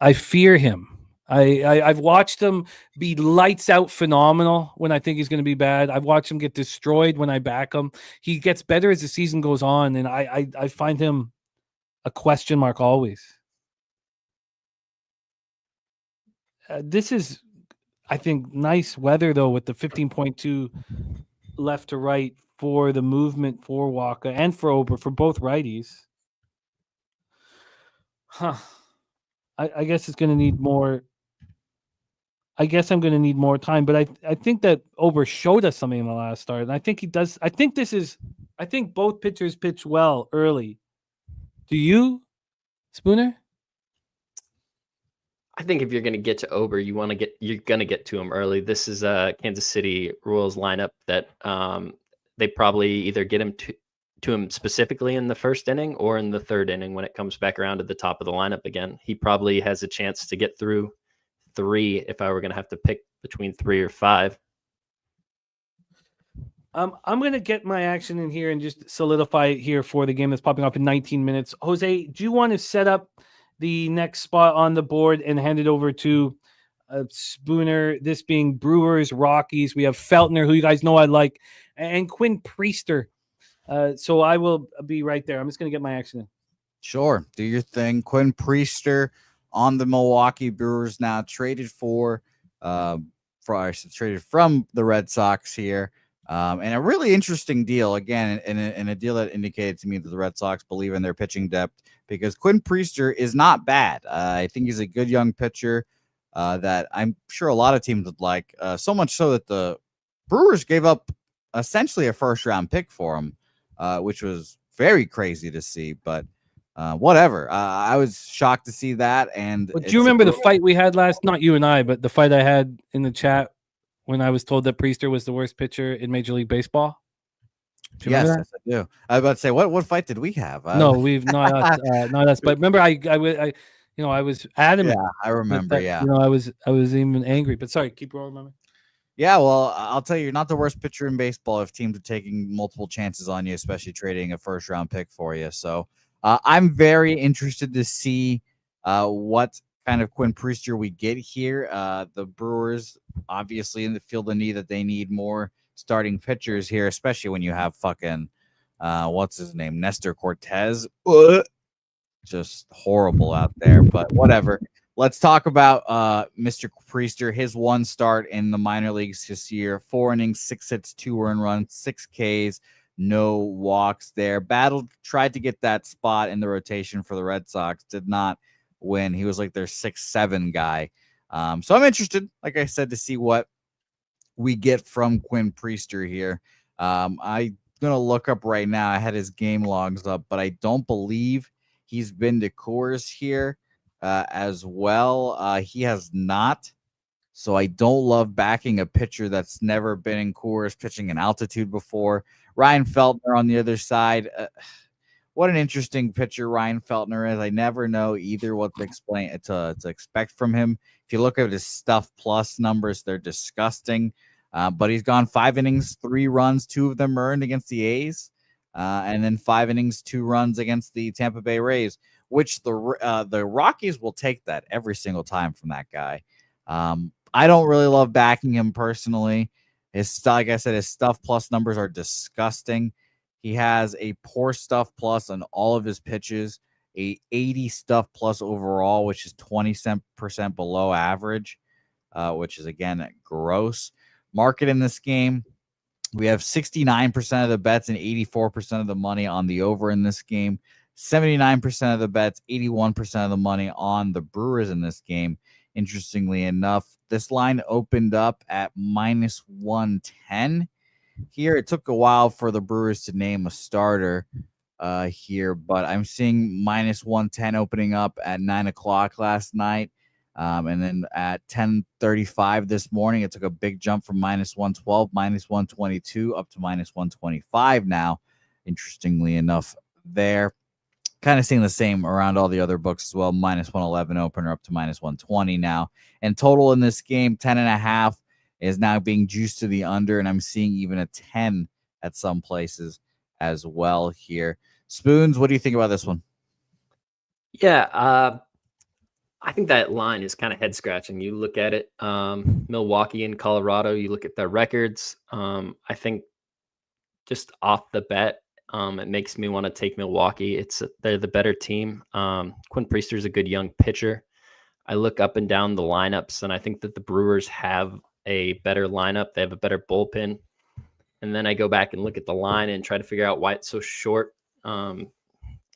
I fear him. I've watched him be lights out phenomenal when I think he's going to be bad. I've watched him get destroyed when I back him. He gets better as the season goes on, and I find him a question mark always. This is, I think, nice weather though with the 15.2 left to right for the movement for Wacha and for Ober for both righties. I guess it's going to need more. I guess I'm going to need more time, but I think that Ober showed us something in the last start, and I think he does. I think both pitchers pitch well early. Do you, Spooner? I think if you're going to get to Ober, you're going to get to him early. This is a Kansas City Royals lineup that they probably either get him to him specifically in the first inning or in the third inning when it comes back around to the top of the lineup again. He probably has a chance to get through 3 if I were going to have to pick between 3 or 5. I'm going to get my action in here and just solidify it here for the game that's popping up in 19 minutes. Jose, do you want to set up the next spot on the board and hand it over to Spooner, this being Brewers, Rockies? We have Feltner, who you guys know I like, and Quinn Priester. So I will be right there. I'm just going to get my action in. Sure. Do your thing. Quinn Priester on the Milwaukee Brewers now, traded from the Red Sox here. And a really interesting deal, again, in a deal that indicated to me that the Red Sox believe in their pitching depth, because Quinn Priester is not bad. I think he's a good young pitcher that I'm sure a lot of teams would like, so much so that the Brewers gave up essentially a first-round pick for him, which was very crazy to see, but whatever. I was shocked to see that. And do you remember the fight we had not you and I, but the fight I had in the chat when I was told that Priester was the worst pitcher in Major League Baseball? Yes, I do. I was about to say, what fight did we have? No, we've not us. But remember, I was adamant. Yeah, I remember. That, I was even angry. But sorry, keep rolling, remember. Yeah, well, I'll tell you, you're not the worst pitcher in baseball if teams are taking multiple chances on you, especially trading a first-round pick for you. So I'm very interested to see what kind of Quinn Priester we get here. The Brewers obviously feel the need that they need more starting pitchers here, especially when you have fucking what's his name, Nestor Cortez. Just horrible out there, but whatever. Let's talk about Mr. Priester. His one start in the minor leagues this year: 4 innings, 6 hits, 2 earned runs, 6 Ks, no walks there. Tried to get that spot in the rotation for the Red Sox, did not win. He was like their 6-7 guy. So I'm interested, like I said, to see what we get from Quinn Priester here. I'm going to look up right now. I had his game logs up, but I don't believe he's been to Coors here as well. He has not. So I don't love backing a pitcher that's never been in Coors, pitching in altitude before. Ryan Feltner on the other side. what an interesting pitcher Ryan Feltner is. I never know either what to expect from him. If you look at his stuff plus numbers, they're disgusting. But he's gone 5 innings, 3 runs, 2 of them earned against the A's, and then 5 innings, 2 runs against the Tampa Bay Rays, which the Rockies will take that every single time from that guy. I don't really love backing him personally. Like I said, his stuff plus numbers are disgusting. He has a poor stuff plus on all of his pitches, a 80 stuff plus overall, which is 20% below average, which is, again, gross. Market in this game, we have 69% of the bets and 84% of the money on the over in this game, 79% of the bets, 81% of the money on the Brewers in this game. Interestingly enough, this line opened up at minus 110. Here, it took a while for the Brewers to name a starter here, but I'm seeing minus 110 opening up at 9 o'clock last night. And then at 10:35 this morning, it took a big jump from minus 112, minus 122, up to minus 125 now. Interestingly enough, there. Kind of seeing the same around all the other books as well. Minus 111 opener up to minus 120 now. And total in this game, 10.5 is now being juiced to the under, and I'm seeing even a 10 at some places as well here. Spoons, what do you think about this one? Yeah, I think that line is kind of head scratching. You look at it, Milwaukee and Colorado, you look at their records. I think just off the bat, it makes me want to take Milwaukee. They're the better team. Quinn Priester's a good young pitcher. I look up and down the lineups, and I think that the Brewers have a better lineup. They have a better bullpen. And then I go back and look at the line and try to figure out why it's so short. The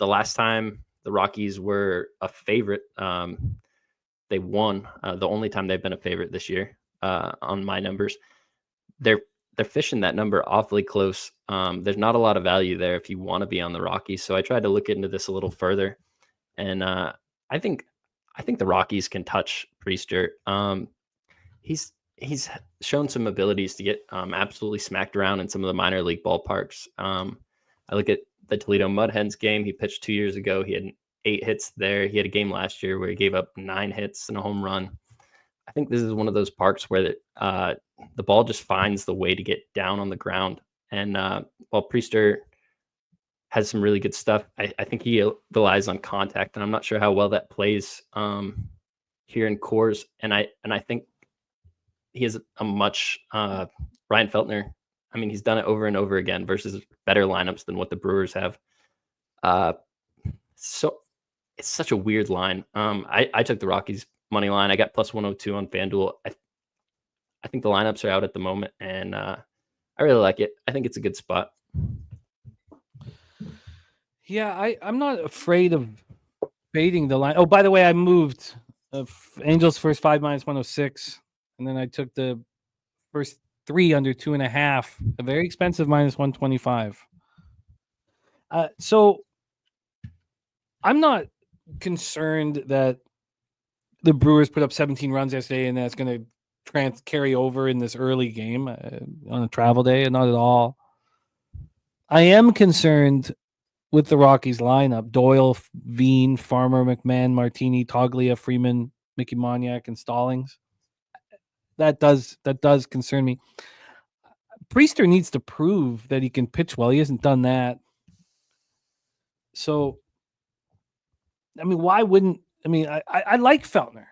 last time the Rockies were a favorite, they won. The only time they've been a favorite this year on my numbers. They're fishing that number awfully close. There's not a lot of value there if you want to be on the Rockies. So I tried to look into this a little further, and I think the Rockies can touch Priester. He's shown some abilities to get absolutely smacked around in some of the minor league ballparks. I look at the Toledo Mud Hens game. He pitched 2 years ago. He had 8 hits there. He had a game last year where he gave up 9 hits and a home run. I think this is one of those parks where the ball just finds the way to get down on the ground. And while Priester has some really good stuff, I think he relies on contact, and I'm not sure how well that plays here in Coors. And I think he has a much Ryan Feltner. I mean, he's done it over and over again versus better lineups than what the Brewers have. So it's such a weird line. I took the Rockies money line. I got plus 102 on FanDuel. I think the lineups are out at the moment, and I really like it. I think it's a good spot. Yeah, I'm not afraid of fading the line. Oh, by the way, I moved Angels first 5 minus 106, and then I took the first 3 under 2.5, a very expensive minus 125. So I'm not concerned that the Brewers put up 17 runs yesterday and that's going to carry over in this early game on a travel day. Not at all. I am concerned with the Rockies lineup: Doyle, Veen, Farmer, McMahon, Martini, Toglia, Freeman, Mickey Moniak, and Stallings. That does concern me. Priester needs to prove that he can pitch well. He hasn't done that. So, I mean, why wouldn't... I mean, I like Feltner.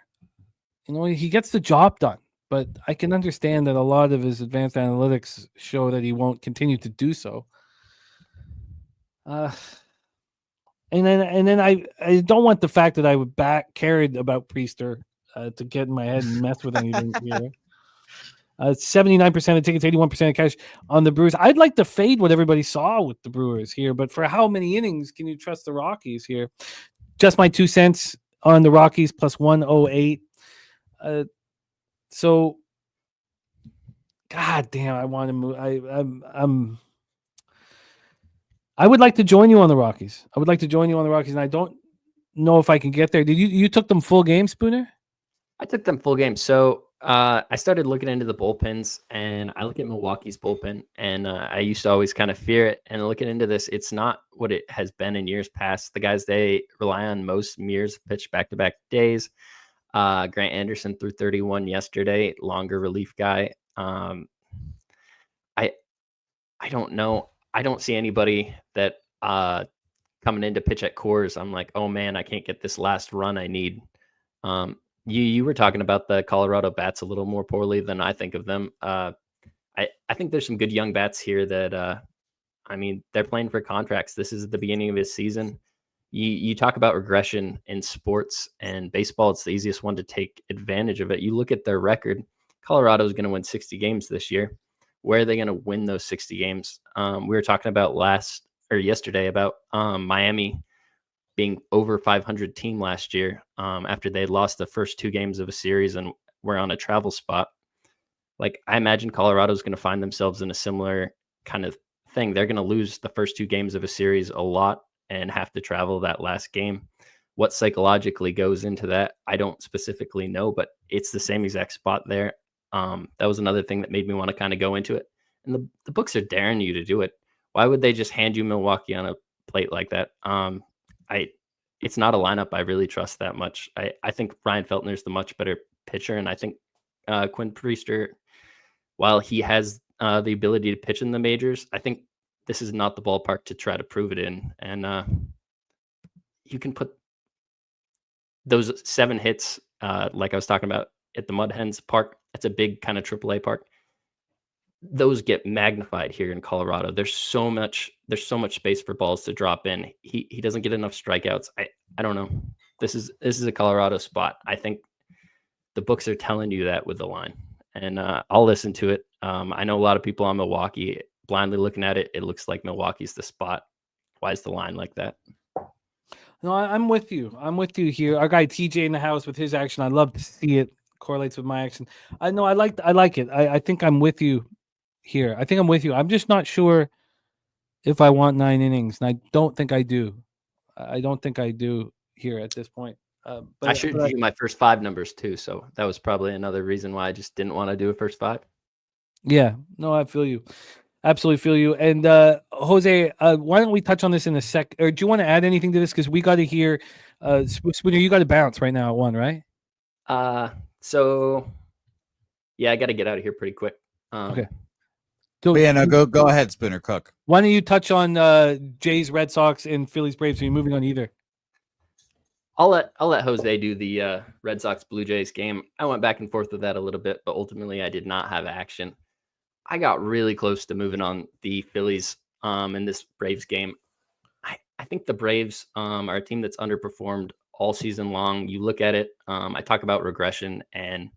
You know, he gets the job done. But I can understand that a lot of his advanced analytics show that he won't continue to do so. And then I don't want the fact that I would carried about Priester to get in my head and mess with anything here. 79% of tickets, 81% of cash on the Brewers. I'd like to fade what everybody saw with the Brewers here, but for how many innings can you trust the Rockies here? Just my 2 cents on the Rockies, plus 108. So, God damn, I want to move. I would like to join you on the Rockies. And I don't know if I can get there. Did you took them full game, Spooner? I took them full game. So I started looking into the bullpens, and I look at Milwaukee's bullpen, and I used to always kind of fear it. And looking into this, it's not what it has been in years past. The guys they rely on most, Mears pitched back-to-back days. Grant Anderson threw 31 yesterday, longer relief guy. I don't know. I don't see anybody that coming in to pitch at Coors. I'm like, oh man, I can't get this last run I need. You were talking about the Colorado bats a little more poorly than I think of them. I think there's some good young bats here that I mean, they're playing for contracts. This is the beginning of his season. You talk about regression in sports, and baseball, it's the easiest one to take advantage of it. You look at their record. Colorado is going to win 60 games this year. Where are they going to win those 60 games? We were talking about yesterday about Miami being over 500 team last year after they lost the first 2 games of a series and were on a travel spot. Like, I imagine Colorado's going to find themselves in a similar kind of thing. They're going to lose the first 2 games of a series a lot and have to travel that last game. What psychologically goes into that, I don't specifically know, but it's the same exact spot there. That was another thing that made me want to kind of go into it. And the books are daring you to do it. Why would they just hand you Milwaukee on a plate like that? It's not a lineup I really trust that much. I think Ryan Feltner's the much better pitcher, and I think Quinn Priester, while he has the ability to pitch in the majors, I think this is not the ballpark to try to prove it in. And you can put those 7 hits, like I was talking about at the Mud Hens Park. That's a big kind of AAA park. Those get magnified here in Colorado. There's so much space for balls to drop in. He doesn't get enough strikeouts. I don't know. This is a Colorado spot. I think the books are telling you that with the line, and I'll listen to it. I know a lot of people on Milwaukee blindly looking at it. It looks like Milwaukee's the spot. Why is the line like that? No, I'm with you. I'm with you here. Our guy TJ in the house with his action. I love to see it correlates with my action. I know I like it. I think I'm with you here. I think I'm with you. I'm just not sure if I want 9 innings, and I don't think I do. I don't think I do here at this point. But I should do my first 5 numbers too, so that was probably another reason why I just didn't want to do a first 5. Yeah, no, I feel you. Absolutely feel you. And Jose, why don't we touch on this in a sec? Or do you want to add anything to this? Because we got to hear, Spooner, you got to bounce right now at 1, right? So yeah, I got to get out of here pretty quick. Okay. So, yeah, no, go ahead, Spooner, cook. Why don't you touch on Jays, Red Sox, and Phillies, Braves? Are you moving on either? I'll let Jose do the Red Sox Blue Jays game. I went back and forth with that a little bit, but ultimately I did not have action. I got really close to moving on the Phillies in this Braves game. I think the Braves are a team that's underperformed all season long. You look at it, I talk about regression, and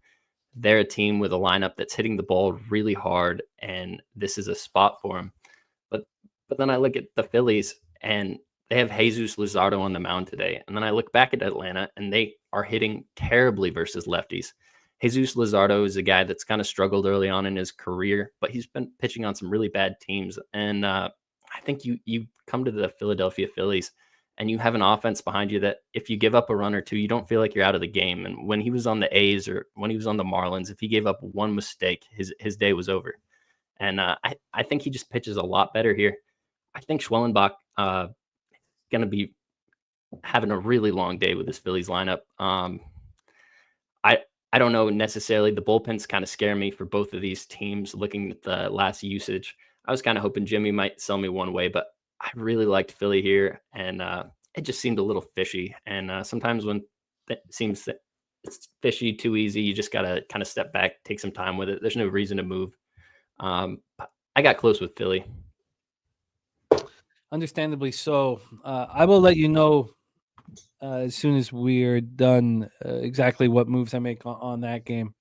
they're a team with a lineup that's hitting the ball really hard, and this is a spot for them. But then I look at the Phillies, and they have Jesus Luzardo on the mound today. And then I look back at Atlanta, and they are hitting terribly versus lefties. Jesus Luzardo is a guy that's kind of struggled early on in his career, but he's been pitching on some really bad teams. And I think you come to the Philadelphia Phillies, and you have an offense behind you that if you give up a run or two, you don't feel like you're out of the game. And when he was on the A's or when he was on the Marlins, if he gave up one mistake, his day was over. And I think he just pitches a lot better here. I think Schwellenbach going to be having a really long day with this Phillies lineup. I don't know necessarily. The bullpens kind of scare me for both of these teams. Looking at the last usage, I was kind of hoping Jimmy might sell me one way, but I really liked Philly here, and it just seemed a little fishy. And sometimes when it seems that it's fishy too easy, you just got to kind of step back, take some time with it. There's no reason to move. I got close with Philly. Understandably so. I will let you know as soon as we're done exactly what moves I make on that game.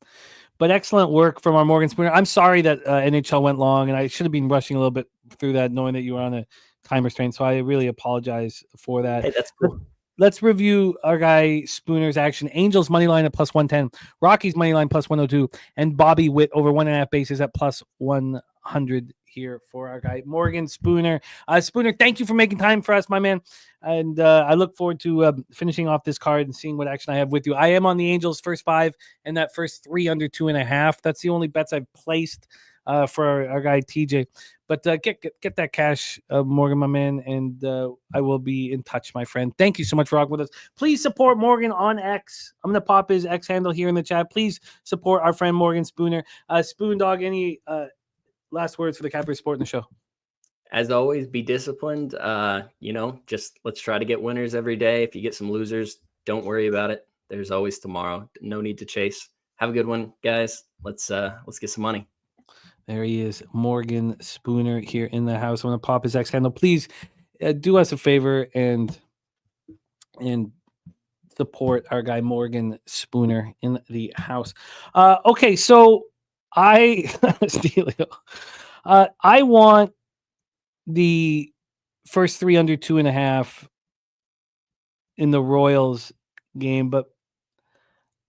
But excellent work from our Morgan Spooner. I'm sorry that NHL went long, and I should have been rushing a little bit through that, knowing that you were on a time restraint. So I really apologize for that. Hey, that's cool. Let's review our guy Spooner's action. Angels money line at plus 110, Rockies money line plus 102, and Bobby Witt over 1.5 bases at plus 100 here for our guy Morgan Spooner. Spooner, thank you for making time for us, my man. And I look forward to finishing off this card and seeing what action I have with you. I am on the Angels first 5 and that first 3 under 2.5. That's the only bets I've placed for our guy TJ. But get that cash, Morgan, my man, and I will be in touch, my friend. Thank you so much for rocking with us. Please support Morgan on X. I'm going to pop his X handle here in the chat. Please support our friend Morgan Spooner. Spoon Dog, any last words for the Capper Sport in the show? As always, be disciplined. Just let's try to get winners every day. If you get some losers, don't worry about it. There's always tomorrow. No need to chase. Have a good one, guys. Let's get some money. There he is, Morgan Spooner here in the house. I'm going to pop his X handle. Please do us a favor and support our guy Morgan Spooner in the house. Okay, so I want the first 3 under 2.5 in the Royals game, but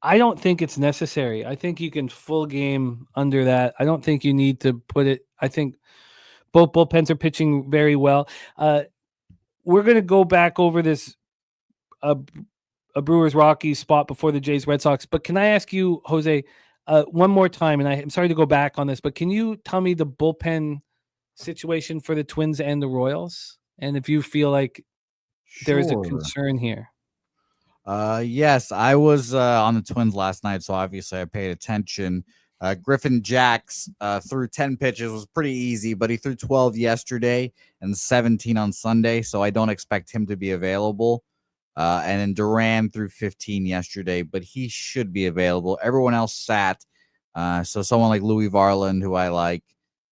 I don't think it's necessary. I think you can full game under that. I don't think you need to put it. I think both bullpens are pitching very well. We're going to go back over this a Brewers Rockies spot before the Jays Red Sox. But can I ask you, Jose, one more time? And I'm sorry to go back on this, but can you tell me the bullpen situation for the Twins and the Royals? And if you feel like there is a concern here. Yes, I was on the Twins last night, so obviously I paid attention. Griffin Jacks threw 10 pitches, was pretty easy, but he threw 12 yesterday and 17 on Sunday, so I don't expect him to be available. And then Duran threw 15 yesterday, but he should be available. Everyone else sat, so someone like Louis Varland, who I like,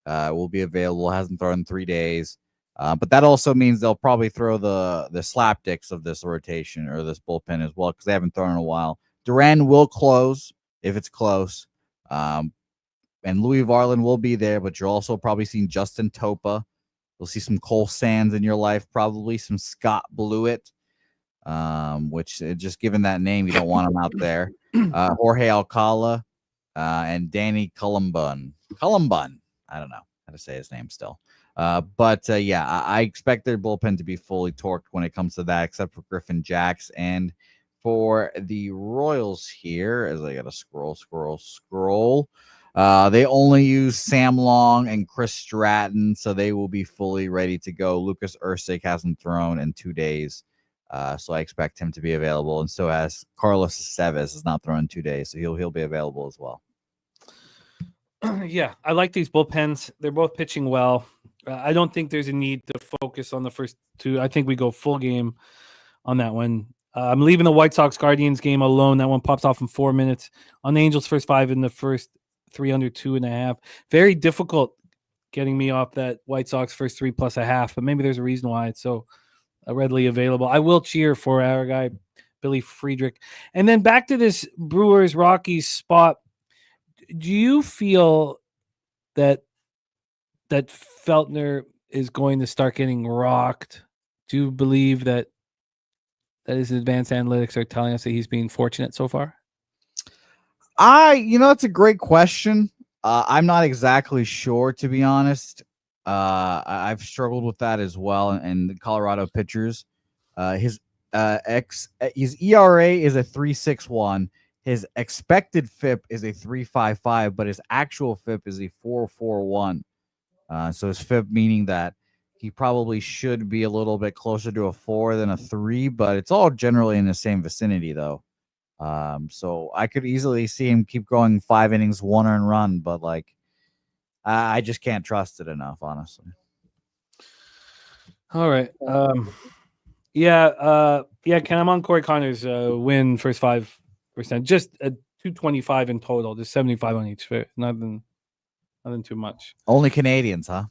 will be available, hasn't thrown in 3 days. But that also means they'll probably throw the slapdicks of this rotation or this bullpen as well because they haven't thrown in a while. Duran will close if it's close. And Louis Varland will be there, but you're also probably seeing Justin Topa. You'll see some Cole Sands in your life, probably some Scott Blewett, which just given that name, you don't want him out there. Jorge Alcala and Danny Columban. I don't know how to say his name still. But I expect their bullpen to be fully torqued when it comes to that, except for Griffin Jacks. And for the Royals here, as I got to scroll, they only use Sam Long and Chris Stratton, so they will be fully ready to go. Lucas Erceg hasn't thrown in 2 days, so I expect him to be available. And so has Carlos Estevez has not thrown in 2 days, so he'll be available as well. Yeah, I like these bullpens. They're both pitching well. I don't think there's a need to focus on the first 2. I think we go full game on that one. I'm leaving the White Sox Guardians game alone. That one pops off in 4 minutes. On the Angels first 5 in the first 3 under 2.5. Very difficult getting me off that White Sox first 3 plus a half, but maybe there's a reason why it's so readily available. I will cheer for our guy, Billy Friedrich. And then back to this Brewers Rockies spot. Do you feel that Feltner is going to start getting rocked? Do you believe that his advanced analytics are telling us that he's being fortunate so far? It's a great question. I'm not exactly sure, to be honest. I've struggled with that as well. And the Colorado pitchers, his ERA is a 3.61. His expected FIP is a 3.55, but his actual FIP is a 4.41. So his FIP meaning that he probably should be a little bit closer to a 4 than a 3, but it's all generally in the same vicinity, though. So I could easily see him keep going 5 innings, 1 earned run, but I just can't trust it enough, honestly. All right. Ken, I'm on Corey Connors win first 5%, just a 225 in total, just 75 on each. Nothing too much. Only Canadians, huh?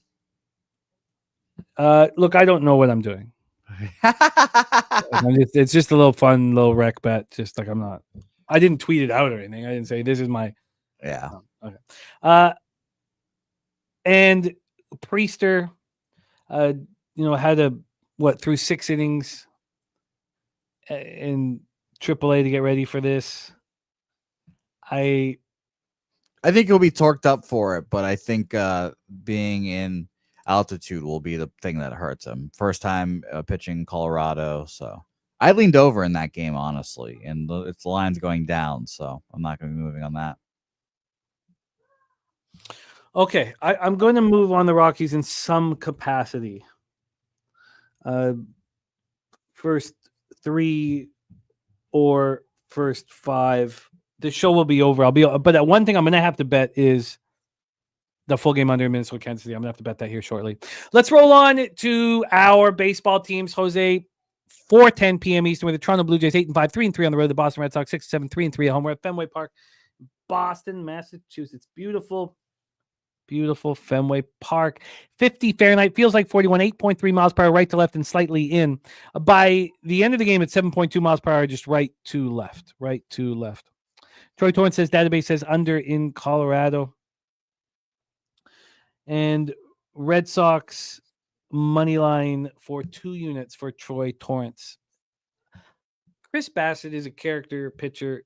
Look, I don't know what I'm doing. It's just a little fun, little rec bet. Just like I didn't tweet it out or anything. I didn't say this is my. Yeah. Okay. And Priester, had through 6 innings in AAA to get ready for this. I think he'll be torqued up for it, but I think being in altitude will be the thing that hurts him. First time pitching Colorado, so I leaned over in that game, honestly, and the line's going down, so I'm not going to be moving on that. Okay, I'm going to move on the Rockies in some capacity. First 3 or first 5. The show will be over. But one thing I'm going to have to bet is the full game under Minnesota, Kansas City. I'm going to have to bet that here shortly. Let's roll on to our baseball teams. Jose, 4:10 p.m. Eastern with the Toronto Blue Jays 8-5, 3-3 on the road. The Boston Red Sox 6-7, 3-3 at home. We're at Fenway Park, Boston, Massachusetts. Beautiful, beautiful Fenway Park. 50 Fahrenheit, feels like 41, 8.3 miles per hour, right to left and slightly in. By the end of the game, it's 7.2 miles per hour, just right to left. Troy Torrance says database says under in Colorado. And Red Sox money line for 2 units for Troy Torrance. Chris Bassett is a character pitcher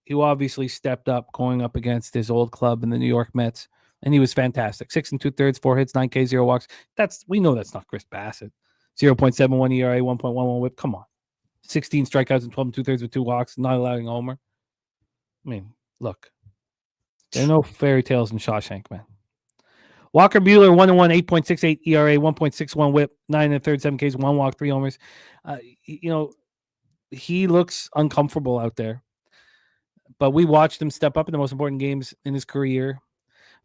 who obviously stepped up going up against his old club in the New York Mets, and he was fantastic. 6 2/3, 4 hits, 9 K, 0 walks. We know that's not Chris Bassett. 0.71 ERA, 1.11 WHIP. Come on, 16 strikeouts and 12 2/3 with 2 walks, not allowing a homer. I mean, look, there are no fairy tales in Shawshank, man. Walker Buehler, 1-1, 8.68 ERA, 1.61 WHIP, 9 1/3, 7 Ks, 1 walk, 3 homers. He looks uncomfortable out there. But we watched him step up in the most important games in his career.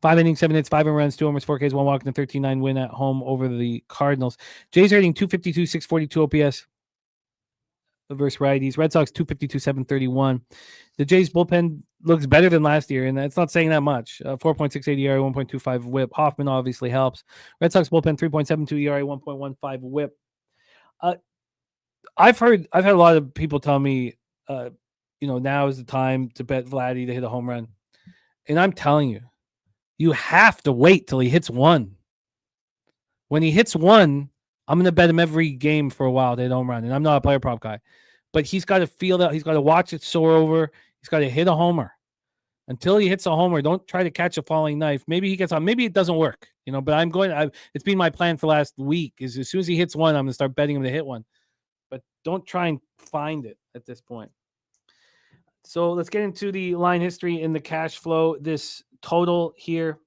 5 innings, 7 hits, 5 runs, 2 homers, 4 Ks, 1 walk, and a 13-9 win at home over the Cardinals. Jays rating 252, 642 OPS versus righties. Red Sox 252, 731. The Jays bullpen looks better than last year, and that's not saying that much. 4.68 ERA, 1.25 WHIP. Hoffman obviously helps. Red Sox bullpen 3.72 ERA, 1.15 WHIP. I've had a lot of people tell me, now is the time to bet Vladdy to hit a home run, and I'm telling you, you have to wait till he hits one. When he hits one, I'm going to bet him every game for a while to hit a home run, and I'm not a player prop guy. But he's got to feel that. He's got to watch it soar over. He's got to hit a homer. Until he hits a homer, don't try to catch a falling knife. Maybe he gets on. Maybe it doesn't work, but it's been my plan for the last week is as soon as he hits one, I'm going to start betting him to hit one. But don't try and find it at this point. So let's get into the line history and the cash flow. This total here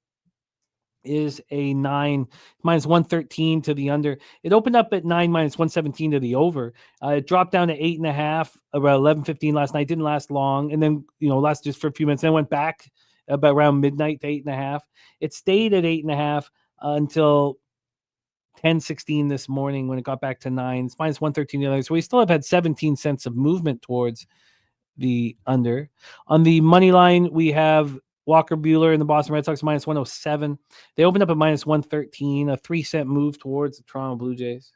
is a 9 minus 113 to the under. It opened up at 9 minus 117 to the over. It dropped down to 8.5 about 11:15 last night. Didn't last long, and then lasted just for a few minutes. Then went back about around midnight to 8.5. It stayed at 8.5 until 10:16 this morning when it got back to 9. It's minus 113 the other. So we still have had 17 cents of movement towards the under. On the money line, we have Walker Buehler and the Boston Red Sox minus 107. They opened up at minus 113, a 3-cent move towards the Toronto Blue Jays.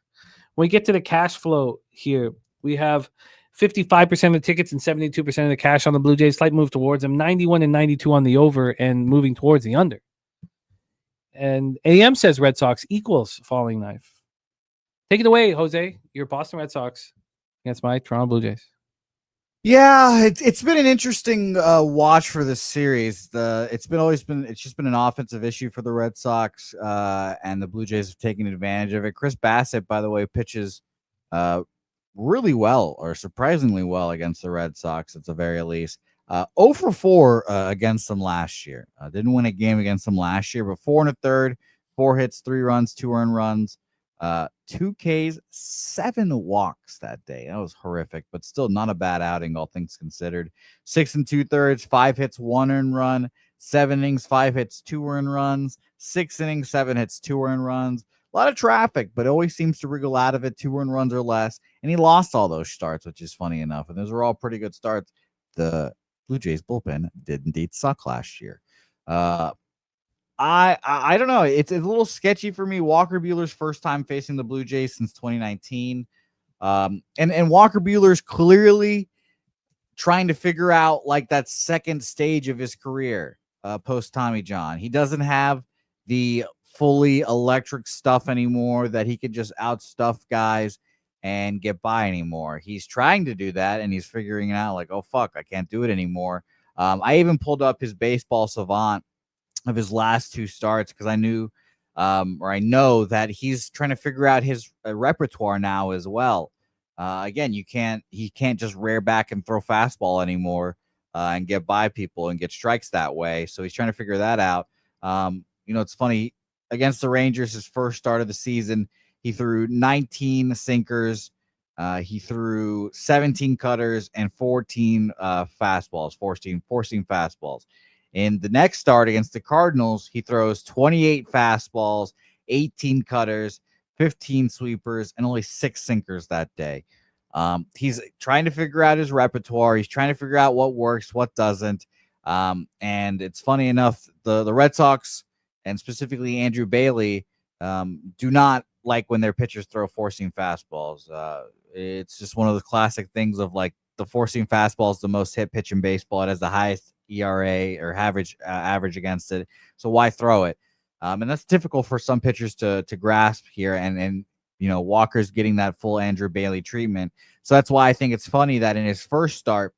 When we get to the cash flow here, we have 55% of the tickets and 72% of the cash on the Blue Jays. Slight move towards them. 91 and 92 on the over and moving towards the under. And AM says Red Sox equals falling knife. Take it away, Jose. Your Boston Red Sox against my Toronto Blue Jays. Yeah, it's been an interesting watch for this series. It's just been an offensive issue for the Red Sox, and the Blue Jays have taken advantage of it. Chris Bassett, by the way, pitches really well, or surprisingly well, against the Red Sox at the very least. 0 for 4 against them last year. Didn't win a game against them last year, but 4 1/3, 4 hits, 3 runs, 2 earned runs. 2 Ks, 7 walks that day. That was horrific, but still not a bad outing, all things considered. 6 2/3, 5 hits, 1 earned run, 7 innings, 5 hits, 2 earned runs, 6 innings, 7 hits, 2 earned runs. A lot of traffic, but always seems to wriggle out of it, 2 earned runs or less. And he lost all those starts, which is funny enough. And those were all pretty good starts. The Blue Jays bullpen did indeed suck last year. I don't know. It's a little sketchy for me. Walker Buehler's first time facing the Blue Jays since 2019. And Walker Buehler's clearly trying to figure out like that second stage of his career post Tommy John. He doesn't have the fully electric stuff anymore that he could just outstuff guys and get by anymore. He's trying to do that, and he's figuring it out like, oh, fuck, I can't do it anymore. I even pulled up his baseball savant of his last 2 starts because I knew or I know that he's trying to figure out his repertoire now as well. Again, he can't just rear back and throw fastball anymore and get by people and get strikes that way. So he's trying to figure that out. It's funny, against the Rangers, his first start of the season, he threw 19 sinkers. He threw 17 cutters and 14 fastballs, 14 fastballs. In the next start against the Cardinals, he throws 28 fastballs, 18 cutters, 15 sweepers, and only 6 sinkers that day. He's trying to figure out his repertoire. He's trying to figure out what works, what doesn't. And it's funny enough, the Red Sox, and specifically Andrew Bailey, do not like when their pitchers throw four-seam fastballs. It's just one of the classic things of like the four-seam fastball is the most hit pitch in baseball. It has the highest ERA or average against it. So why throw it? And that's difficult for some pitchers to grasp here. And Walker's getting that full Andrew Bailey treatment. So that's why I think it's funny that in his first start,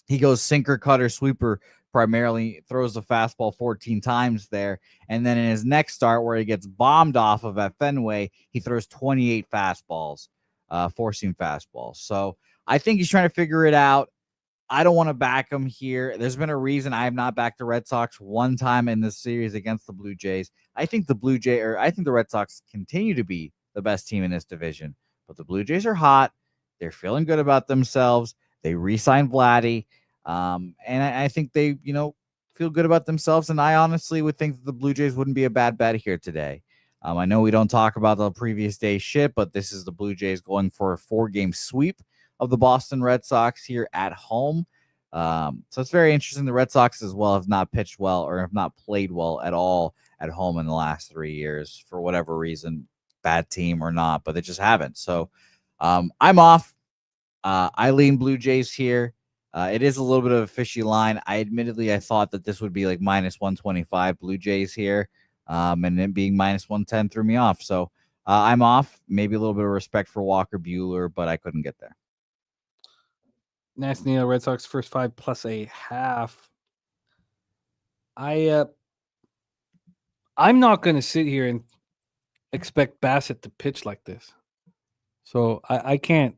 he goes sinker, cutter, sweeper, primarily throws the fastball 14 times there. And then in his next start, where he gets bombed off of at Fenway, he throws 28 fastballs, four-seam fastballs. So I think he's trying to figure it out. I don't want to back him here. There's been a reason I have not backed the Red Sox one time in this series against the Blue Jays. I think the Red Sox continue to be the best team in this division, but the Blue Jays are hot. They're feeling good about themselves. They re-signed Vladdy. And I think they, feel good about themselves. And I honestly would think that the Blue Jays wouldn't be a bad bet here today. I know we don't talk about the previous day's shit, but this is the Blue Jays going for a 4-game sweep of the Boston Red Sox here at home. So it's very interesting. The Red Sox as well have not pitched well or have not played well at all at home in the last 3 years for whatever reason, bad team or not, but they just haven't. So I'm off. I lean Blue Jays here. It is a little bit of a fishy line. I thought that this would be like minus 125 Blue Jays here. And then being minus 110 threw me off. So I'm off. Maybe a little bit of respect for Walker Buehler, but I couldn't get there. Nasty Red Sox first 5 plus a half. I'm not going to sit here and expect Bassett to pitch like this. So I can't.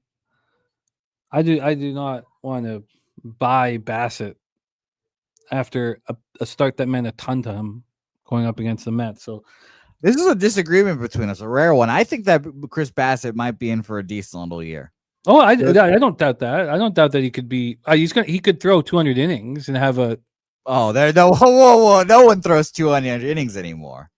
I do not want to buy Bassett after a start that meant a ton to him going up against the Mets. So this is a disagreement between us, a rare one. I think that Chris Bassett might be in for a decent little year. Oh, I don't doubt that. I don't doubt that he could be. He could throw 200 innings and have a. Oh, whoa! No one throws 200 innings anymore.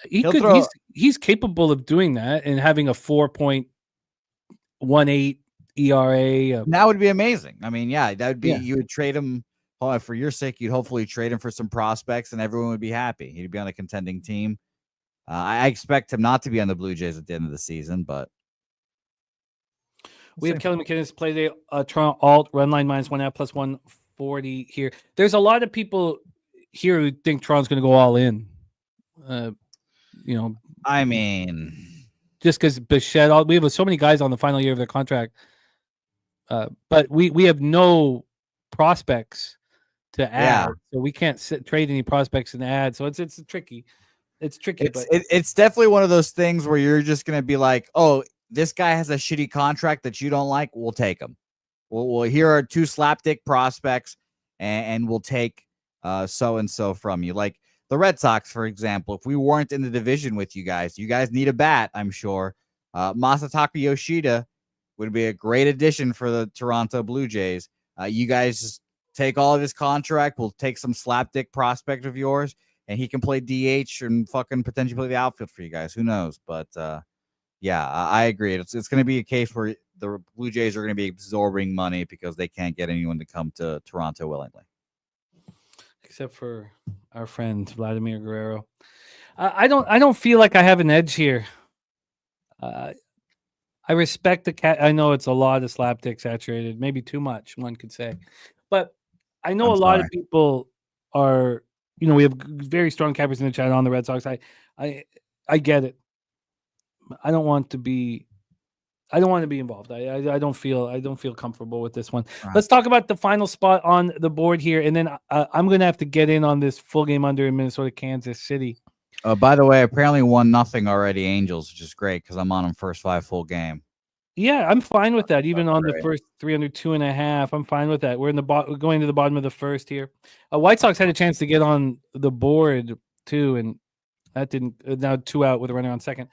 He's capable of doing that and having a 4.18 ERA. That would be amazing. I mean, yeah, that would be. Yeah. You would trade him for your sake. You'd hopefully trade him for some prospects, and everyone would be happy. He'd be on a contending team. I expect him not to be on the Blue Jays at the end of the season, but. We have Kelly McKinnis play day, Toronto alt, run line -1 plus 140 here. There's a lot of people here who think Toronto's going to go all in. I mean, just because Bichette, we have so many guys on the final year of their contract, but we have no prospects to add, so we can't trade any prospects and add. So it's tricky. It's tricky. It's definitely one of those things where you're just going to be like, oh, this guy has a shitty contract that you don't like. We'll take him. Well, here are 2 slapdick prospects, and we'll take so-and-so from you. Like the Red Sox, for example, if we weren't in the division with you guys need a bat, I'm sure. Masataka Yoshida would be a great addition for the Toronto Blue Jays. You guys just take all of his contract. We'll take some slapdick prospect of yours, and he can play DH and fucking potentially play the outfield for you guys. Who knows? But, yeah, I agree. It's going to be a case where the Blue Jays are going to be absorbing money because they can't get anyone to come to Toronto willingly. Except for our friend Vladimir Guerrero. I don't feel like I have an edge here. I respect the cat. I know it's a lot of slapdick saturated, maybe too much, one could say. But I know a lot of people are, we have very strong cappers in the chat on the Red Sox. I get it. I don't want to be involved. I don't feel comfortable with this one. Right. Let's talk about the final spot on the board here, and then I'm going to have to get in on this full game under in Minnesota, Kansas City. By the way, apparently 1-0 already Angels, which is great because I'm on them first 5 full game. Yeah, I'm fine with that. Even on the Right. first 302.5, I'm fine with that. We're in the going to the bottom of the first here. White Sox had a chance to get on the board too, and that didn't. Now 2 out with a runner on second.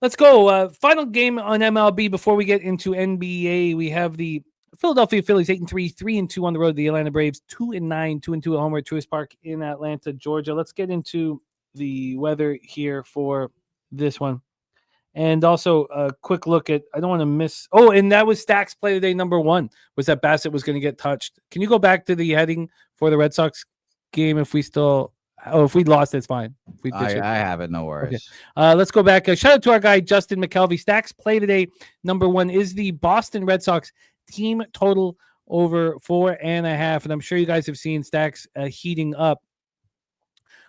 Let's go. Final game on MLB before we get into NBA. We have the Philadelphia Phillies 8-3, 3-2 on the road. The Atlanta Braves 2-9, 2-2 at home at Truist Park in Atlanta, Georgia. Let's get into the weather here for this one. And also a quick look at, I don't want to miss. Oh, and that was Stacks play today. Number 1 was that Bassett was going to get touched. Can you go back to the heading for the Red Sox game if we still, if we lost, it's fine. If we I have it. No worries. Okay. Let's go back. Shout out to our guy, Justin McKelvey. Stacks play today. Number 1 is the Boston Red Sox team total over 4.5. And I'm sure you guys have seen Stacks heating up.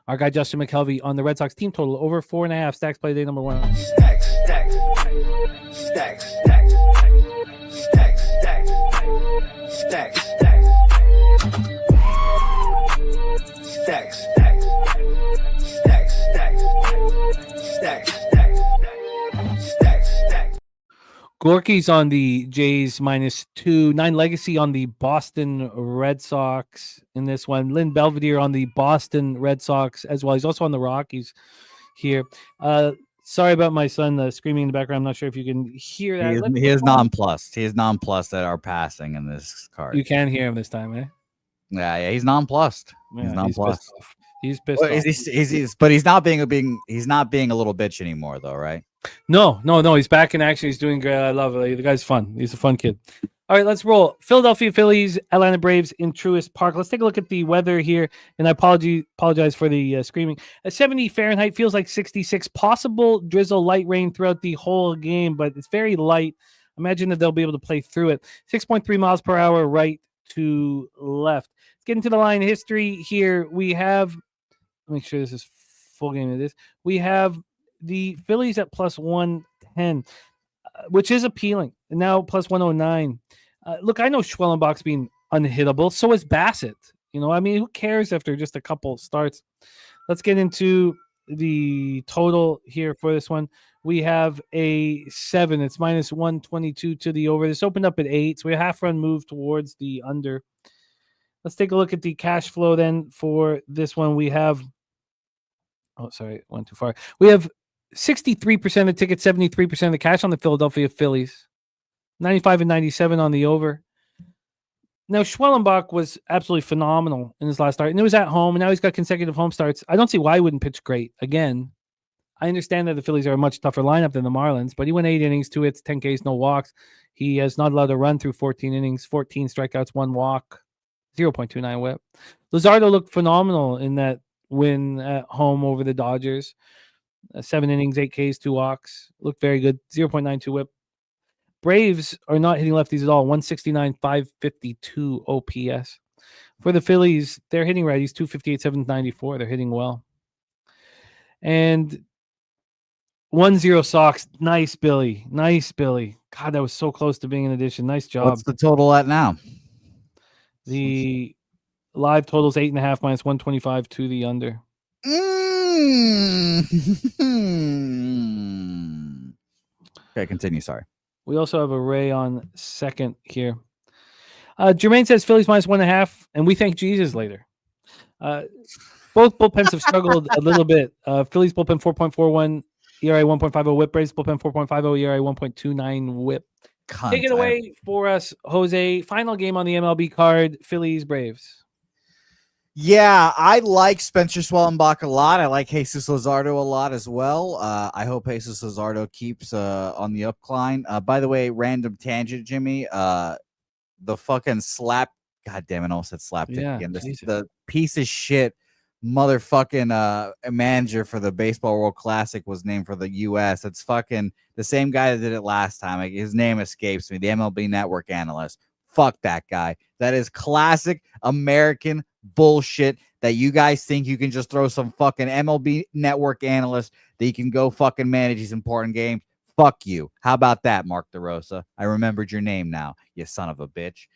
Our guy, Justin McKelvey, on the Red Sox team total over 4.5. Stacks play today. Number 1. Stacks. Gorky's on the Jays -2. 9 Legacy on the Boston Red Sox in this one. Lynn Belvedere on the Boston Red Sox as well. He's also on the Rockies here. Sorry about my son screaming in the background. I'm not sure if you can hear that. He is nonplussed. He is nonplussed at our passing in this card. You can hear him this time, eh? Yeah, he's nonplussed. Yeah, he's nonplussed. He's pissed off. But he's not being a little bitch anymore, though, right? No. He's back in action. He's doing great. I love it. The guy's fun. He's a fun kid. All right, let's roll. Philadelphia Phillies, Atlanta Braves in Truist Park. Let's take a look at the weather here. And I apologize for the screaming. 70 Fahrenheit, feels like 66. Possible drizzle, light rain throughout the whole game, but it's very light. Imagine that they'll be able to play through it. 6.3 miles per hour, right to left. Let's get into the line history here. We have, make sure this is full game of this. We have the Phillies at +110, which is appealing. And now +109. Look, I know Schwellenbach's being unhittable. So is Bassett. Who cares after just a couple starts? Let's get into the total here for this one. We have a 7. It's -122 to the over. This opened up at 8, so we have a half-run move towards the under. Let's take a look at the cash flow then for this one. We have, went too far. We have 63% of the tickets, 73% of the cash on the Philadelphia Phillies. 95 and 97 on the over. Now, Schwellenbach was absolutely phenomenal in his last start, and it was at home, and now he's got consecutive home starts. I don't see why he wouldn't pitch great again. I understand that the Phillies are a much tougher lineup than the Marlins, but he went 8 innings, 2 hits, 10 Ks, no walks. He has not allowed to run through 14 innings, 14 strikeouts, 1 walk, 0.29 whip. Luzardo looked phenomenal in that win at home over the Dodgers. 7 innings, 8 Ks, 2 walks. Looked very good, 0.92 whip. Braves are not hitting lefties at all. 169, 552 OPS. For the Phillies, they're hitting righties, 258, 794. They're hitting well. And 1-0 Sox. Nice, Billy. Nice, Billy. God, that was so close to being an addition. Nice job. What's the total at now? The live total is 8.5 -125 to the under. Okay, continue. Sorry. We also have a Ray on second here. Jermaine says Phillies -1.5, and we thank Jesus later. Both bullpens have struggled a little bit. Phillies bullpen 4.41, ERA 1.50 whip. Braves bullpen 4.50, ERA 1.29 whip. Take it away for us, Jose. Final game on the MLB card, Phillies Braves. Yeah, I like Spencer Schwellenbach a lot. I like Jesus Luzardo a lot as well. I hope Jesus Luzardo keeps on the upcline. By the way, random tangent, Jimmy. The fucking slap. God damn it! I almost said slap dick again. The piece of shit motherfucking manager for the Baseball World Classic was named for the U.S. It's fucking the same guy that did it last time. His name escapes me. The MLB Network analyst. Fuck that guy. That is classic American bullshit that you guys think you can just throw some fucking MLB Network analyst that you can go fucking manage these important games. Fuck you. How about that, Mark DeRosa? I remembered your name now, you son of a bitch.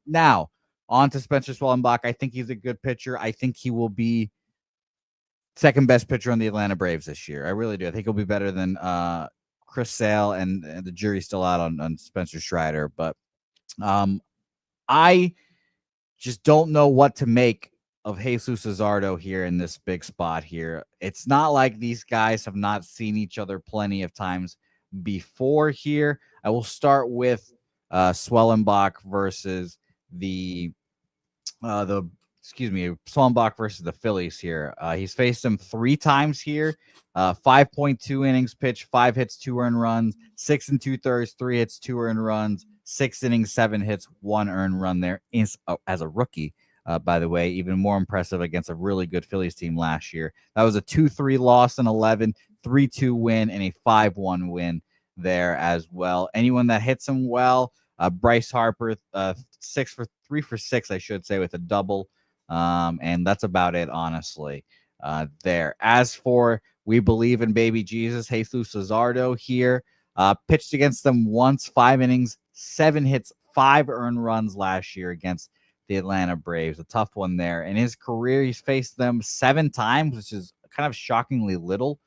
Now, on to Spencer Schwellenbach. I think he's a good pitcher. I think he will be second best pitcher on the Atlanta Braves this year. I really do. I think he'll be better than Chris Sale, and the jury's still out on Spencer Strider. But I just don't know what to make of Jesus Luzardo here in this big spot here. It's not like these guys have not seen each other plenty of times before here. I will start with Swellenbach versus Swellenbach versus the Phillies here. He's faced them 3 times here. 5.2 innings pitched, 5 hits, 2 earned runs, 6 2/3, 3 hits, 2 earned runs, 6 innings, 7 hits, 1 earned run there as a rookie. By the way, even more impressive against a really good Phillies team last year. That was a 2-3 loss in 11, 3-2 win, and a 5-1 win there as well. Anyone that hits him well, Bryce Harper, 3 for 6, I should say, with a double. And that's about it, honestly, there. As for We Believe in Baby Jesus, Jesus Luzardo here, pitched against them once, 5 innings, 7 hits, 5 earned runs last year against the Atlanta Braves. A tough one there. In his career, he's faced them 7 times, which is kind of shockingly little.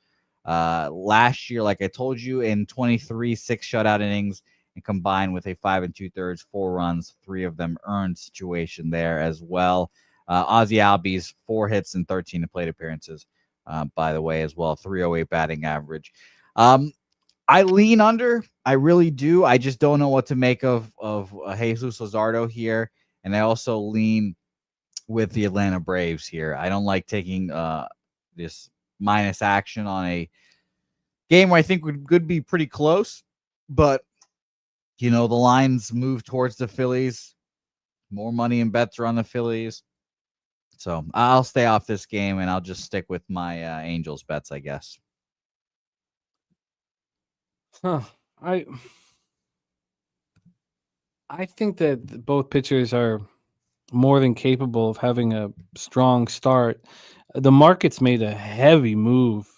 Last year, like I told you, in 23, 6 shutout innings, and combined with a 5 2/3, 4 runs, 3 of them earned situation there as well. Ozzie Albies, 4 hits and 13 plate appearances, by the way, as well. 308 batting average. I lean under. I really do. I just don't know what to make of Jesus Luzardo here. And I also lean with the Atlanta Braves here. I don't like taking this minus action on a game where I think could be pretty close. But, the lines move towards the Phillies. More money and bets are on the Phillies. So I'll stay off this game, and I'll just stick with my Angels bets, I guess. I think that both pitchers are more than capable of having a strong start. The market's made a heavy move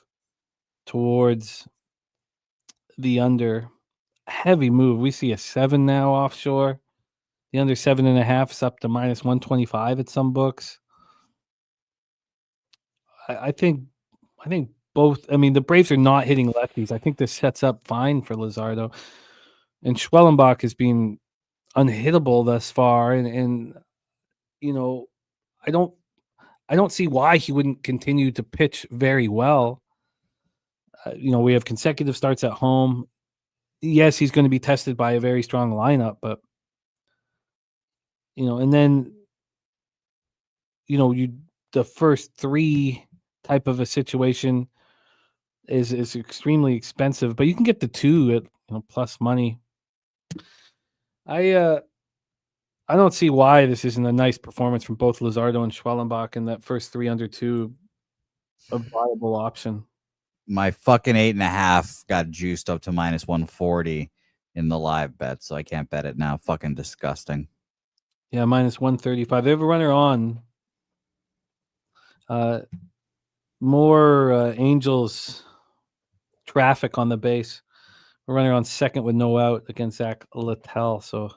towards the under. Heavy move. We see a 7 now offshore. The under 7.5 is up to -125 at some books. I think both. I mean, the Braves are not hitting lefties. I think this sets up fine for Luzardo, and Schwellenbach has been unhittable thus far, and I don't see why he wouldn't continue to pitch very well. We have consecutive starts at home. Yes, he's going to be tested by a very strong lineup, but and then the first 3 type of a situation is extremely expensive, but you can get the 2 at plus money. I don't see why this isn't a nice performance from both Luzardo and Schwellenbach in that first 3 under 2, a viable option. My fucking 8.5 got juiced up to -140 in the live bet, so I can't bet it now. Fucking disgusting. Yeah, -135. They have a runner on. More Angels traffic on the base. A runner on second with no out against Zach Littell. So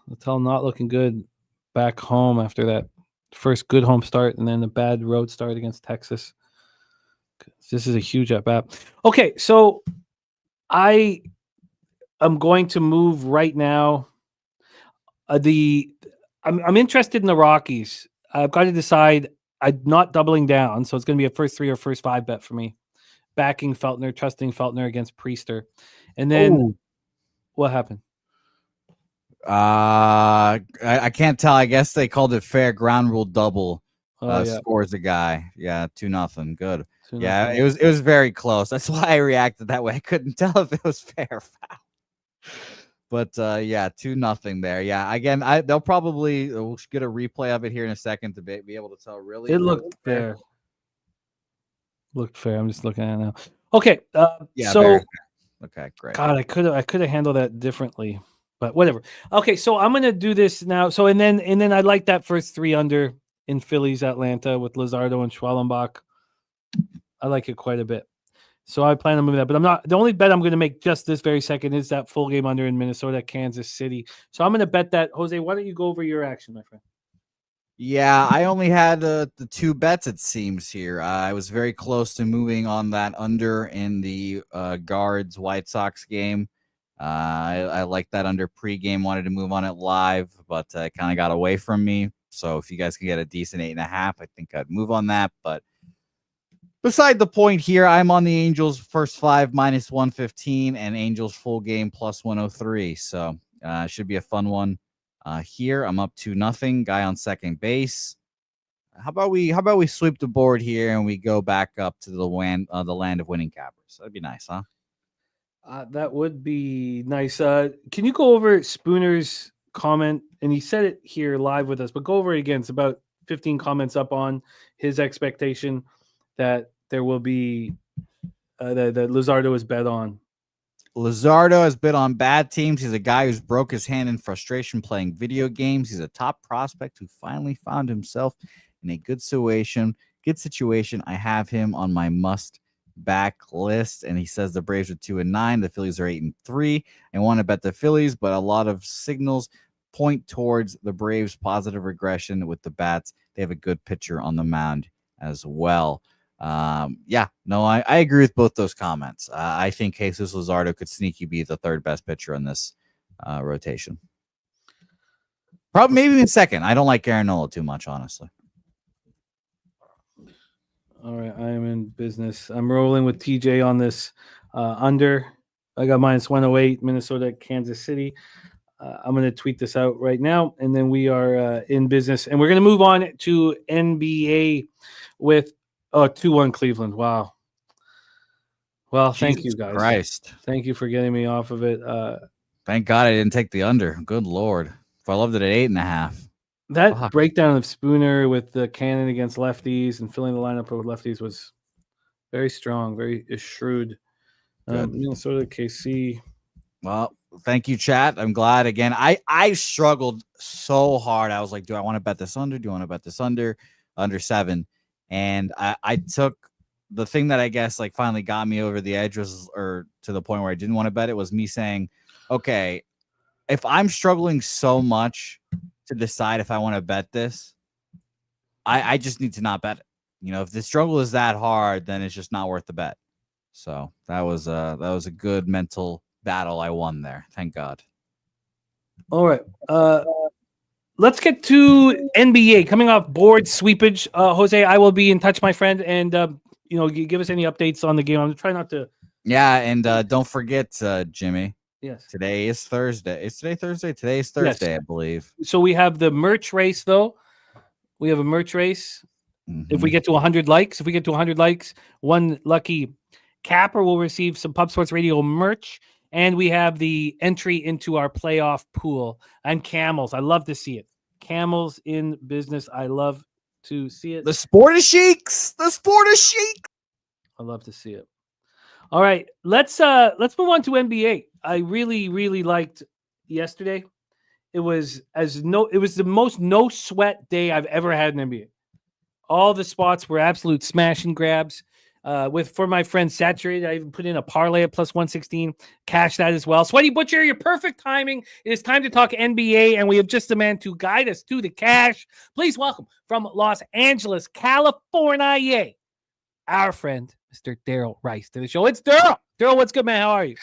Littell not looking good back home after that first good home start and then a bad road start against Texas. This is a huge at bat. Okay, so I am going to move right now. I'm interested in the Rockies. I've got to decide. I'm not doubling down, so it's going to be a first 3 or first 5 bet for me. Backing Feltner, trusting Feltner against Priester. And then what happened? I can't tell. I guess they called it fair ground rule double. Scores the guy. Yeah, 2-0. Good. 2-0. Yeah, it was very close. That's why I reacted that way. I couldn't tell if it was fair or foul. But 2-0 there. Yeah, again, they'll probably we'll get a replay of it here in a second to be able to tell. Really, it looked fair. Looked fair. I'm just looking at it now. Okay. Okay, great. God, I could have handled that differently, but whatever. Okay, so I'm gonna do this now. So and then I like that first 3 under in Phillies Atlanta with Luzardo and Schwellenbach. I like it quite a bit. So I plan on moving that, but I'm not. The only bet I'm going to make just this very second is that full game under in Minnesota, Kansas City. So I'm going to bet that. Jose, why don't you go over your action, my friend? Yeah, I only had the 2 bets, it seems, here. I was very close to moving on that under in the Guards White Sox game. I liked that under pregame, wanted to move on it live, but it kind of got away from me. So if you guys can get a decent 8.5, I think I'd move on that. But beside the point here, I'm on the Angels first 5 minus 115 and Angels full game plus 103. So should be a fun one. Here I'm up to nothing. Guy on second base. How about we sweep the board here and we go back up to the land of winning cappers? That'd be nice, huh? That would be nice. Can you go over Spooner's comment? And he said it here live with us, but go over it again. It's about 15 comments up on his expectation that there will be that Luzardo is bet on. Luzardo has been on bad teams. He's a guy who's broke his hand in frustration playing video games. He's a top prospect who finally found himself in a good situation. I have him on my must-back list, and he says the Braves are 2-9, the Phillies are 8-3. I want to bet the Phillies, but a lot of signals point towards the Braves' positive regression with the bats. They have a good pitcher on the mound as well. I agree with both those comments. I think Jesus Luzardo could sneaky be the 3rd best pitcher in this rotation. Probably maybe in second. I don't like Aaron Nola too much, honestly. All right, I am in business. I'm rolling with TJ on this under. I got minus 108, Minnesota, Kansas City. I'm going to tweet this out right now, and then we are in business. And we're going to move on to NBA with 2-1 Cleveland. Wow. Well, thank you, guys. Christ. Thank you for getting me off of it. Thank God I didn't take the under. Good Lord. If I loved it at 8.5. That breakdown of Spooner with the cannon against lefties and filling the lineup with lefties was very strong, very shrewd. Minnesota, KC. Well, thank you, chat. I'm glad again. I struggled so hard. I was like, do I want to bet this under? Do you want to bet this under 7? And I took the thing that I guess like finally got me over the edge or to the point where I didn't want to bet it was me saying, okay, if I'm struggling so much to decide if I want to bet this, I just need to not bet it. If the struggle is that hard, then it's just not worth the bet. So that was a good mental battle I won there. Thank God. All right. Let's get to NBA coming off board sweepage. Jose, I will be in touch, my friend, and give us any updates on the game. I'm trying not to. Yeah, and don't forget, Jimmy. Yes. Today is Thursday. Is today Thursday? Today is Thursday, yes. I believe. So we have the merch race, though. We have a merch race. Mm-hmm. If we get to 100 likes, one lucky capper will receive some Pub Sports Radio merch. And we have the entry into our playoff pool. And Camels. I love to see it. Camels in business. I love to see it. The Sport of Sheiks. I love to see it. All right. Let's move on to NBA. I really, really liked yesterday. It was the most no sweat day I've ever had in NBA. All the spots were absolute smash and grabs. For my friend Saturated, I even put in a parlay at plus 116. Cash that as well. Sweaty Butcher, your perfect timing. It is time to talk NBA, and we have just a man to guide us to the cash. Please welcome from Los Angeles, California, our friend, Mr. Darryl Rice, to the show. It's Derl. Derl, what's good, man? How are you?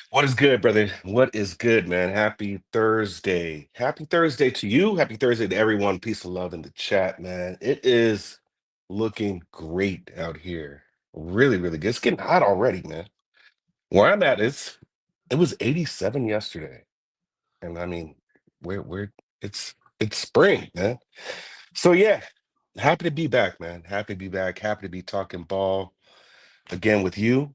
What is good, brother? What is good, man? Happy Thursday. Happy Thursday to you. Happy Thursday to everyone. Peace and love in the chat, man. It is looking great out here. Really, really good. It's getting hot already, man. Where I'm at it was 87 yesterday. And I mean, it's spring, man. So yeah, happy to be back, man. Happy to be back. Happy to be talking ball again with you.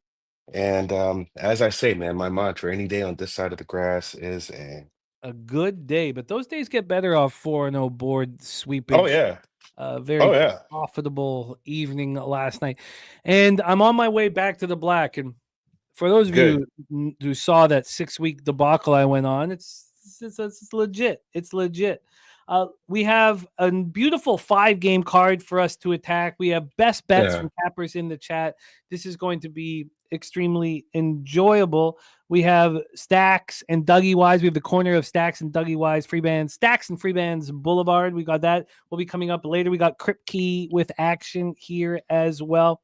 And as I say, man, my mantra any day on this side of the grass is a good day. But those days get better off 4-0 board sweeping. Oh yeah. Very profitable evening last night. And I'm on my way back to the black. And for those of you who saw that 6-week debacle I went on, it's legit. It's legit. We have a beautiful 5-game card for us to attack. We have best bets Yeah. from cappers in the chat. This is going to be extremely enjoyable. We have Stacks and Dougie Wise. We have the corner of Stacks and Dougie Wise free bands. Stacks and free bands Boulevard. We got that. Will be coming up later. We got Crypt Key with action here as well.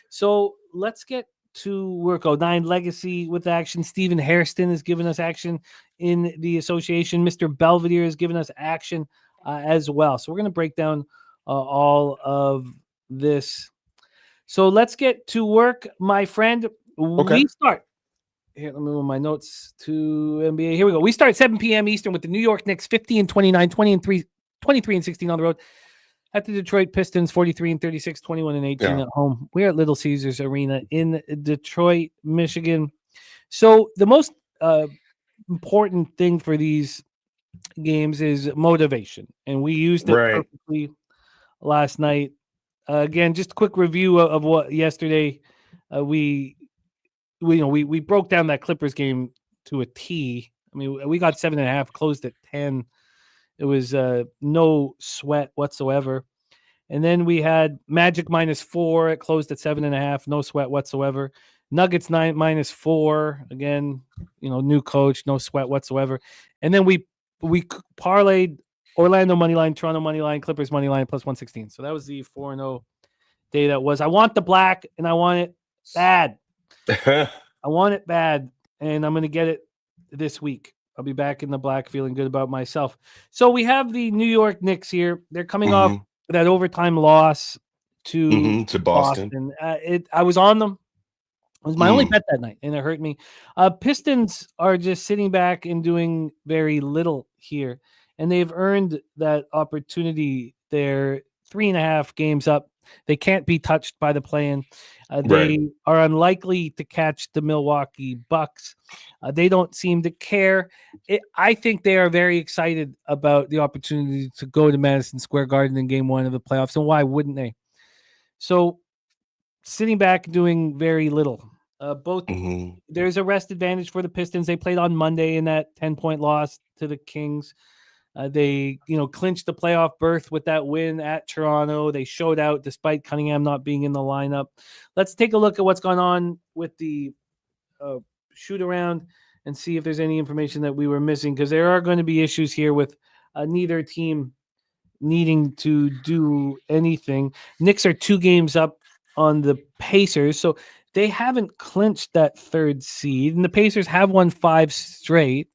So let's get to work. 9 Legacy with action. Stephen Hairston has given us action in the association. Mr. Belvedere has given us action as well. So we're going to break down all of this. So let's get to work, my friend. Okay. We start. Here, let me move my notes to NBA. Here we go. We start 7 p.m. Eastern with the New York Knicks 50-29, 23-16 on the road. At the Detroit Pistons, 43-36, 21-18 at home. We're at Little Caesars Arena in Detroit, Michigan. So the most important thing for these games is motivation, and we used it perfectly last night. Again, just a quick review of what yesterday we broke down that Clippers game to a T. I mean, we got 7.5, closed at 10. It was no sweat whatsoever. And then we had Magic -4. It closed at 7.5. No sweat whatsoever. Nuggets -4. Again, new coach, no sweat whatsoever. And then we parlayed Orlando moneyline, Toronto moneyline, Clippers moneyline +116. So that was the 4-0 day that was. I want the black, and I want it bad. I want it bad, and I'm going to get it this week. I'll be back in the black feeling good about myself. So we have the New York Knicks here. They're coming off that overtime loss to Boston. I was on them. It was my only bet that night, and it hurt me. Pistons are just sitting back and doing very little here, and they've earned that opportunity. They're 3.5 games up. They can't be touched by the play-in. They are unlikely to catch the Milwaukee Bucks. They don't seem to care. I think they are very excited about the opportunity to go to Madison Square Garden in Game 1 of the playoffs, and why wouldn't they? So, sitting back doing very little. There's a rest advantage for the Pistons. They played on Monday in that 10-point loss to the Kings. They, clinched the playoff berth with that win at Toronto. They showed out despite Cunningham not being in the lineup. Let's take a look at what's going on with the shoot around and see if there's any information that we were missing, because there are going to be issues here with neither team needing to do anything. Knicks are 2 games up on the Pacers, so they haven't clinched that 3rd seed, and the Pacers have won 5 straight,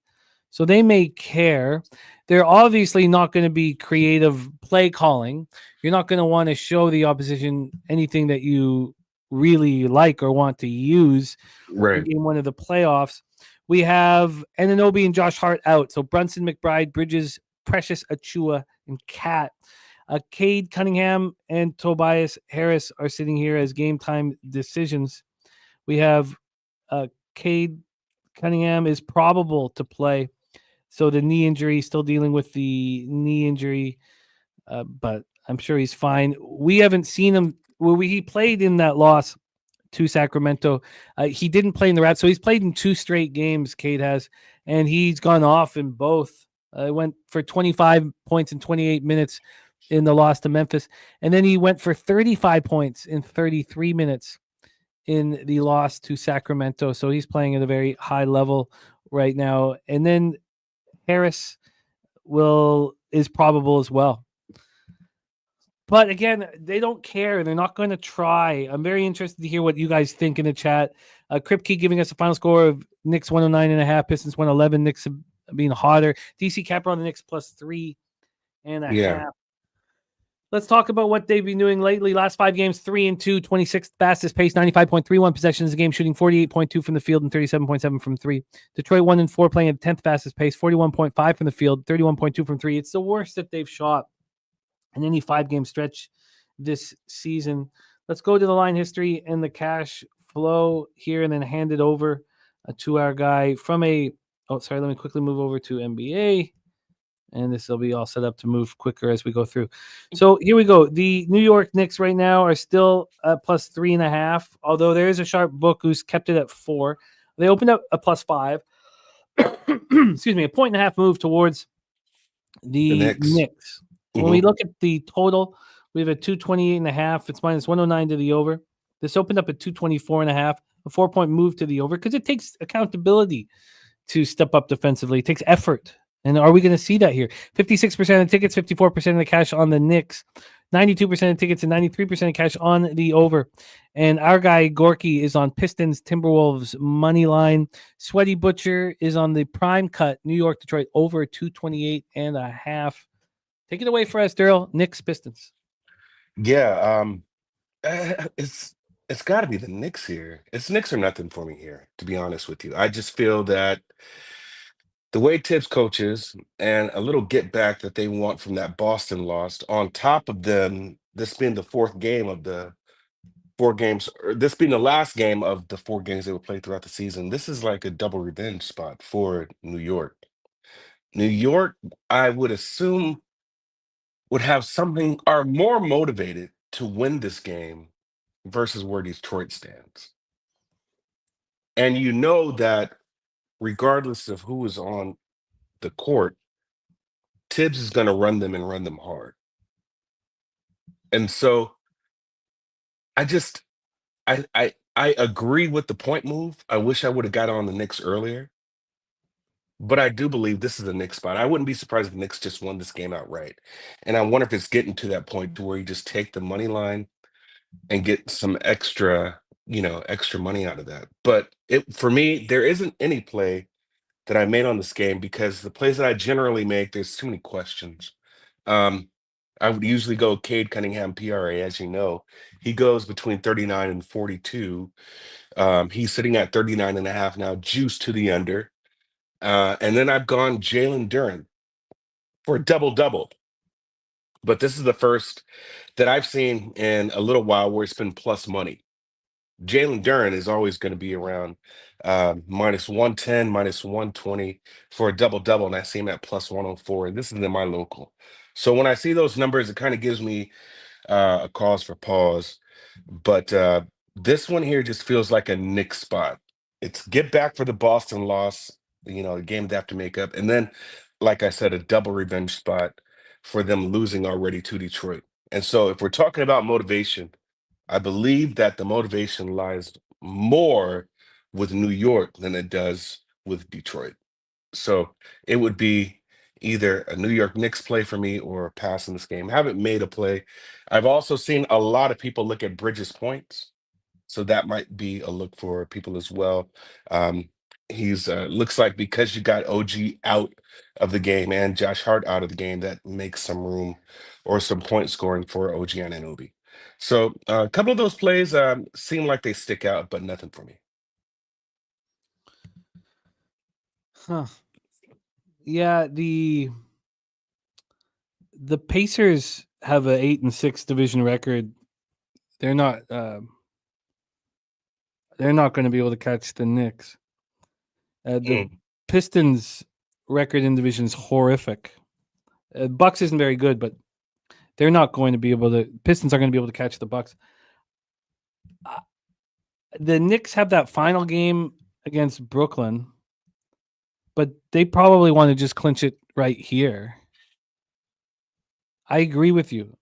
so they may care. They're obviously not going to be creative play calling. You're not going to want to show the opposition anything that you really like or want to use in Game 1 of the playoffs. We have Anunoby and Josh Hart out, so Brunson, McBride, Bridges, Precious Achua, and Cat. Cade Cunningham and Tobias Harris are sitting here as game time decisions. We have Cade Cunningham is probable to play. So the knee injury, still dealing with the knee injury, but I'm sure he's fine. We haven't seen him. He played in that loss to Sacramento. He didn't play in the Rats, so he's played in 2 straight games, Cade has, and he's gone off in both. Went for 25 points in 28 minutes in the loss to Memphis, and then he went for 35 points in 33 minutes in the loss to Sacramento. So he's playing at a very high level right now. And then Harris is probable as well. But again, they don't care. They're not going to try. I'm very interested to hear what you guys think in the chat. Kripke giving us a final score of Knicks 109.5, Pistons 111. Knicks being hotter. DC Capper on the Knicks +3.5. Let's talk about what they've been doing lately. Last 5 games, 3-2, 26th fastest pace, 95.31 possessions a game, shooting 48.2 from the field and 37.7 from 3. Detroit 1-4, playing at 10th fastest pace, 41.5 from the field, 31.2 from 3. It's the worst that they've shot in any 5-game stretch this season. Let's go to the line history and the cash flow here, and then hand it over to our guy from let me quickly move over to NBA. And this will be all set up to move quicker as we go through. So here we go. The New York Knicks right now are still at +3.5, although there is a sharp book who's kept it at 4. They opened up a +5. Excuse me, a 1.5 move towards The Knicks. Knicks. When we look at the total, we have a 228.5. It's minus 109 to the over. This opened up at 224.5, a 4-point move to the over because it takes accountability to step up defensively. It takes effort. And are we going to see that here? 56% of tickets, 54% of the cash on the Knicks, 92% of tickets, and 93% of cash on the over. And our guy Gorky is on Pistons Timberwolves money line. Sweaty Butcher is on the prime cut New York Detroit over 228.5. Take it away for us, Darryl. Knicks Pistons. Yeah, it's got to be the Knicks here. It's Knicks or nothing for me here, to be honest with you. I just feel that the way Tibbs coaches and a little get back that they want from that Boston loss, on top of them, this being the fourth game of the 4 games, or this being the last game of the 4 games they would play throughout the season, this is like a double revenge spot for New York. New York, I would assume, would have something, are more motivated to win this game versus where Detroit stands. And you know that regardless of who is on the court, Tibbs is going to run them and run them hard. And so I just I agree with the point move. I wish I would have got on the Knicks earlier, but I do believe this is a Knicks spot. I wouldn't be surprised if the Knicks just won this game outright. And I wonder if it's getting to that point to where you just take the money line and get some extra, extra money out of that. But for me, there isn't any play that I made on this game because the plays that I generally make, there's too many questions. Um, I would usually go Cade Cunningham PRA, as you know. He goes between 39 and 42. He's sitting at 39.5 now, juice to the under. And then I've gone Jalen Duren for a double-double. But this is the first that I've seen in a little while where it's been plus money. Jalen Duren is always going to be around minus 110, minus 120 for a double-double, and I see him at plus 104, and this is in my local. So when I see those numbers, it kind of gives me a cause for pause. But this one here just feels like a Knicks spot. It's get back for the Boston loss, the game they have to make up. And then, like I said, a double revenge spot for them losing already to Detroit. And so if we're talking about motivation, I believe that the motivation lies more with New York than it does with Detroit. So it would be either a New York Knicks play for me or a pass in this game. I haven't made a play. I've also seen a lot of people look at Bridges' points. So that might be a look for people as well. He's looks like because you got OG out of the game and Josh Hart out of the game, that makes some room or some point scoring for OG Anunoby. So a couple of those plays seem like they stick out, but nothing for me. Huh. Yeah, the Pacers have a 8-6 division record. They're not going to be able to catch the Knicks. The Pistons record in division is horrific. Bucks isn't very good, but they're not going to be able to. Pistons are going to be able to catch the Bucks. The Knicks have that final game against Brooklyn, but they probably want to just clinch it right here. I agree with you,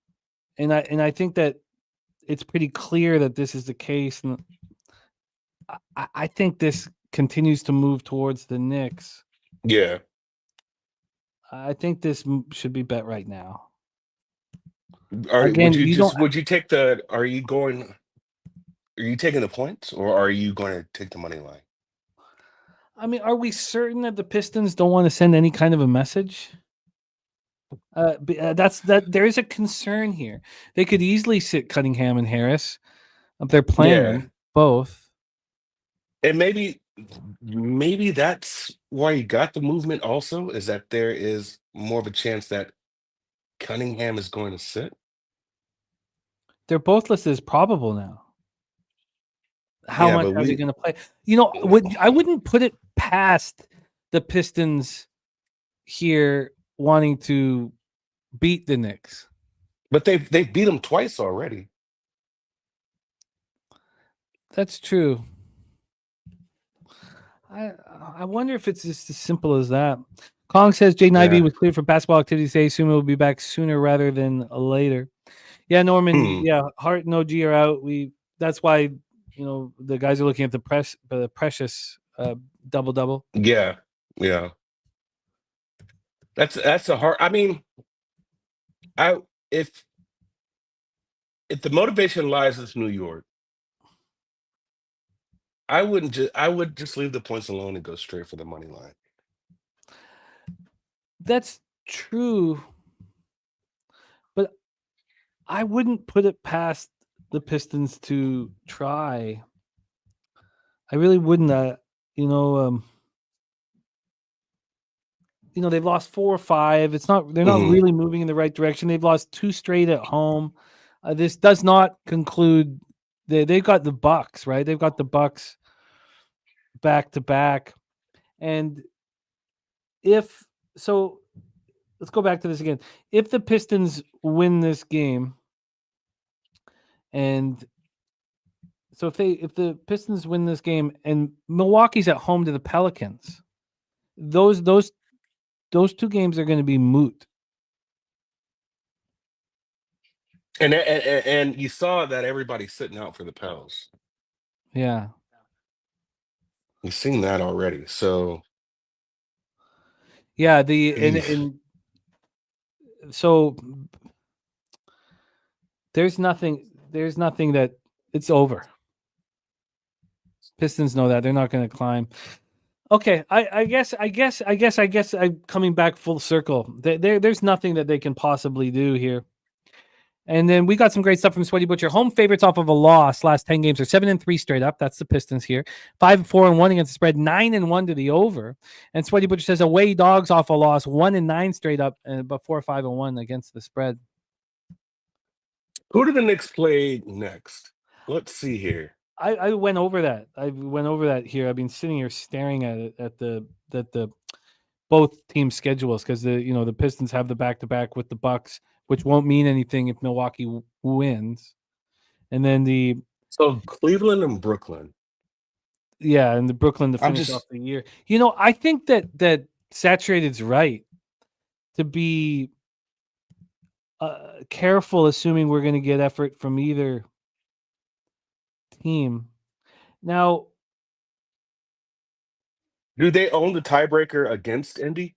and I think that it's pretty clear that this is the case. And I think this continues to move towards the Knicks. Yeah. I think this should be bet right now. Would you take the? Are you taking the points or are you going to take the money line? I mean, are we certain that the Pistons don't want to send any kind of a message? There is a concern here. They could easily sit Cunningham and Harris. They're playing both. And maybe that's why you got the movement also, is that there is more of a chance that Cunningham is going to sit. They're both listed as probable now. How much are they going to play? I wouldn't put it past the Pistons here wanting to beat the Knicks. But they've beat them twice already. That's true. I wonder if it's just as simple as that. Kong says Jaden Ivey Yeah. was cleared for basketball activities today. Assume it will be back sooner rather than later. Yeah, Norman. Yeah, Hart and OG are out. That's why the guys are looking at the precious double. Yeah. Yeah. That's a hard. I mean, I if the motivation lies with New York, I would just leave the points alone and go straight for the money line. That's true, but I wouldn't put it past the Pistons to try. I really wouldn't. They've lost 4 or 5. They're not Mhm. really moving in the right direction. They've lost 2 straight at home. This does not conclude. They've got the Bucks, right? They've got the Bucks back to back, and let's go back to this again. If the Pistons win this game, and so if the Pistons win this game, and Milwaukee's at home to the Pelicans, those 2 games are going to be moot. And you saw that everybody's sitting out for the Pels. Yeah. We've seen that already. So Yeah, so there's nothing that it's over. Pistons know that they're not going to climb. Okay, I guess I'm coming back full circle. There's nothing that they can possibly do here. And then we got some great stuff from Sweaty Butcher. Home favorites off of a loss. Last 10 games are 7-3 straight up. That's the Pistons here. 5-4-1 against the spread. 9-1 to the over. And Sweaty Butcher says away dogs off a loss. 1-9 straight up, but 4-5-1 against the spread. who do the Knicks play next? Let's see here. I went over that. Here. I've been sitting here staring at it at the both team schedules because the Pistons have the back-to-back with the Bucks, which won't mean anything if Milwaukee wins. And then So Cleveland and Brooklyn. Yeah, and the Brooklyn to finish off the year. I think that Saturated's right to be careful, assuming we're going to get effort from either team. Now, Do they own the tiebreaker against Indy?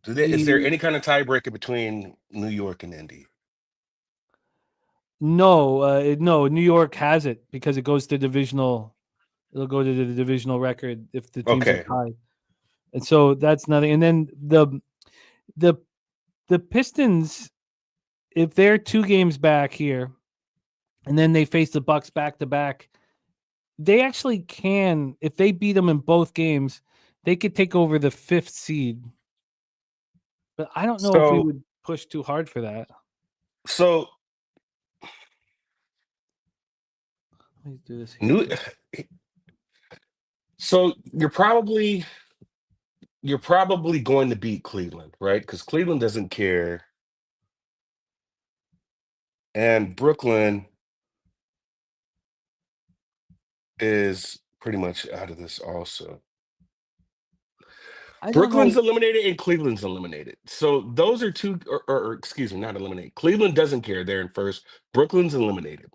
Is there any kind of tiebreaker between New York and Indy? No, New York has it because it goes to divisional. It'll go to the divisional record if the teams are tied, and so that's nothing. And then the Pistons, if they're 2 games back here, and then they face the Bucks back to back, they actually can. If they beat them in both games, they could take over the 5th seed. But I don't know if we would push too hard for that. So let me do this here. So you're probably going to beat Cleveland, right? Because Cleveland doesn't care. And Brooklyn is pretty much out of this also. Brooklyn's eliminated and Cleveland's eliminated. So those are 2, or excuse me, not eliminated. Cleveland doesn't care. They're in first. Brooklyn's eliminated.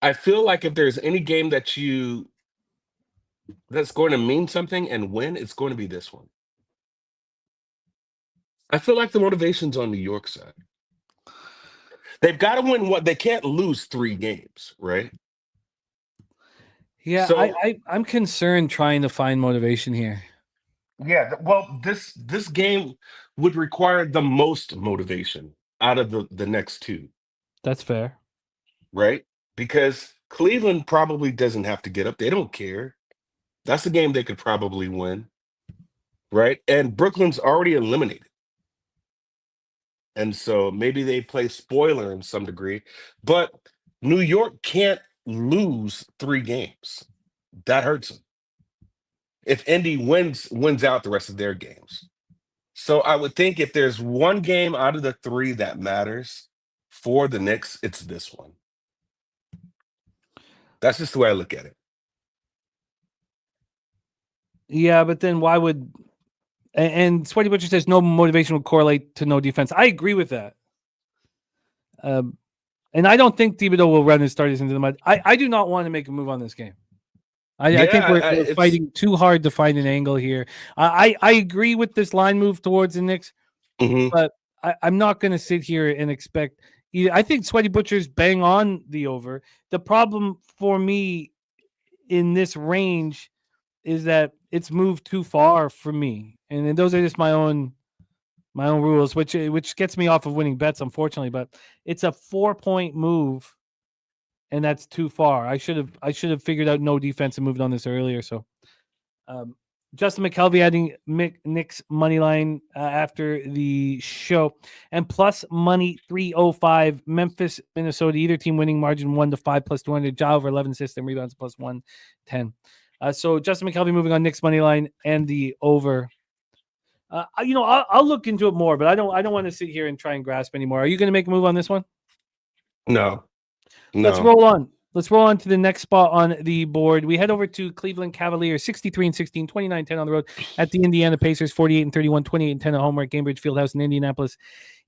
I feel like if there's any game that's going to mean something and win, it's going to be this one. I feel like the motivation's on New York's side. They've got to win they can't lose 3 games, right? Yeah, so, I'm concerned trying to find motivation here. Yeah, well, this game would require the most motivation out of the next 2. That's fair. Right? Because Cleveland probably doesn't have to get up. They don't care. That's a game they could probably win. Right? And Brooklyn's already eliminated. And so maybe they play spoiler in some degree. But New York can't lose 3 games. That hurts them. If Indy wins out the rest of their games. So I would think if there's one game out of the 3 that matters for the Knicks, it's this one. That's just the way I look at it. Yeah, but then why would and Sweaty Butcher says no motivation would correlate to no defense. I agree with that. And I don't think Thibodeau will run his starters into the mud. I do not want to make a move on this game. I think we're fighting too hard to find an angle here. I agree with this line move towards the Knicks, but I'm not going to sit here and expect. I think Sweaty Butcher's bang on the over. The problem for me in this range is that it's moved too far for me, and those are just my own rules, which gets me off of winning bets, unfortunately. But it's a 4-point move. And that's too far. I should have figured out no defense and moved on this earlier. So, Justin McKelvey adding Knicks money line after the show, and plus money 305. Memphis, Minnesota, either team winning margin 1-5 plus 200. Ja over 11 assists and rebounds plus 110. So Justin McKelvey moving on Knicks money line and the over. I'll look into it more, but I don't want to sit here and try and grasp anymore. Are you going to make a move on this one? No. Let's roll on. Let's roll on to the next spot on the board. We head over to Cleveland Cavaliers, 63-16, 29-10 on the road at the Indiana Pacers, 48-31, 28-10 at home at Cambridge Fieldhouse in Indianapolis,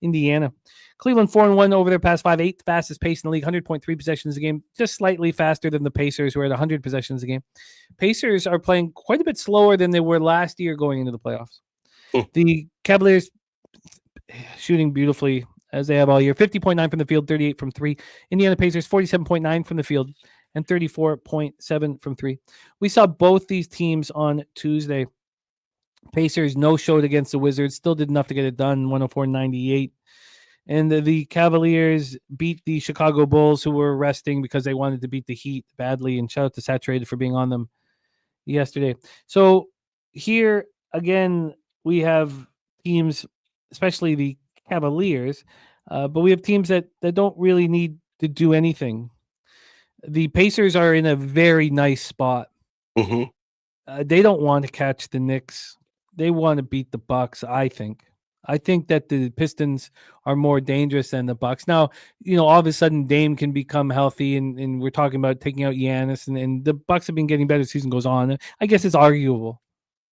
Indiana. Cleveland 4-1 over their past 5, 8th fastest pace in the league, 100.3 possessions a game, just slightly faster than the Pacers, who are at 100 possessions a game. Pacers are playing quite a bit slower than they were last year going into the playoffs. The Cavaliers shooting beautifully, as they have all year. 50.9 from the field, 38 from 3. Indiana Pacers, 47.9 from the field, and 34.7 from 3. We saw both these teams on Tuesday. Pacers no-showed against the Wizards, still did enough to get it done, 104-98. And the Cavaliers beat the Chicago Bulls, who were resting because they wanted to beat the Heat badly. And shout out to Saturated for being on them yesterday. So here, again, we have teams, especially the Cavaliers, but we have teams that don't really need to do anything. The Pacers are in a very nice spot. They don't want to catch the Knicks. They want to beat the Bucks, I think. I think that the Pistons are more dangerous than the Bucks. Now, all of a sudden Dame can become healthy, and we're talking about taking out Giannis, and the Bucks have been getting better as the season goes on. I guess it's arguable.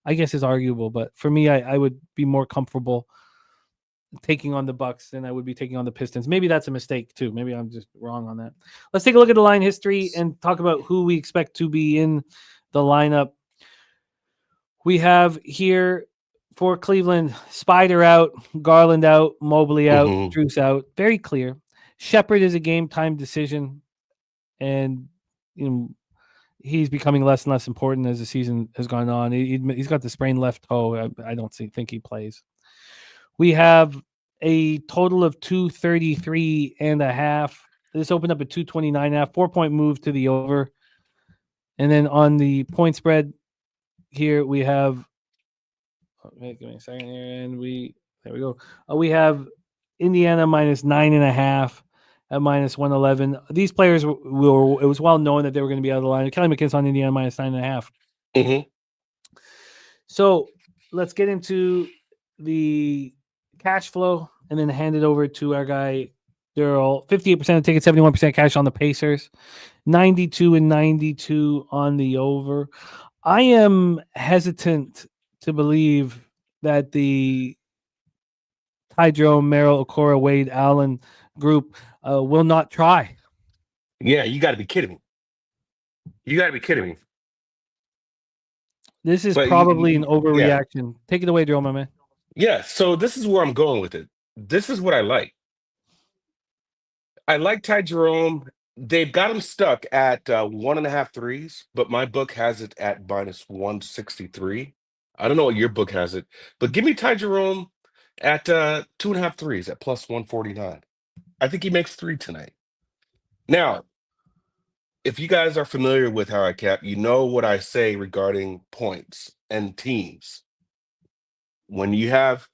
But for me, I would be more comfortable taking on the Bucks than I would be taking on the Pistons. Maybe that's a mistake too. Maybe I'm just wrong on that. Let's take a look at the line history and talk about who we expect to be in the lineup. We have here for Cleveland, Spider out, Garland out, Mobley out, Strus out. Very clear. Shepherd is a game time decision, and he's becoming less and less important as the season has gone on. He's got the sprained left toe. I don't think he plays. We have a total of 233.5. This opened up at 229.5. 4-point move to the over. And then on the point spread here, we have. Give me a second here, and there we go. We have Indiana minus 9.5 at minus 111. These players it was well known that they were going to be out of the line. Kelly McKinnon on Indiana minus 9.5. So let's get into the cash flow and then hand it over to our guy Darryl. 58% of tickets, 71% cash on the Pacers, 92-92 on the over. I am hesitant to believe that the Ty Jerome, Merrill, Okora, Wade, Allen group will not try. Yeah, you got to be kidding me. This is probably an overreaction. Yeah. Take it away, Darryl, my man. Yeah, so this is where I'm going with it. This is what I like. I like Ty Jerome. They've got him stuck at 1.5 threes, but my book has it at minus 163. I don't know what your book has it, but give me Ty Jerome at 2.5 threes at plus 149. I think he makes 3 tonight. Now, if you guys are familiar with how I cap, you know what I say regarding points and teams. When you have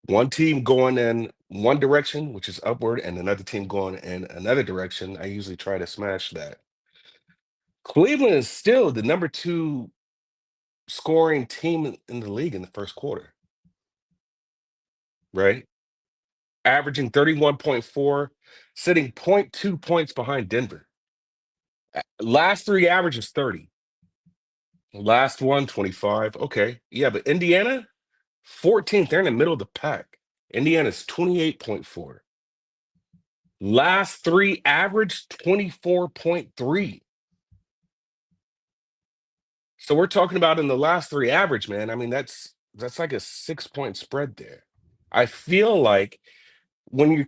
one team going in one direction, which is upward, and another team going in another direction, I usually try to smash that. Cleveland is still the number 2 scoring team in the league in the first quarter, right? Averaging 31.4, sitting 0.2 points behind Denver. Last 3 averages 30. Last one, 25. Okay. Yeah, but Indiana, 14th. They're in the middle of the pack. Indiana's 28.4. Last three average 24.3. So we're talking about in the last three average, man. I mean, that's like a 6 point spread there. I feel like when you're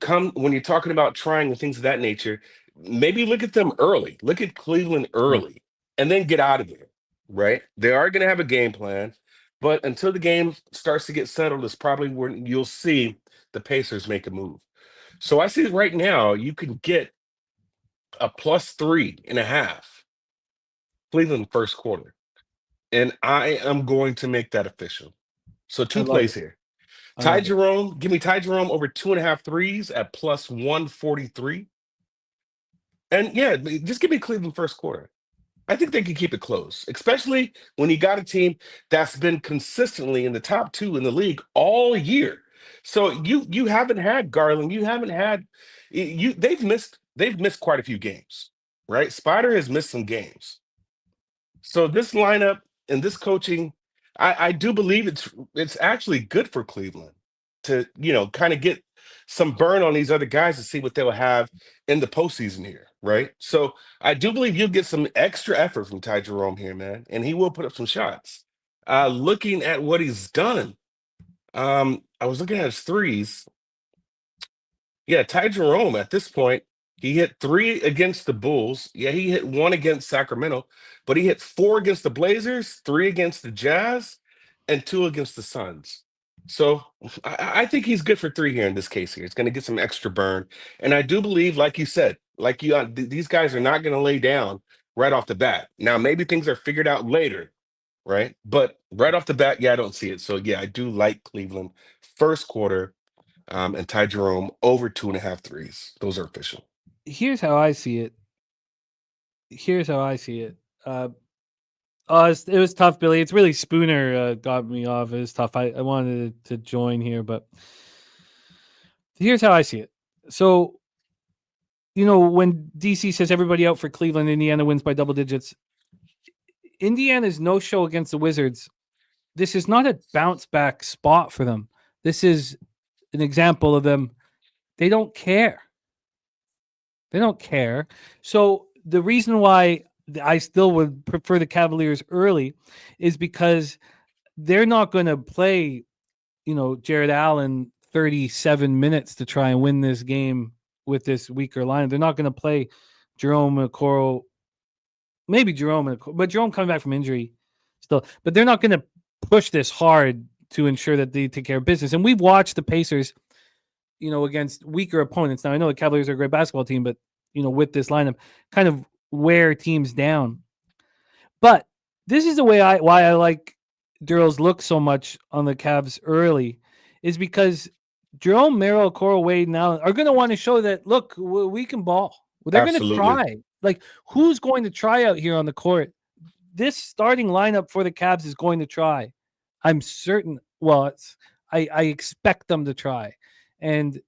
talking about trying and things of that nature, maybe look at them early. Look at Cleveland early and then get out of there. Right? They are going to have a game plan, but until the game starts to get settled, is probably when you'll see the Pacers make a move. So I see right now you can get a +3.5 Cleveland first quarter. And I am going to make that official. So I two love plays it. here. I Ty love it. Jerome, give me Ty Jerome over 2.5 threes at +143. And yeah, just give me Cleveland first quarter. I think they can keep it close, especially when you got a team that's been consistently in the top two in the league all year. So you haven't had Garland, you haven't had they've missed quite a few games, right? Spider has missed some games. So this lineup and this coaching, I do believe it's actually good for Cleveland to kind of get some burn on these other guys to see what they'll have in the postseason here, right? So I do believe you'll get some extra effort from Ty Jerome here, man, and he will put up some shots. Looking at what he's done, I was looking at his threes. Yeah, Ty Jerome at this point, he hit three against the Bulls. Yeah, he hit one against Sacramento, but he hit four against the Blazers, three against the Jazz, and two against the Suns. So I think he's good for three here in this case here. It's going to get some extra burn. And I do believe, like you said, these guys are not going to lay down right off the bat. Now, maybe things are figured out later, right? But right off the bat, yeah, I don't see it. So yeah, I do like Cleveland first quarter and Ty Jerome over 2.5 threes. Those are official. Here's how I see it. It was tough, Billy. It's really Spooner got me off. It was tough. I wanted to join here, but here's how I see it. So, when DC says everybody out for Cleveland, Indiana wins by double digits. Indiana's no show against the Wizards. This is not a bounce back spot for them. This is an example of them. They don't care. They don't care. So the reason why I still would prefer the Cavaliers early is because they're not going to play, Jared Allen 37 minutes to try and win this game with this weaker line. They're not going to play Jerome Okoro. Maybe Jerome, but Jerome coming back from injury still. But they're not going to push this hard to ensure that they take care of business. And we've watched the Pacers, against weaker opponents. Now, I know the Cavaliers are a great basketball team, but, with this lineup, kind of wear teams down. But this is the way why I like Darryl's look so much on the Cavs early is because Jerome, Merrill, Coral, Wade, and Allen are going to want to show that, look, we can ball. They're going to try. Like, who's going to try out here on the court? This starting lineup for the Cavs is going to try. I'm certain. Well, I expect them to try. And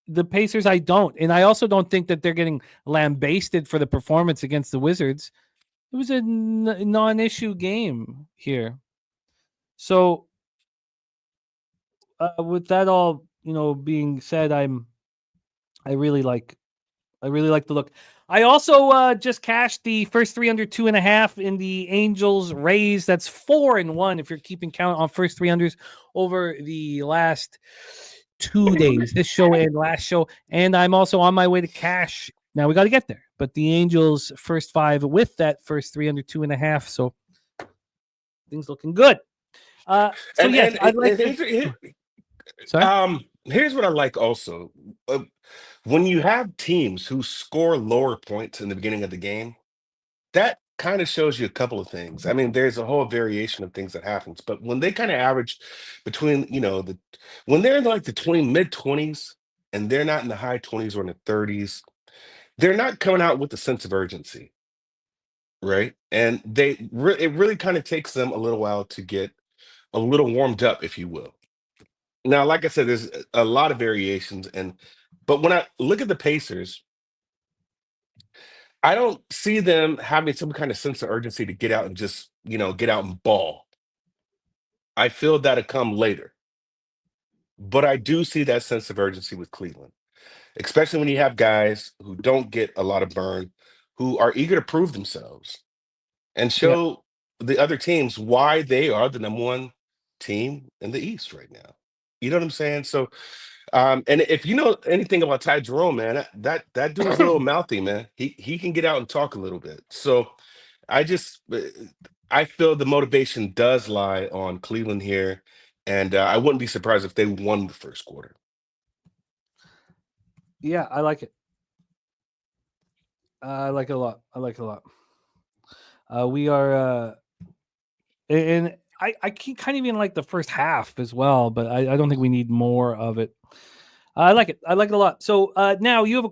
the Pacers, I don't. And I also don't think that they're getting lambasted for the performance against the Wizards. It was a non-issue game here. So with that all, being said, I really like the look. I also just cashed the first 3 under 2.5 in the Angels Rays. That's 4-1 if you're keeping count on first 300s over the last 2 days. This show and last show. And I'm also on my way to cash. Now we got to get there. But the Angels first 5 with that first 3 under 2.5. So things looking good. Here's what I like also. When you have teams who score lower points in the beginning of the game, that kind of shows you a couple of things. I mean, there's a whole variation of things that happens, but when they kind of average between, when they're in like the mid 20s and they're not in the high 20s or in the 30s, they're not coming out with a sense of urgency, right? And it really kind of takes them a little while to get a little warmed up, if you will. Now, like I said, there's a lot of variations, but when I look at the Pacers, I don't see them having some kind of sense of urgency to get out and just, get out and ball. I feel that'll come later. But I do see that sense of urgency with Cleveland, especially when you have guys who don't get a lot of burn, who are eager to prove themselves and Yeah. show the other teams why they are the number one team in the East right now. You know what I'm saying? So, and if you know anything about Ty Jerome, man, that dude's a little mouthy, man. He can get out and talk a little bit. So, I just I feel the motivation does lie on Cleveland here, and I wouldn't be surprised if they won the first quarter. Yeah, I like it. I like it a lot. We are, and I kind of even like the first half as well, but I don't think we need more of it. I like it. I like it a lot. So now we have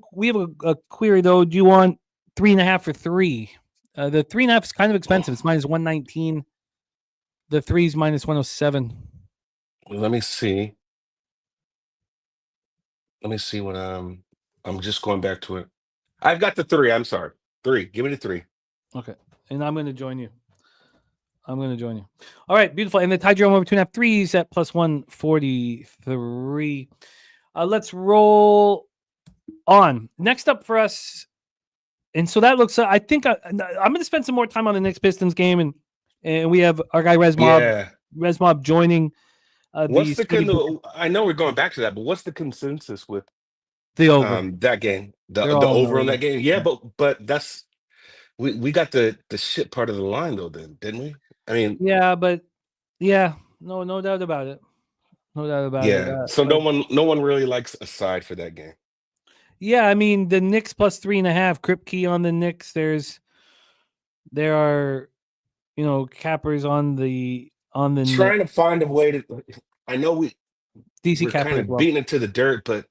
a query though. Do you want 3.5 or 3? The 3.5 is kind of expensive. It's minus 119. The 3 is minus 107. Let me see. What I'm just going back to it. I've got the 3. I'm sorry. 3. Give me the 3. Okay. And I'm going to join you. All right, beautiful. And the Ty Jerome over 2.5 threes at plus 143. Let's roll on. Next up for us. And so that looks, I think I'm going to spend some more time on the Knicks Pistons game. And we have our guy Resmob joining. What's I know we're going back to that, but what's the consensus with the over that game? The over on that game? Yeah, but that's we got the shit part of the line though, then didn't we? I mean, no doubt about it. Yeah. So no one really likes a side for that game. Yeah, I mean the Knicks plus 3.5. Kripke on the Knicks. There are, cappers on the trying to find a way to. I know we're DC capper kind of beating it to the dirt, but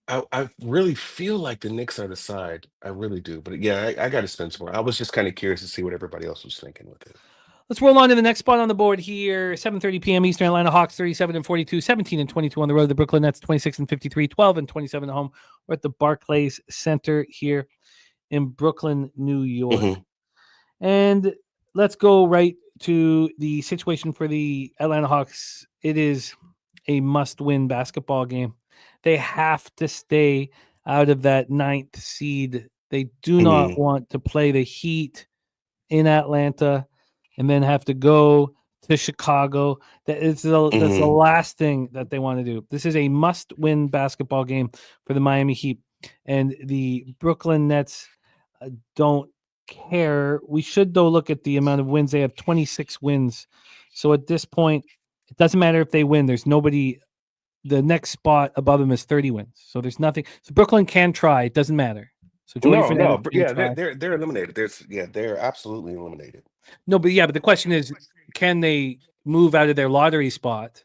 I really feel like the Knicks are the side. I really do. But yeah, I got to spend some more. I was just kind of curious to see what everybody else was thinking with it. Let's roll on to the next spot on the board here. 7:30 p.m. Eastern. Atlanta Hawks 37-42, 17-22 on the road. The Brooklyn Nets 26-53, 12-27 at home. We're at the Barclays Center here in Brooklyn, New York. Mm-hmm. And let's go right to the situation for the Atlanta Hawks. It is a must-win basketball game. They have to stay out of that 9th seed. They do not want to play the Heat in Atlanta and then have to go to Chicago. That's the last thing that they want to do. This is a must-win basketball game for the Miami Heat. And the Brooklyn Nets don't care. We should, though, look at the amount of wins. They have 26 wins. So at this point, it doesn't matter if they win. There's nobody. The next spot above them is 30 wins. So there's nothing. So Brooklyn can try. It doesn't matter. So they're eliminated. They're absolutely eliminated. No, but the question is, can they move out of their lottery spot?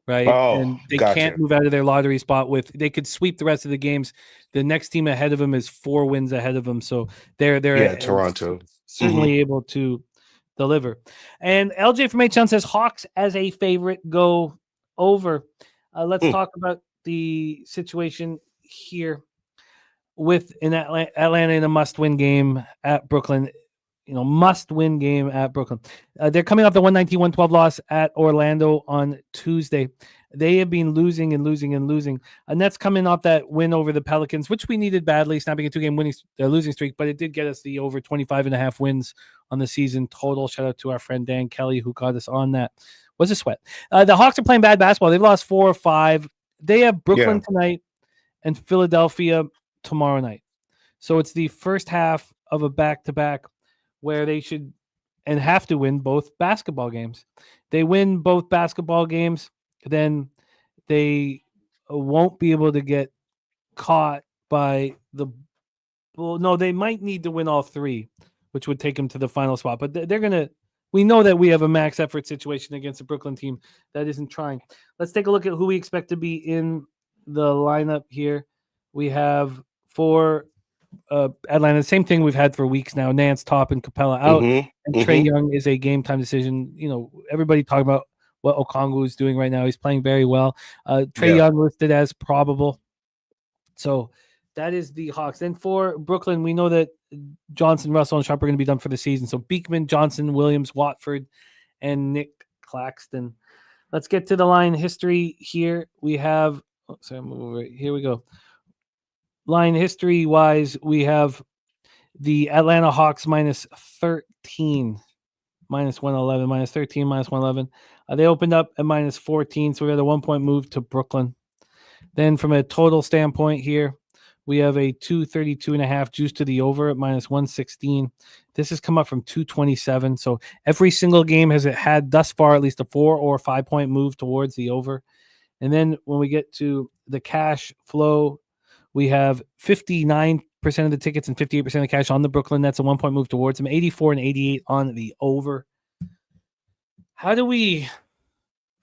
Right. And they can't move out of their lottery spot they could sweep the rest of the games. The next team ahead of them is 4 wins ahead of them. So they're Toronto certainly able to deliver. And LJ from H-Town says Hawks as a favorite go over. Let's talk about the situation here with Atlanta in a must-win game at Brooklyn. Must-win game at Brooklyn. They're coming off the 119-112 loss at Orlando on Tuesday. They have been losing and losing and losing. And that's coming off that win over the Pelicans, which we needed badly, snapping a 2-game losing streak, but it did get us the over 25.5 wins on the season total. Shout out to our friend Dan Kelly, who got us on that. Was a sweat. The Hawks are playing bad basketball. They've lost 4 or 5. They have Brooklyn tonight and Philadelphia tomorrow night. So it's the first half of a back-to-back where they should and have to win both basketball games. They win both basketball games, then they won't be able to get caught by they might need to win all 3, which would take them to the final spot. But they're going to we know that we have a max effort situation against a Brooklyn team that isn't trying. Let's take a look at who we expect to be in the lineup here. We have for Atlanta, same thing we've had for weeks now. Nance, Top, and Capella out. And Trae Young is a game-time decision. Everybody talking about what Okongwu is doing right now. He's playing very well. Trae Young listed as probable. So that is the Hawks. Then for Brooklyn, we know that Johnson, Russell, and Sharp are going to be done for the season. So Beekman, Johnson, Williams, Watford, and Nick Claxton. Let's get to the line history here. We have, here we go. Line history wise, we have the Atlanta Hawks minus 13, minus 111, minus 13, minus 111. They opened up at minus 14, so we had a 1 point move to Brooklyn. Then from a total standpoint here, we have a 232.5 juice to the over at minus 116. This has come up from 227. So every single game has had thus far at least a 4 or 5 point move towards the over. And then when we get to the cash flow, we have 59% of the tickets and 58% of the cash on the Brooklyn. That's a 1 point move towards them. 84 and 88 on the over. How do we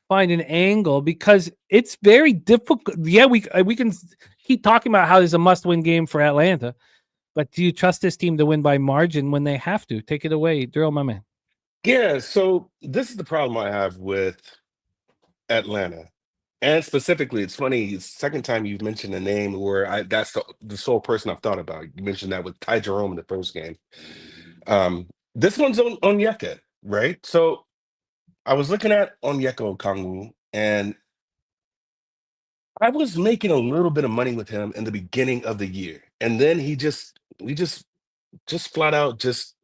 find an angle? Because it's very difficult. Yeah, we can keep talking about how there's a must-win game for Atlanta, but do you trust this team to win by margin when they have to? Take it away, Derl, my man. Yeah, so this is the problem I have with Atlanta. And specifically, it's funny, it's the second time you've mentioned a name where that's the sole person I've thought about. You mentioned that with Ty Jerome in the first game. This one's on Onyeka, right? So I was looking at Onyeka Okongwu, and I was making a little bit of money with him in the beginning of the year. And then we just flat out just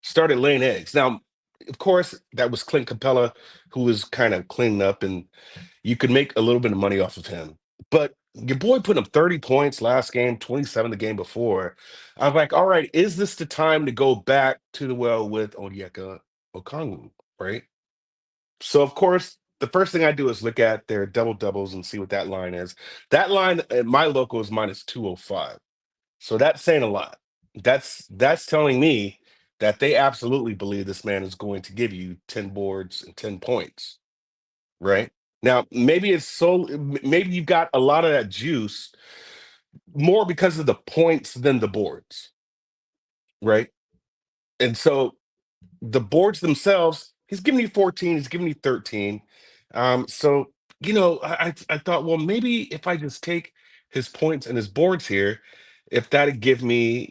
started laying eggs. Now, of course, that was Clint Capella, who was kind of cleaning up, and you could make a little bit of money off of him. But your boy put up 30 points last game, 27 the game before. I was like, all right, is this the time to go back to the well with Onyeka Okongwu, right? So, of course, the first thing I do is look at their double doubles and see what that line is. That line at my local is minus 205. So that's saying a lot. That's telling me that they absolutely believe this man is going to give you 10 boards and 10 points, right? Now, maybe you've got a lot of that juice more because of the points than the boards, right? And so the boards themselves, he's giving you 14, he's giving you 13. So, I thought, well, maybe if I just take his points and his boards here, if that'd give me,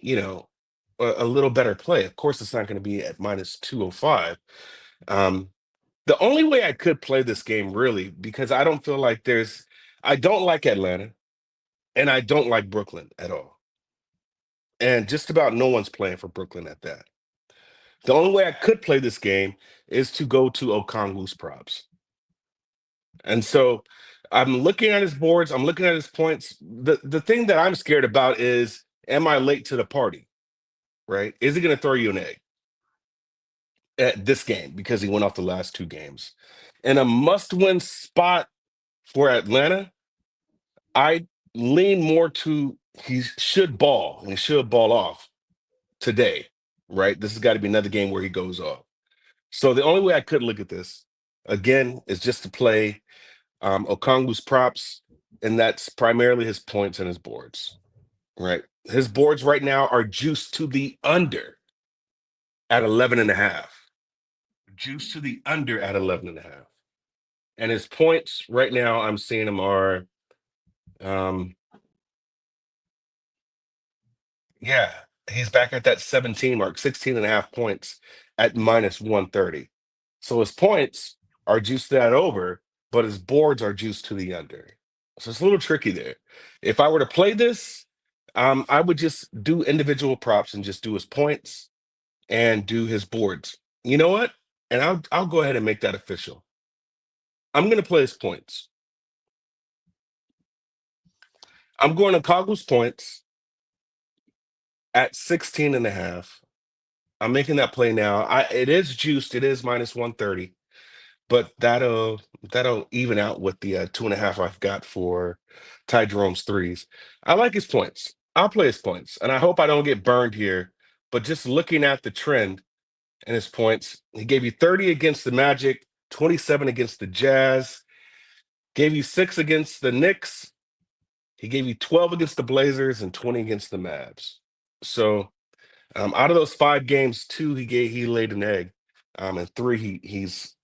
a little better play. Of course, it's not going to be at minus 205. The only way I could play this game, really, because I don't feel like I don't like Atlanta and I don't like Brooklyn at all. And just about no one's playing for Brooklyn at that. The only way I could play this game is to go to Okongwu's props. And so I'm looking at his boards, I'm looking at his points. The thing that I'm scared about is, am I late to the party? Right? Is he going to throw you an egg at this game because he went off the last two games? In a must-win spot for Atlanta, I lean more to he should ball, and he should ball off today, right? This has got to be another game where he goes off. So the only way I could look at this, again, is just to play Okongwu's props, and that's primarily his points and his boards, right? His boards right now are juiced to the under at 11.5. Juiced to the under at 11.5. And his points right now, I'm seeing them are, he's back at that 17 mark, 16.5 points at minus 130. So his points are juiced to that over, but his boards are juiced to the under. So it's a little tricky there. If I were to play this, I would just do individual props and just do his points and do his boards. You know what? And I'll go ahead and make that official. I'm going to play his points. I'm going to Okongwu's points at 16.5. I'm making that play now. It is juiced. It is minus 130, but that'll even out with the 2.5 I've got for Ty Jerome's threes. I like his points. I'll play his points, and I hope I don't get burned here. But just looking at the trend and his points, he gave you 30 against the Magic, 27 against the Jazz, gave you 6 against the Knicks. He gave you 12 against the Blazers and 20 against the Mavs. So out of those 5 games, 2 he laid an egg, and 3 he's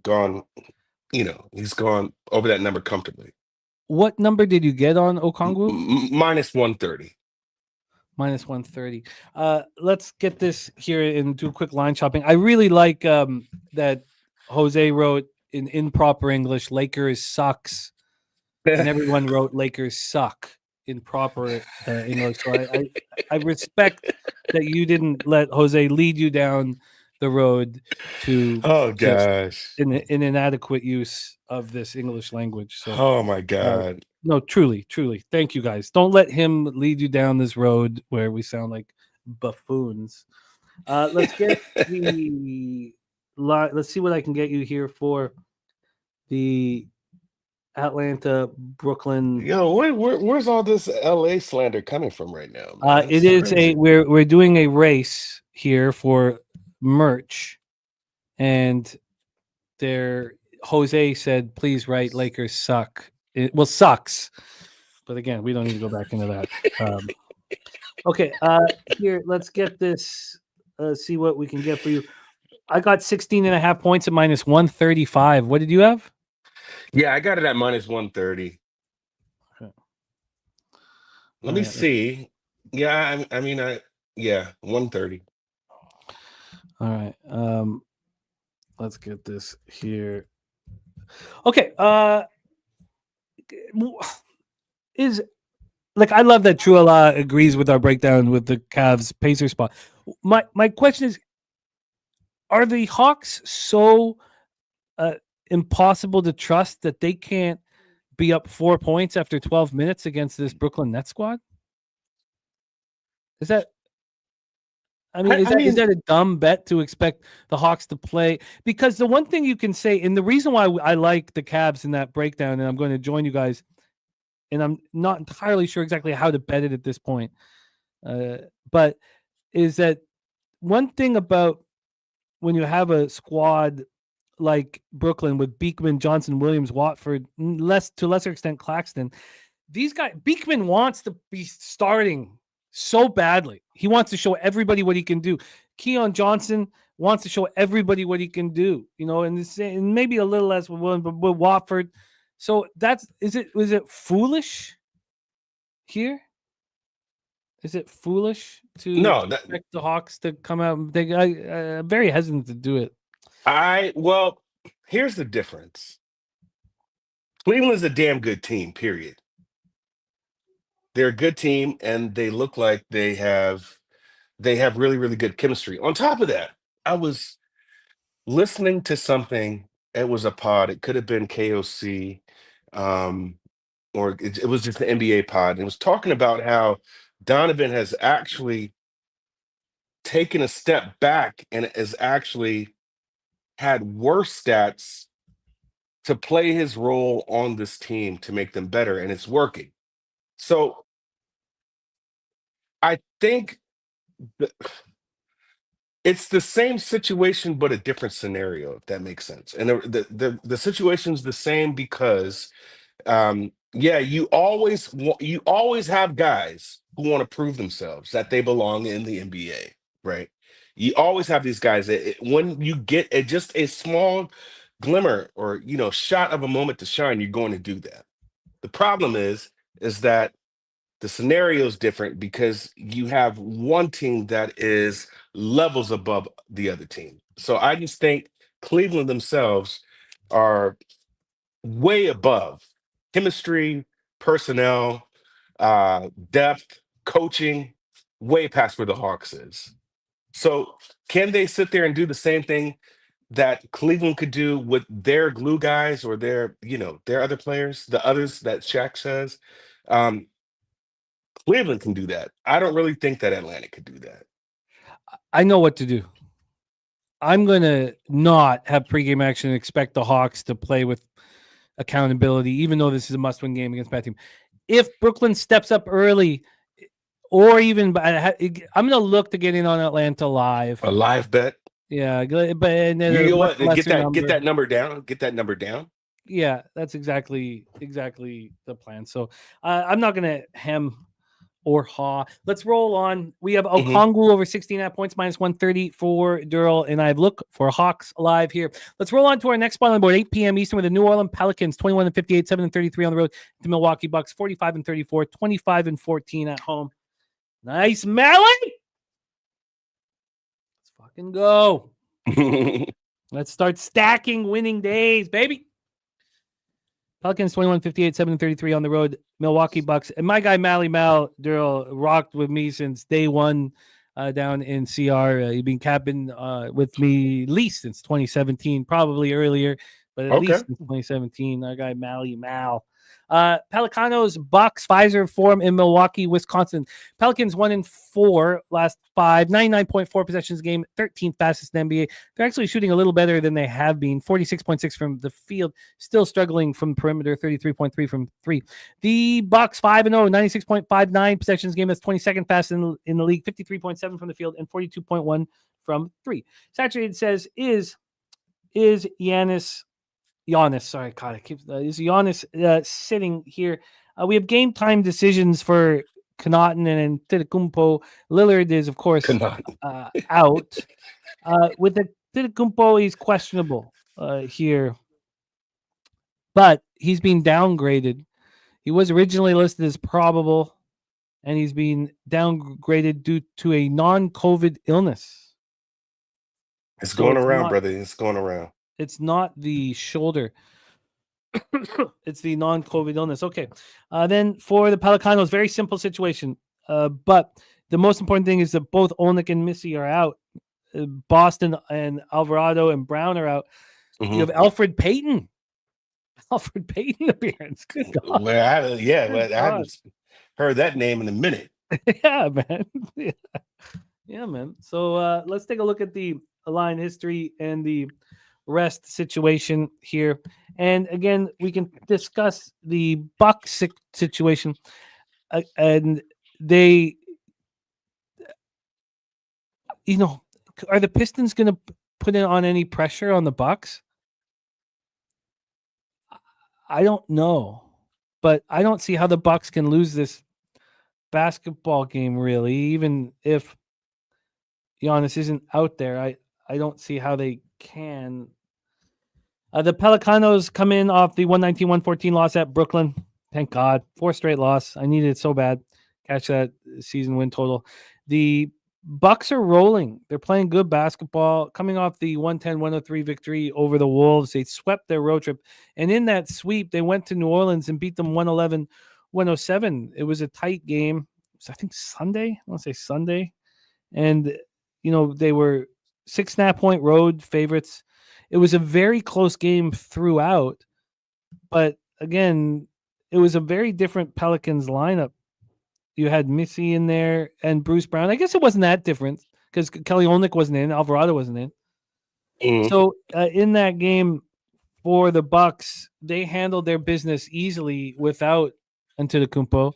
gone. He's gone over that number comfortably. What number did you get on Okongwu? Minus 130. Minus 130. Let's get this here and do quick line shopping. I really like that Jose wrote in improper English, Lakers sucks. And everyone wrote Lakers suck in proper English. So I respect that you didn't let Jose lead you down the road to Oh just gosh. in inadequate use of this English language. So Oh my God. no, truly. Thank you guys. Don't let him lead you down this road where we sound like buffoons. Let's get let's see what I can get you here for the Atlanta, Brooklyn. Yo, where's all this LA slander coming from right now, man? It is crazy. We're doing a race here for merch, and Jose said, please write Lakers suck. Sucks. But again, we don't need to go back into that. Okay, here, let's get this, see what we can get for you. I got 16.5 points at minus 135. What did you have? Yeah, I got it at minus 130. Okay. Let me see. Yeah, I mean, 130. All right. Let's get this here. Okay. Is like I love that Truella agrees with our breakdown with the Cavs Pacers spot. My question is, are the Hawks so impossible to trust that they can't be up 4 points after 12 minutes against this Brooklyn Nets squad? Is that? I mean, is that a dumb bet to expect the Hawks to play? Because the one thing you can say, and the reason why I like the Cavs in that breakdown, and I'm going to join you guys, and I'm not entirely sure exactly how to bet it at this point, but is that one thing about when you have a squad like Brooklyn with Beekman, Johnson, Williams, Watford, to lesser extent Claxton, these guys, Beekman wants to be starting so badly. He wants to show everybody what he can do. Keon Johnson wants to show everybody what he can do, and maybe a little less with Williams, but with Watford. So was it foolish here? Is it foolish to expect the Hawks to come out? I'm very hesitant to do it. Well, here's the difference. Cleveland's a damn good team, period. They're a good team, and they look like they have really, really good chemistry. On top of that, I was listening to something. It was a pod. It could have been KOC, or it was just an NBA pod. And it was talking about how Donovan has actually taken a step back and has actually had worse stats to play his role on this team to make them better, and it's working. So I think it's the same situation, but a different scenario, if that makes sense. And the situation's the same because, you always have guys who want to prove themselves that they belong in the NBA, right? You always have these guys that when you get just a small glimmer or shot of a moment to shine, you're going to do that. The problem is that the scenario is different because you have one team that is levels above the other team. So I just think Cleveland themselves are way above chemistry, personnel, depth, coaching, way past where the Hawks is. So can they sit there and do the same thing that Cleveland could do with their glue guys or their other players, the others that Shaq says? Cleveland can do that. I don't really think that Atlanta could do that. I know what to do. I'm going to not have pregame action and expect the Hawks to play with accountability, even though this is a must-win game against a bad team. If Brooklyn steps up early, or even I'm going to look to get in on Atlanta live. A live bet? Yeah, but you know what? Get that number down. Get that number down. Yeah, that's exactly the plan. So I'm not going to hem or haw. Let's roll on. We have Okongwu over 16.5 points, minus 130 for Derl, and I look for Hawks live here. Let's roll on to our next spot on the board, 8 p.m. Eastern, with the New Orleans Pelicans, 21-58, 7-33 on the road. The Milwaukee Bucks, 45-34, 25-14 at home. Nice, Melly. Let's fucking go. Let's start stacking winning days, baby. Pelicans 21-58, 7-33 on the road. Milwaukee Bucks. And my guy, Mally Mal, Derl, rocked with me since day one down in CR. He's been capping with me at least since 2017, probably earlier, but at least since 2017. Our guy, Mally Mal. Pelicanos, Bucks, Pfizer form in Milwaukee, Wisconsin. Pelicans 1-4 last 5, 99.4 possessions game, 13th fastest in the NBA. They're actually shooting a little better than they have been, 46.6 from the field, still struggling from perimeter, 33.3 from three. The Bucks 5-0, 96.59 possessions game. That's 22nd fastest in the league, 53.7 from the field and 42.1 from three. Saturated says, is Giannis, sorry, God, is Giannis sitting here? We have game time decisions for Connaughton and Antetokounmpo. Lillard is, of course, out. With the Antetokounmpo, he's questionable here, but he's been downgraded. He was originally listed as probable, and he's been downgraded due to a non-COVID illness. It's going around, brother. It's going around. It's not the shoulder. It's the non-COVID illness. Okay. Then for the Pelicanos, very simple situation. But the most important thing is that both Olnick and Missy are out. Boston and Alvarado and Brown are out. You have Alfred Payton. Alfred Payton appearance. Good God. I haven't heard that name in a minute. Yeah, man. Yeah, man. So let's take a look at the line history and the rest situation here. And again, we can discuss the Bucks situation. And they, are the Pistons going to put on any pressure on the Bucks? I don't know, but I don't see how the Bucks can lose this basketball game, really, even if Giannis isn't out there. I don't see how they can. The Pelicanos come in off the 119-114 loss at Brooklyn. Thank God. 4 straight loss. I needed it so bad. Catch that season win total. The Bucks are rolling. They're playing good basketball. Coming off the 110-103 victory over the Wolves. They swept their road trip. And in that sweep, they went to New Orleans and beat them 111-107. It was a tight game. It was, I think, Sunday. I want to say Sunday. And, they were 6.5-point road favorites. It was a very close game throughout. But, again, it was a very different Pelicans lineup. You had Missy in there and Bruce Brown. I guess it wasn't that different because Kelly Olynyk wasn't in. Alvarado wasn't in. Mm-hmm. So in that game for the Bucks, they handled their business easily without Antetokounmpo.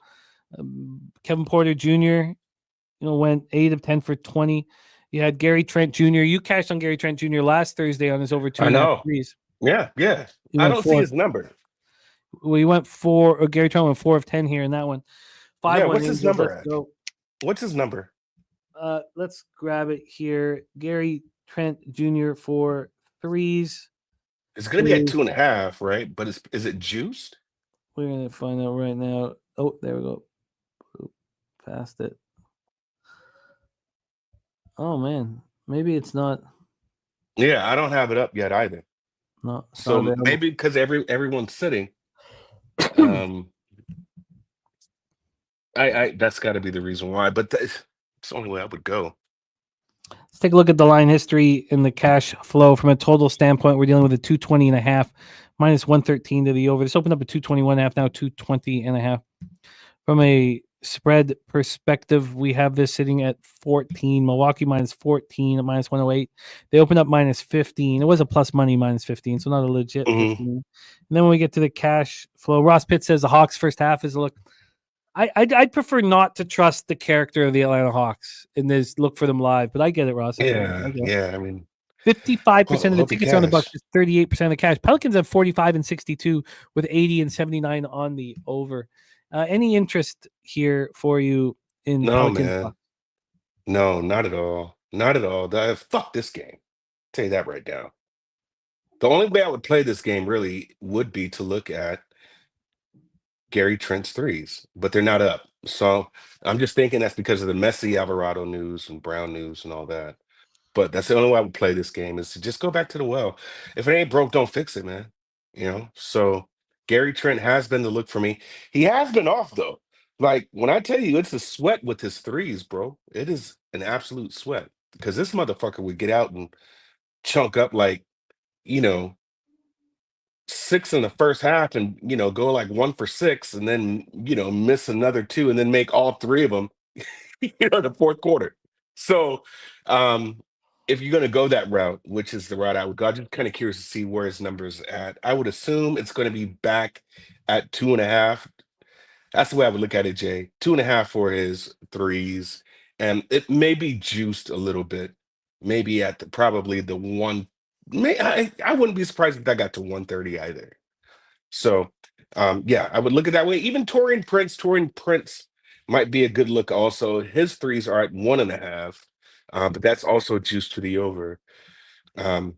Kevin Porter Jr. Went 8 of 10 for 20. You had Gary Trent Jr. You cashed on Gary Trent Jr. last Thursday on his over 2.5 threes. Yeah. I don't see his number. Well, he went 4, or Gary Trent went 4 of 10 here in that one. What's his number? What's his number? Let's grab it here. Gary Trent Jr. for threes. It's going to be at 2.5, right? But is it juiced? We're going to find out right now. Oh, there we go. Past it. Oh, man. Maybe it's not. Yeah, I don't have it up yet either. No. So maybe because everyone's sitting. I that's got to be the reason why, but it's the only way I would go. Let's take a look at the line history and the cash flow from a total standpoint. We're dealing with a 220.5 minus 113 to the over. This opened up at 221.5, now 220.5. From a spread perspective, we have this sitting at 14. Milwaukee minus 14 at minus 108. They opened up minus 15. It was a plus money minus 15, so not a legit 15. And then when we get to the cash flow, Ross Pitt says the Hawks first half is a look. I'd prefer not to trust the character of the Atlanta Hawks in this look for them live, but I get it, Ross. Yeah. I mean, 55% of the tickets on the Bucks, 38% of the cash. Pelicans have 45 and 62 with 80 and 79 on the over. Any interest here for you in Pelicans? Man. No, not at all. Not at all. Fuck this game. I'll tell you that right now. The only way I would play this game really would be to look at Gary Trent's threes, but they're not up. So I'm just thinking that's because of the Messi Alvarado news and Brown news and all that. But that's the only way I would play this game is to just go back to the well. If it ain't broke, don't fix it, man. So Gary Trent has been the look for me. He has been off though. Like when I tell you it's a sweat with his threes, bro, it is an absolute sweat because this motherfucker would get out and chunk up like, you know, 6 in the first half and, go like 1 for 6 and then, miss another 2 and then make all 3 of them, the fourth quarter. So, if you're going to go that route, which is the route I would go, I'm just kind of curious to see where his numbers at. I would assume it's going to be back at 2.5. That's the way I would look at it, Jay. 2.5 for his threes, and it may be juiced a little bit. Maybe at probably the one. I wouldn't be surprised if that got to 130 either. So, yeah, I would look at that way. Even Torian Prince might be a good look. Also, his threes are at 1.5, but that's also juiced to the over. Um,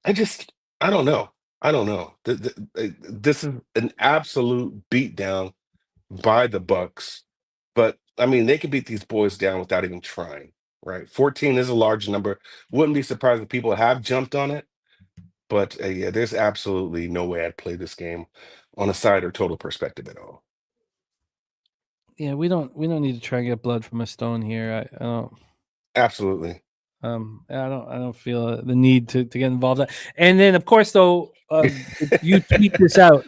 I don't know. I don't know. This is an absolute beatdown by the Bucks, but I mean they could beat these boys down without even trying. Right? 14 is a large number. Wouldn't be surprised if people have jumped on it, but yeah, there's absolutely no way I'd play this game on a side or total perspective at all. Yeah, we don't need to try and get blood from a stone here. I don't. Absolutely. I don't feel the need to get involved. And then, of course, though, if you tweet this out,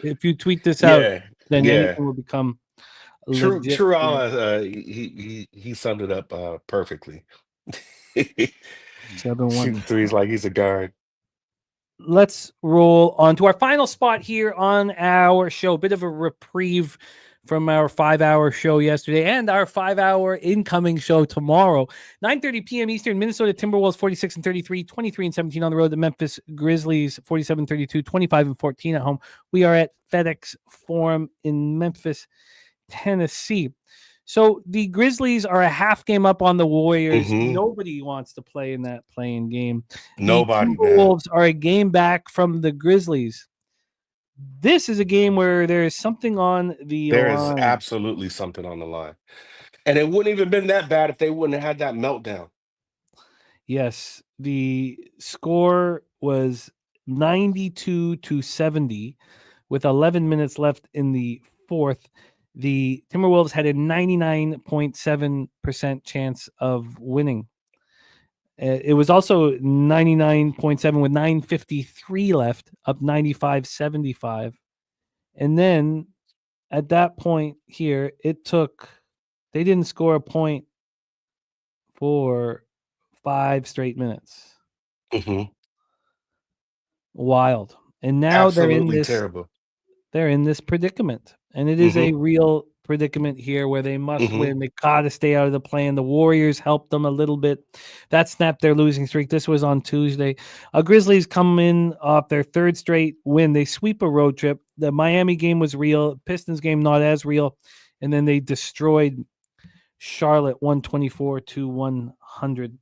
then anything will become legit. True. He summed it up perfectly. Shooting threes like he's a guard. Let's roll on to our final spot here on our show. Bit of a reprieve from our 5-hour show yesterday and our 5-hour incoming show tomorrow. 9:30 p.m. Eastern, Minnesota Timberwolves 46-33, 23-17 on the road. The Memphis Grizzlies 47-32, 25-14 at home. We are at FedEx Forum in Memphis, Tennessee. So the Grizzlies are a half game up on the Warriors. Nobody wants to play in that playing game. Nobody. The Timberwolves are a game back from the Grizzlies. This is a game where there is something on the line. There is absolutely something on the line. And it wouldn't even been that bad if they wouldn't have had that meltdown. Yes. The score was 92-70 with 11 minutes left in the fourth. The Timberwolves had a 99.7% chance of winning. It was also 99.7 with 9:53 left, up 95-75. And then at that point here, they didn't score a point for 5 straight minutes. Wild. And now terrible. They're in this predicament. And it is a real predicament here where they must win. They got to stay out of the play-in. The Warriors helped them a little bit. That snapped their losing streak. This was on Tuesday. Grizzlies come in off their 3rd straight win. They sweep a road trip. The Miami game was real. Pistons game not as real. And then they destroyed Charlotte 124-100.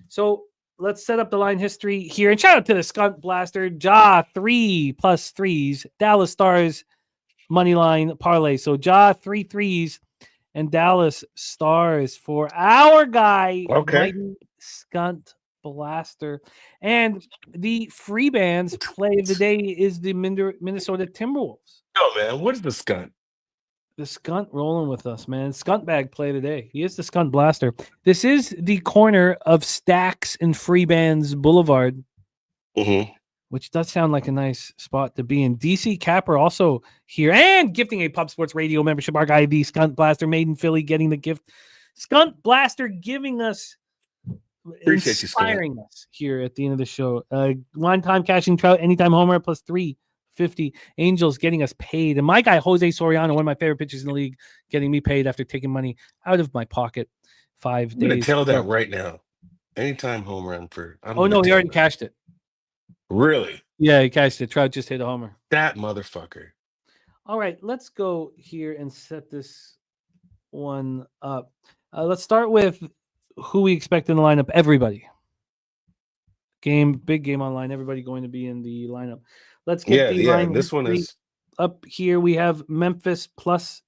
So let's set up the line history here. And shout out to the Skunt Blaster. 3+ threes. Dallas Stars money line parlay. So 3 threes and Dallas Stars for our guy, Mighty Skunt Blaster. And the free bands play of the day is the Minnesota Timberwolves. Oh man, what is the Skunt? The Skunt rolling with us, man. Skunt bag play today. He is the Skunt Blaster. This is the corner of Stacks and Free Bands Boulevard. Which does sound like a nice spot to be in. DC Capper also here and gifting a Pub Sports Radio membership. Our guy, the Skunt Blaster, made in Philly, getting the gift. Skunt Blaster giving us, inspiring us here at the end of the show. One time cashing trout, anytime homer, plus 350. Angels getting us paid. And my guy, Jose Soriano, one of my favorite pitchers in the league, getting me paid after taking money out of my pocket 5 days. I'm going to tell that right now. Anytime home run for... he already cashed it. Really? Yeah, he cashed it. Trout just hit a homer. That motherfucker. All right, let's go here and set this one up. Let's start with who we expect in the lineup. Everybody. Big game online. Everybody going to be in the lineup. Let's get the line. This one is. up here we have Memphis plus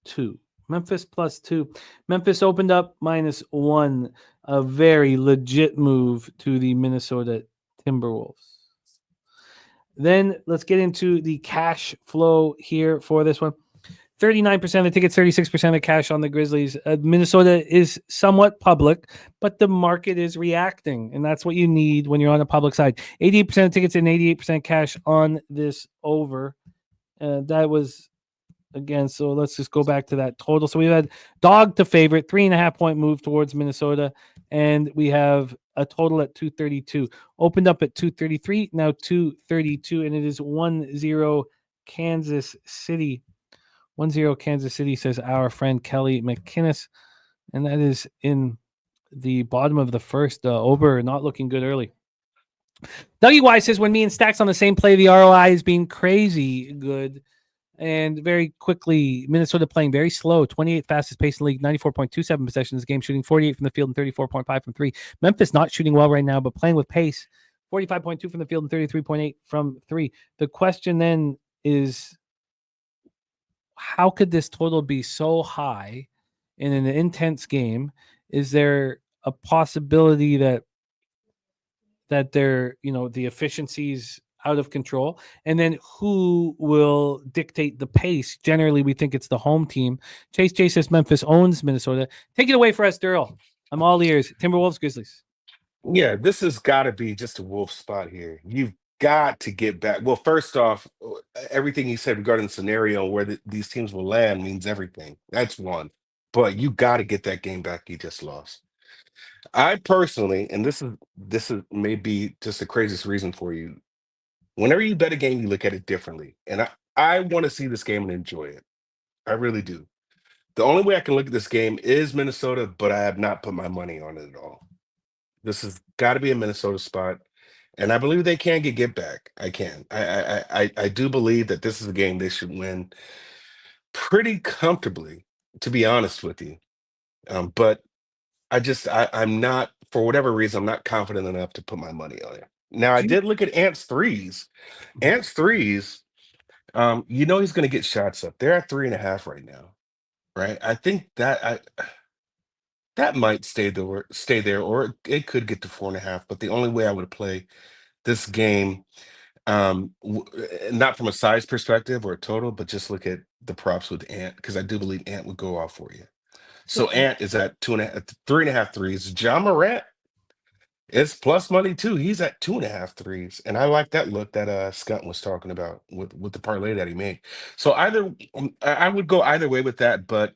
2. Memphis plus 2. Memphis opened up -1. A very legit move to the Minnesota Timberwolves. Then let's get into the cash flow here for this one. 39% of the tickets, 36% of the cash on the Grizzlies. Minnesota is somewhat public, but the market is reacting, and that's what you need when you're on the public side. 88% of tickets and 88% cash on this over. That was, again, so let's just go back to that total. So we had dog to favorite, 3.5 point move towards Minnesota, and we have a total at 232. Opened up at 233, now 232, and it is 1-0 Kansas City. 1-0 Kansas City, says our friend Kelly McInnes. And that is in the bottom of the first. Over, not looking good early. Dougie Wise says, when me and Stacks on the same play, the ROI is being crazy good. And very quickly, Minnesota playing very slow. 28th fastest pace in the league, 94.27 possessions this game, shooting 48 from the field and 34.5 from 3. Memphis not shooting well right now, but playing with pace. 45.2 from the field and 33.8 from 3. The question then is, how could this total be so high in an intense game? Is there a possibility that they're, the efficiency's out of control? And then who will dictate the pace? Generally, we think it's the home team. Chase says Memphis owns Minnesota. Take it away for us, Derl. I'm all ears. Timberwolves, Grizzlies. Yeah, this has got to be just a wolf spot here. You've got to get back. Well, first off, everything you said regarding the scenario where these teams will land means everything. That's one. But you got to get that game back you just lost. I personally, and this is maybe just the craziest reason for you. Whenever you bet a game, you look at it differently. And I want to see this game and enjoy it. I really do. The only way I can look at this game is Minnesota, but I have not put my money on it at all. This has got to be a Minnesota spot. And I believe they can get back. I can. I do believe that this is a game they should win pretty comfortably, to be honest with you. But I'm not, for whatever reason, I'm not confident enough to put my money on it. Now, I did look at Ant's threes. Ant's threes, he's going to get shots up. They're at 3.5 right now, right? I think that that might stay there, or it could get to 4.5. But the only way I would play this game, not from a size perspective or a total, but just look at the props with Ant, because I do believe Ant would go off for you. So Ant is at 2.5, 3.5 threes. John Morant is plus money too. He's at 2.5 threes, and I like that look that Skunt was talking about with the parlay that he made. So I would go either way with that, but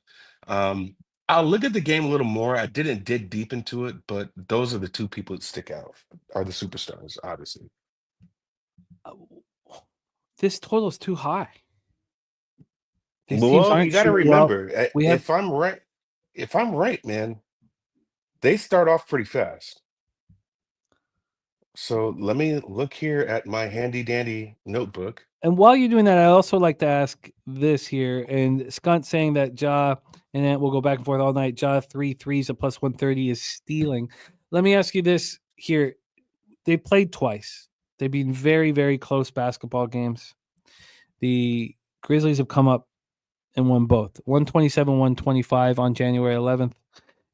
I'll look at the game a little more. I didn't dig deep into it, but those are the two people that stick out, are the superstars, obviously. This total is too high. Well, you got to remember, if I'm right, man, they start off pretty fast. So let me look here at my handy dandy notebook. And while you're doing that, I also like to ask this here. And Skunt saying that Ja and Ant will go back and forth all night. Ja 3 threes at plus 130 is stealing. Let me ask you this here. They played twice. They've been very, very close basketball games. The Grizzlies have come up and won both. 127-125 on January 11th.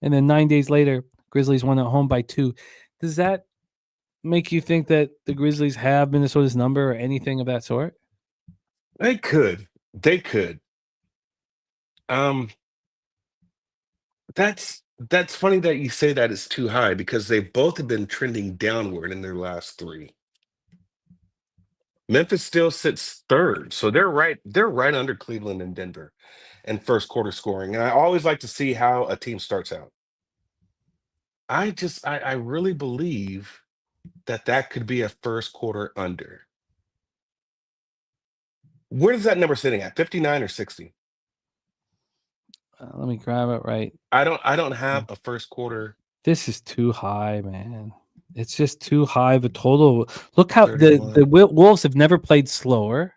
And then 9 days later, Grizzlies won at home by 2. Does that make you think that the Grizzlies have Minnesota's number or anything of that sort? They could. That's funny that you say that it's too high, because they both have been trending downward in their last 3. Memphis still sits third, so they're right under Cleveland and Denver in first quarter scoring. And I always like to see how a team starts out. I really believe that could be a first quarter under. Where is that number sitting at? 59 or 60? Let me grab it right. I don't have a first quarter. This is too high, man. It's just too high. The total. Look how the Wolves have never played slower.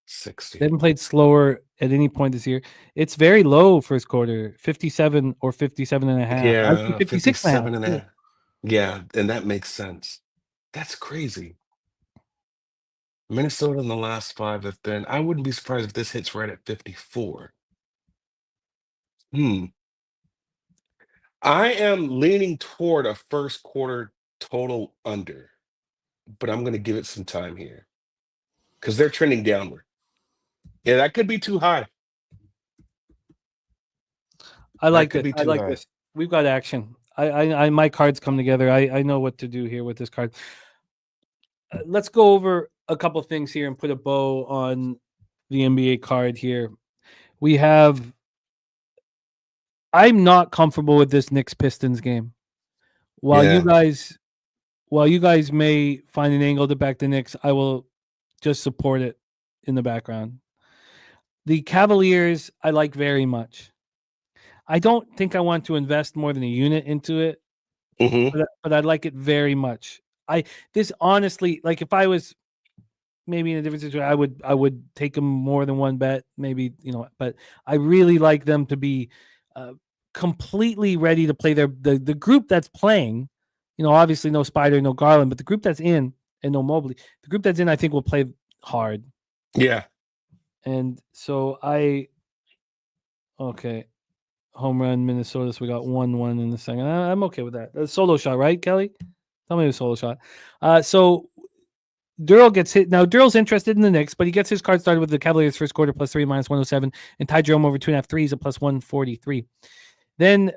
60. They haven't played slower at any point this year. It's very low first quarter, 57 or 57.5. Yeah, 56.5. Yeah, and that makes sense. That's crazy. Minnesota in the last 5 have been. I wouldn't be surprised if this hits right at 54. I am leaning toward a first quarter total under, but I'm going to give it some time here because they're trending downward. Yeah, that could be too high. I like could this. be I too like high. this. We've got action. I my cards come together. I know what to do here with this card. Let's go over a couple things here and put a bow on the NBA card here. We have. I'm not comfortable with this Knicks Pistons game. While you guys may find an angle to back the Knicks, I will just support it in the background. The Cavaliers, I like very much. I don't think I want to invest more than a unit into it, but I like it very much. This honestly, like if I was maybe in a different situation, I would take them more than one bet, maybe, but I really like them to be completely ready to play the group that's playing. Obviously no Spider, no Garland, but the group that's in, and no Mobley, the group that's in, I think will play hard. Yeah. And so okay. Home run, Minnesota. So we got 1-1 in the second. I'm okay with that. A solo shot, right, Kelly? Tell me the solo shot. So Derl gets hit. Now, Darryl's interested in the Knicks, but he gets his card started with the Cavaliers first quarter +3 -107, and Ty Jerome over 2.5 threes at +143. Then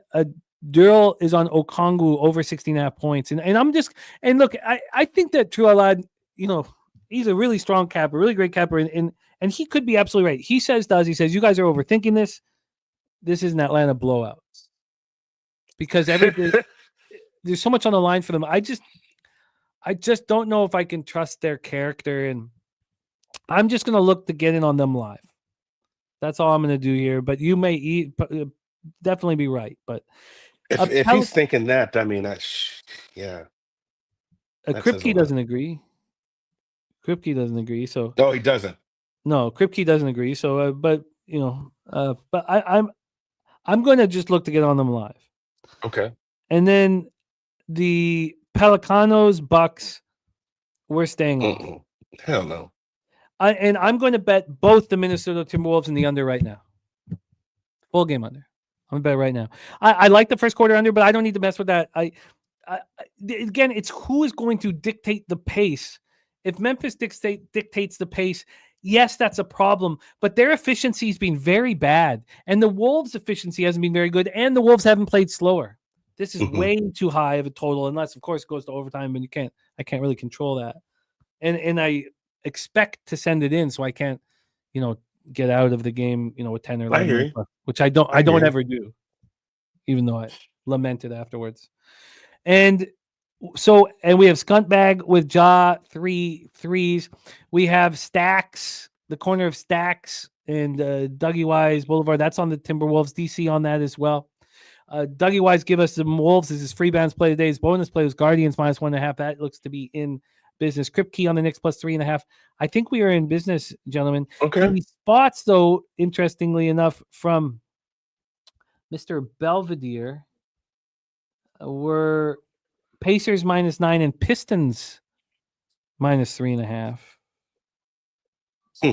Darryl is on Okongwu over 16.5 points. And I'm just, and look, I think that True Alad, he's a really strong capper, really great capper, and he could be absolutely right. He says, you guys are overthinking this. This is an Atlanta blowout because there's so much on the line for them. I just don't know if I can trust their character, and I'm just going to look to get in on them live. That's all I'm going to do here. But you may definitely be right. But if he's thinking that, I mean, yeah. Kripke doesn't agree. Kripke doesn't agree. So he doesn't. No, Kripke doesn't agree. So, but I'm going to just look to get on them live. Okay. And then the Pelicanos, Bucks, we're staying on. Hell no. And I'm going to bet both the Minnesota Timberwolves and the under right now. Full game under. I'm going to bet right now. I like the first quarter under, but I don't need to mess with that. Again, it's who is going to dictate the pace. If Memphis dictates the pace, yes, that's a problem, but their efficiency has been very bad, and the Wolves' efficiency hasn't been very good, and the Wolves haven't played slower. This is way too high of a total, unless, of course, it goes to overtime, and I can't really control that. And I expect to send it in, so I can't, get out of the game, with 10 or 11 minutes left, which I don't ever do, even though I lament it afterwards. And we have Scuntbag with Ja 3 threes. We have Stacks, the corner of Stacks and Dougie Wise Boulevard. That's on the Timberwolves. DC on that as well. Dougie Wise give us the Wolves as his free bounce play today. His bonus play was Guardians -1.5. That looks to be in business. Kripke on the Knicks +3.5. I think we are in business, gentlemen. Okay. The spots, though, interestingly enough, from Mr. Belvedere were Pacers -9 and Pistons -3.5,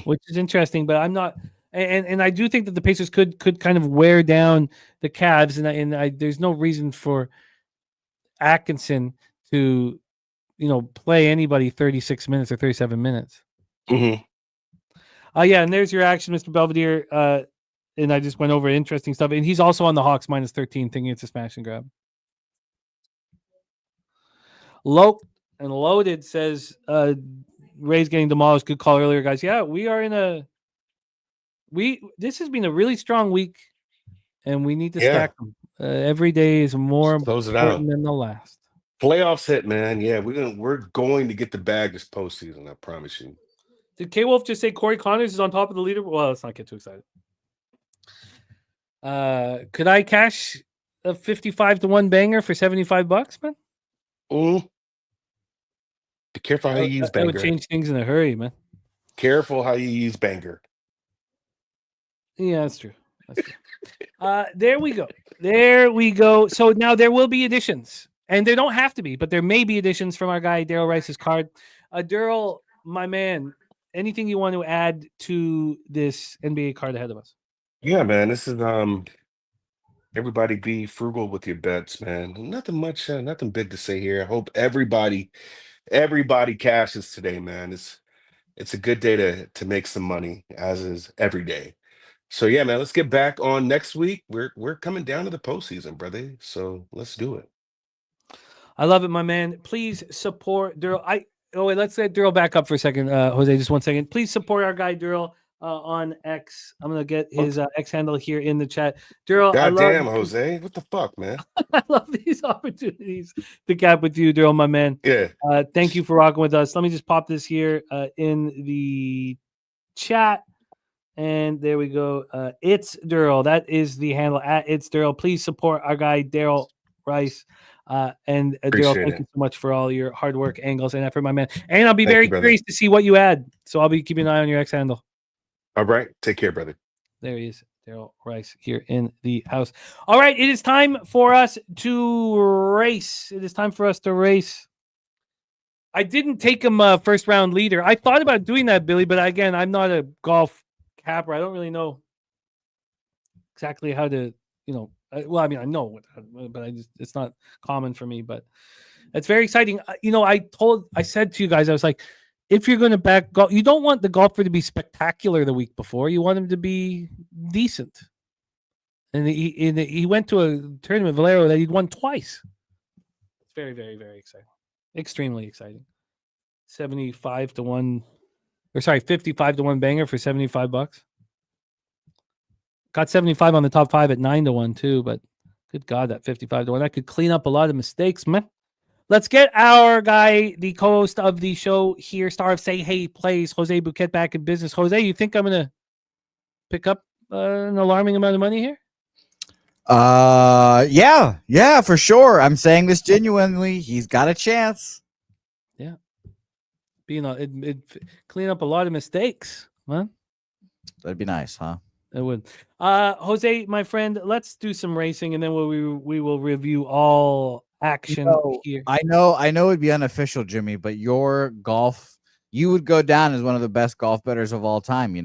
which is interesting. But I'm not, and I do think that the Pacers could kind of wear down the Cavs, and there's no reason for Atkinson to, play anybody 36 minutes or 37 minutes. Mm-hmm. Yeah, and there's your action, Mr. Belvedere. And I just went over interesting stuff, and he's also on the Hawks -13, thinking it's a smash and grab. Loaded says Ray's getting demolished. Good call earlier, guys. Yeah, we are in this has been a really strong week, and we need to stack them. Every day is more important than the last. Playoffs hit, man. Yeah, we're going to get the bag this postseason, I promise you. Did K Wolf just say Corey Connors is on top of the leader? Well, let's not get too excited. Could I cash a 55-1 banger for $75, man? Be careful how you use banger. That would change things in a hurry, man. Careful how you use banger. Yeah, that's true. There we go. So now there will be additions, and there don't have to be, but there may be additions from our guy Darryl Rice's card. Derl, my man, anything you want to add to this NBA card ahead of us? Yeah, man. This is everybody be frugal with your bets, man. Nothing much, nothing big to say here. I hope everybody cashes today, man. It's a good day to make some money, as is every day. So yeah, man, let's get back on next week. We're coming down to the postseason, brother. So let's do it. I love it, my man. Please support Derl. Wait, let's get Derl back up for a second, Jose. Just 1 second. Please support our guy Derl on X. I'm gonna get his X handle here in the chat. Derl, I God love damn, Jose. What the fuck, man? I love these opportunities to cap with you, Derl, my man. Yeah. Thank you for rocking with us. Let me just pop this here in the chat. And there we go. It's Derl. That is the handle at It's Derl. Please support our guy Darryl Rice. And Darryl, thank you so much for all your hard work, angles, and effort, my man. And I'll be very curious to see what you add. So I'll be keeping an eye on your X handle. All right. Take care, brother. There he is, Darryl Rice here in the house. All right. It is time for us to race. It is time for us to race. I didn't take him first round leader. I thought about doing that, Billy, but again, I'm not a golf capper. I don't really know exactly how to, well, I mean, I know, but it's not common for me, but it's very exciting. I said to you guys, I was like, if you're going to back golf, you don't want the golfer to be spectacular the week before. You want him to be decent. And he went to a tournament, Valero, that he'd won twice. It's very, very, very exciting. Extremely exciting. 55 to 1 banger for $75. Got 75 on the top 5 at 9 to 1 too, but good God, that 55 to 1. That could clean up a lot of mistakes, man. Let's get our guy, the co-host of the show here, star of Say Hey Plays, Jose Bouquett, back in business. Jose, you think I'm going to pick up an alarming amount of money here? Yeah, for sure. I'm saying this genuinely. He's got a chance. Yeah. It clean up a lot of mistakes, man. That'd be nice, huh? It would. Jose, my friend, let's do some racing, and then we will review all action here. I know it'd be unofficial, Jimmy, but your golf, you would go down as one of the best golf bettors of all time, you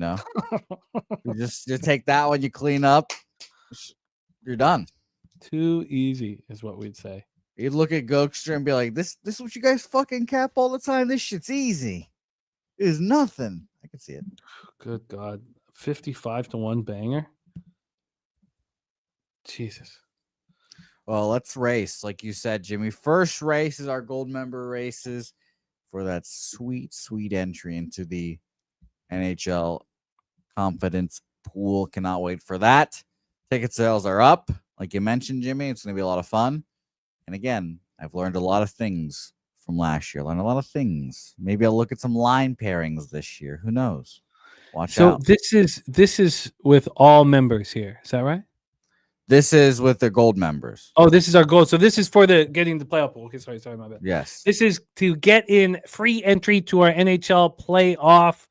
just take that one, you clean up, you're done. Too easy is what we'd say. You'd look at Gokster and be like, this is what you guys fucking cap all the time. This shit's easy. It is nothing. I can see it. Good God. 55 to 1 banger. Jesus. Well, let's race. Like you said, Jimmy. First race is our gold member races for that sweet, sweet entry into the NHL Confidence pool. Cannot wait for that. Ticket sales are up. Like you mentioned, Jimmy, it's going to be a lot of fun. And again, I've learned a lot of things from last year. Learned a lot of things. Maybe I'll look at some line pairings this year. Who knows? Watch out. So this is with all members here. Is that right? This is with the gold members. Oh, this is our gold. So this is for getting the playoff pool. Okay, sorry, my bad. Yes. This is to get in free entry to our NHL playoff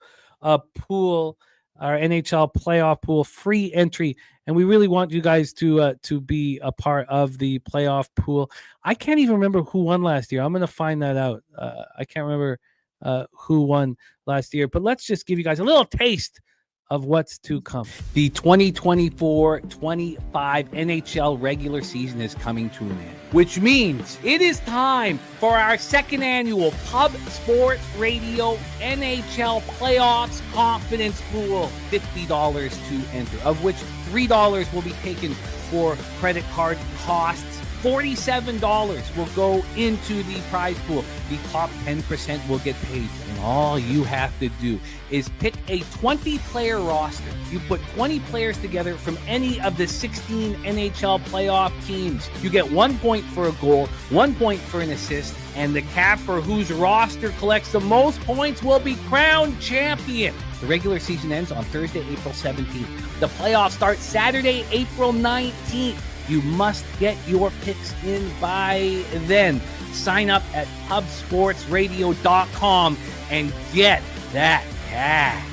pool, our NHL playoff pool, free entry. And we really want you guys to be a part of the playoff pool. I can't even remember who won last year. I'm going to find that out. I can't remember who won last year, but let's just give you guys a little taste of what's to come. The 2024-25 NHL regular season is coming to an end, which means it is time for our second annual Pub Sports Radio NHL Playoffs Confidence Pool. $50 to enter, of which $3 will be taken for credit card costs. $47 will go into the prize pool. The top 10% will get paid. And all you have to do is pick a 20-player roster. You put 20 players together from any of the 16 NHL playoff teams. You get 1 point for a goal, 1 point for an assist, and the capper whose roster collects the most points will be crowned champion. The regular season ends on Thursday, April 17th. The playoffs start Saturday, April 19th. You must get your picks in by then. Sign up at pubsportsradio.com and get that cash.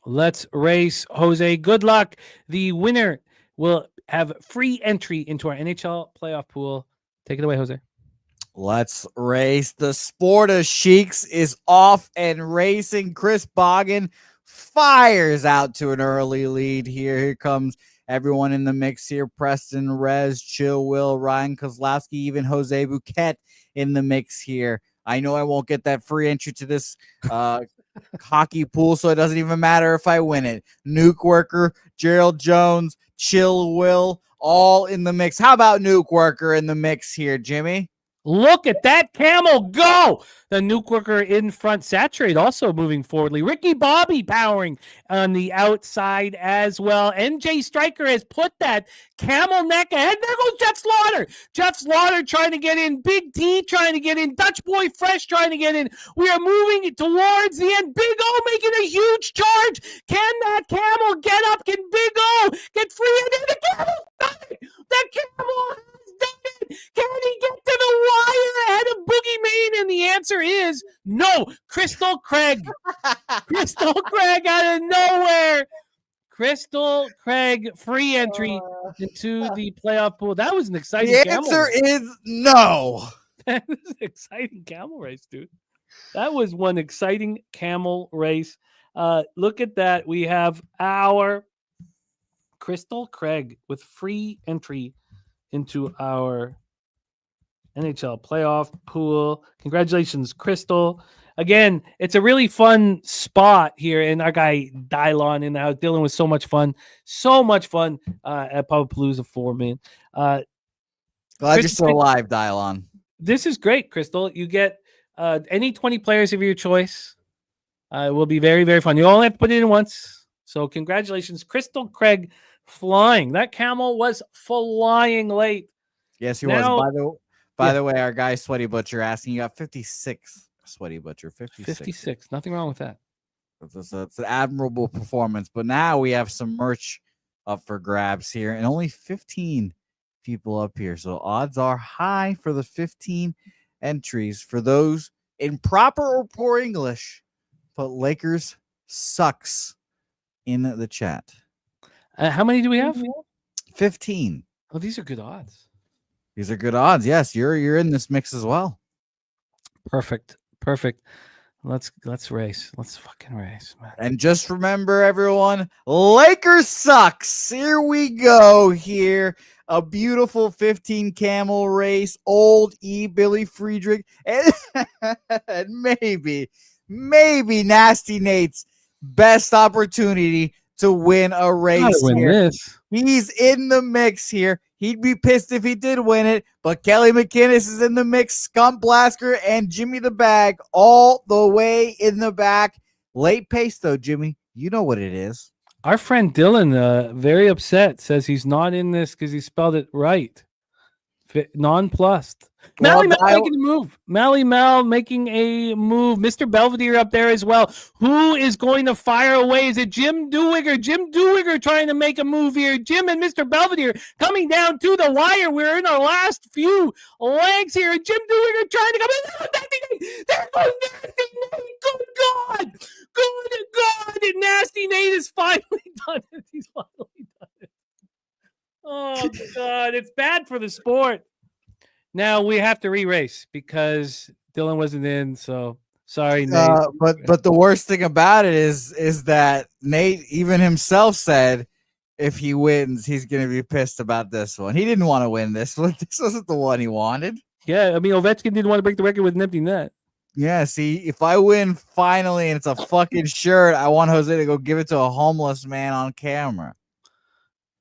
Let's race, Jose. Good luck. The winner will have free entry into our NHL playoff pool. Take it away, Jose. Let's race. The Sport of Sheiks is off and racing. Chris Boggin fires out to an early lead here. Here comes everyone in the mix here. Preston, Rez, Chill, Will, Ryan Kozlowski, even Jose Bouquett in the mix here. I know I won't get that free entry to this hockey pool, so it doesn't even matter if I win it. Nuke Worker, Gerald Jones, Chill, Will, all in the mix. How about Nuke Worker in the mix here, Jimmy? Look at that camel go. The Nuke Worker in front. Saturate also moving forwardly. Ricky Bobby powering on the outside as well. NJ Striker has put that camel neck ahead. There goes Jeff Slaughter. Jeff Slaughter trying to get in. Big T trying to get in. Dutch Boy Fresh trying to get in. We are moving towards the end. Big O making a huge charge. Can that camel get up? Can Big O get free? And then the camel done it. The camel has done it. Can he get to the wire ahead of Boogie Main? And the answer is no. Crystal Craig. Crystal Craig out of nowhere. Crystal Craig, free entry into the playoff pool. That was an exciting The camel answer race. is no. That was an exciting camel race, dude. That was one exciting camel race. Look at that. We have our Crystal Craig with free entry into our NHL playoff pool. Congratulations, Crystal. Again, it's a really fun spot here, and our guy Dylon and out. Dylan was so much fun at Pubapalooza 4, man. Glad you're still alive, Dylon. This is great, Crystal. You get any 20 players of your choice. It will be very, very fun. You only have to put it in once. So congratulations, Crystal Craig flying. That camel was flying late. Yes, he was. By the way, our guy Sweaty Butcher asking, you got 56. Sweaty Butcher, 56. Nothing wrong with that. It's an admirable performance. But now we have some merch up for grabs here, and only 15 people up here. So odds are high for the 15 entries. For those in proper or poor English, put Lakers sucks in the chat. How many do we have? 15. Oh, these are good odds. These are good odds. Yes, you're in this mix as well. Perfect. Let's race. Let's fucking race, man. And just remember, everyone, Lakers sucks. Here we go here. A beautiful 15 camel race. Old E. Billy Friedrich. And maybe Nasty Nate's best opportunity to win a race here. He's in the mix here. He'd be pissed if he did win it, but Kelly McInnes is in the mix, Scump Blasker, and Jimmy the Bag all the way in the back. Late pace, though, Jimmy. You know what it is. Our friend Dylan, very upset, says he's not in this because he spelled it right. Nonplussed. Mally Mal making a move. Mally Mal making a move. Mr. Belvedere up there as well. Who is going to fire away? Is it Jim Dewigger? Jim Dewigger trying to make a move here. Jim and Mr. Belvedere coming down to the wire. We're in our last few legs here. And Jim Dewigger trying to come in. There goes Nasty Nate. Good God. Good God. And Nasty Nate is finally done it. He's finally done it. Oh, God. It's bad for the sport. Now we have to re-race because Dylan wasn't in, so sorry, Nate. But the worst thing about it is that Nate even himself said if he wins, he's going to be pissed about this one. He didn't want to win this one. This wasn't the one he wanted. Yeah, I mean, Ovechkin didn't want to break the record with an empty net. Yeah, see, if I win finally and it's a fucking shirt, I want Jose to go give it to a homeless man on camera.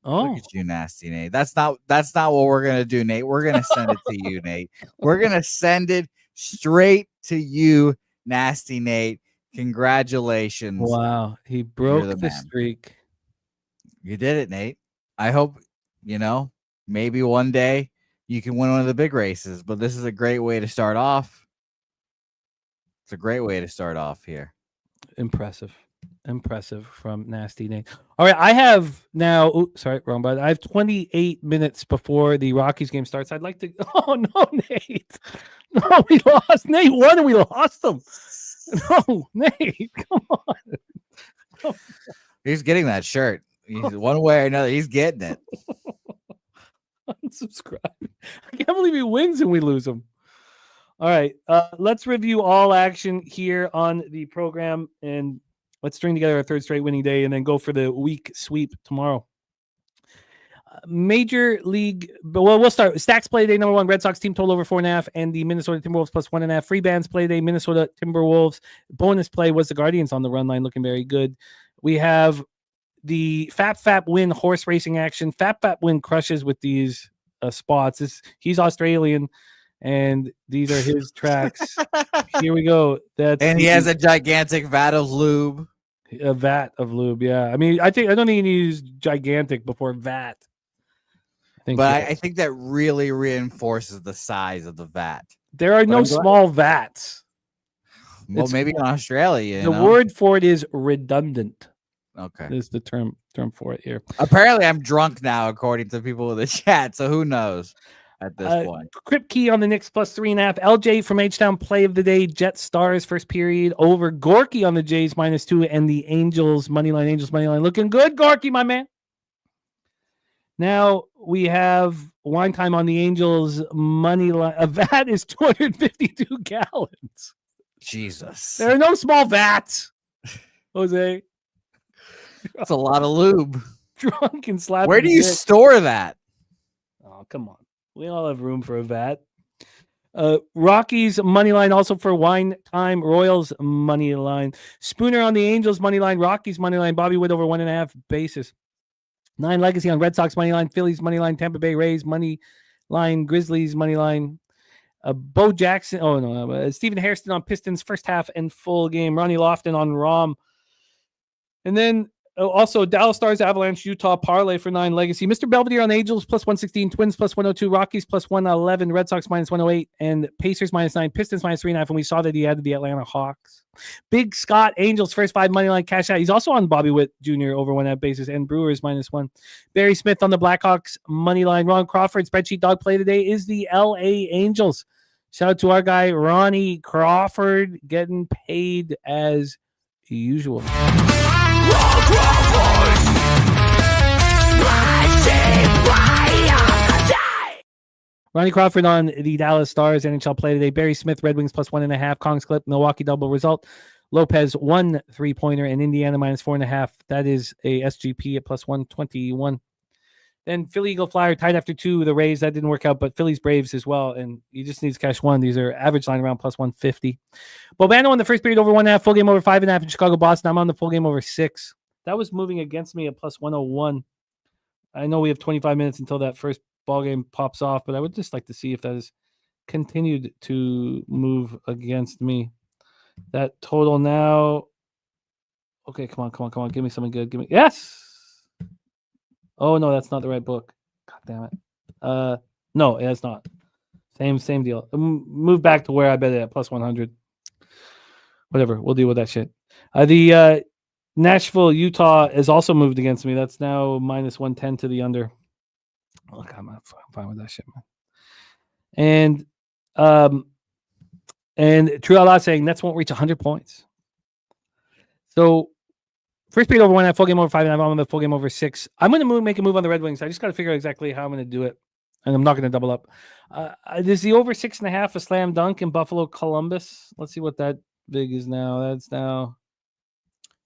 Oh, look at you, Nasty Nate. That's not what we're gonna do, Nate. We're gonna send it to you, Nate. We're gonna send it straight to you, Nasty Nate. Congratulations! Wow, he broke the streak. You did it, Nate. I hope maybe one day you can win one of the big races. But this is a great way to start off. It's a great way to start off here. Impressive from Nasty Nate. All right, I have now. Sorry, wrong button. I have 28 minutes before the Rockies game starts. I'd like to. Oh no, Nate! No, we lost. Nate won, and we lost him. No, Nate, come on. He's getting that shirt. He's one way or another. He's getting it. Unsubscribe. I can't believe he wins and we lose him. All right. Let's review all action here on the program, and let's string together our third straight winning day and then go for the week sweep tomorrow. Major League, well, we'll start. Stacks play day number 1, Red Sox team total over 4.5, and the Minnesota Timberwolves plus 1.5. Free bands play day, Minnesota Timberwolves. Bonus play was the Guardians on the run line, looking very good. We have the Fap Win horse racing action. Fap Win crushes with these spots. He's Australian, and these are his tracks. Here we go. He has a gigantic vat of lube. A vat of lube, yeah. I mean, I don't think he needs gigantic before vat. I think that really reinforces the size of the vat. There are no small vats. Well, maybe in Australia. The word for it is redundant. Okay. Is the term for it here. Apparently, I'm drunk now, according to people in the chat. So who knows at this point? Kripke on the Knicks plus 3.5. LJ from H-Town play of the day. Jet Stars first period over. Gorky on the Jays -2 and the Angels money line. Looking good, Gorky, my man. Now we have wine time on the Angels money line. A vat is 252 gallons. Jesus. There are no small vats, Jose. That's a lot of lube. Drunk and slapping. Where do you store that? Oh, come on. We all have room for a vat. Rockies money line also for wine time. Royals money line. Spooner on the Angels money line. Rockies money line. Bobby Wood over 1.5 bases. 9 legacy on Red Sox money line. Phillies money line. Tampa Bay Rays money line. Grizzlies money line. Bo Jackson. Oh no. Stephen Hairston on Pistons first half and full game. Ronnie Lofton on Rom. And then also Dallas Stars Avalanche Utah parlay for 9 legacy. Mr. Belvedere on Angels plus 116. Twins plus 102. Rockies plus 111. Red Sox minus 108. And Pacers -9. Pistons -3.5. And we saw that he added the Atlanta Hawks. Big Scott Angels first 5 money line cash out. He's also on Bobby Witt Jr. over 1.5 bases. And Brewers -1. Barry Smith on the Blackhawks money line. Ron Crawford spreadsheet dog play today is the LA Angels. Shout out to our guy Ronnie Crawford getting paid as usual. Ronnie Crawford on the Dallas Stars NHL play today. Barry Smith, Red Wings plus 1.5. Kongs clip, Milwaukee double result. Lopez 1 3-pointer and Indiana -4.5. That is a SGP at plus 121. Then Philly Eagle Flyer tied after 2. The Rays, that didn't work out, but Phillies Braves as well. And you just need to cash 1. These are average line around plus 150. Bobano on the first period over 1.5. Full game over 5.5 in Chicago Boston. I'm on the full game over 6. That was moving against me at plus 101. I know we have 25 minutes until that first ball game pops off, but I would just like to see if that has continued to move against me. That total now. Okay, come on. Give me something good. Yes. Oh no, that's not the right book. God damn it. No, it's not. Same deal. Move back to where I bet it at plus 100. Whatever. We'll deal with that shit. The Nashville, Utah is also moved against me. That's now -110 to the under. Look, I'm fine with that shit, man. And True Allah saying Nets won't reach 100 points. So first period over 1.5, full game over 5.5. I'm on the full game over 6. I'm going to make a move on the Red Wings. I just got to figure out exactly how I'm going to do it, and I'm not going to double up. Is the over 6.5 a slam dunk in Buffalo, Columbus? Let's see what that big is now. That's now.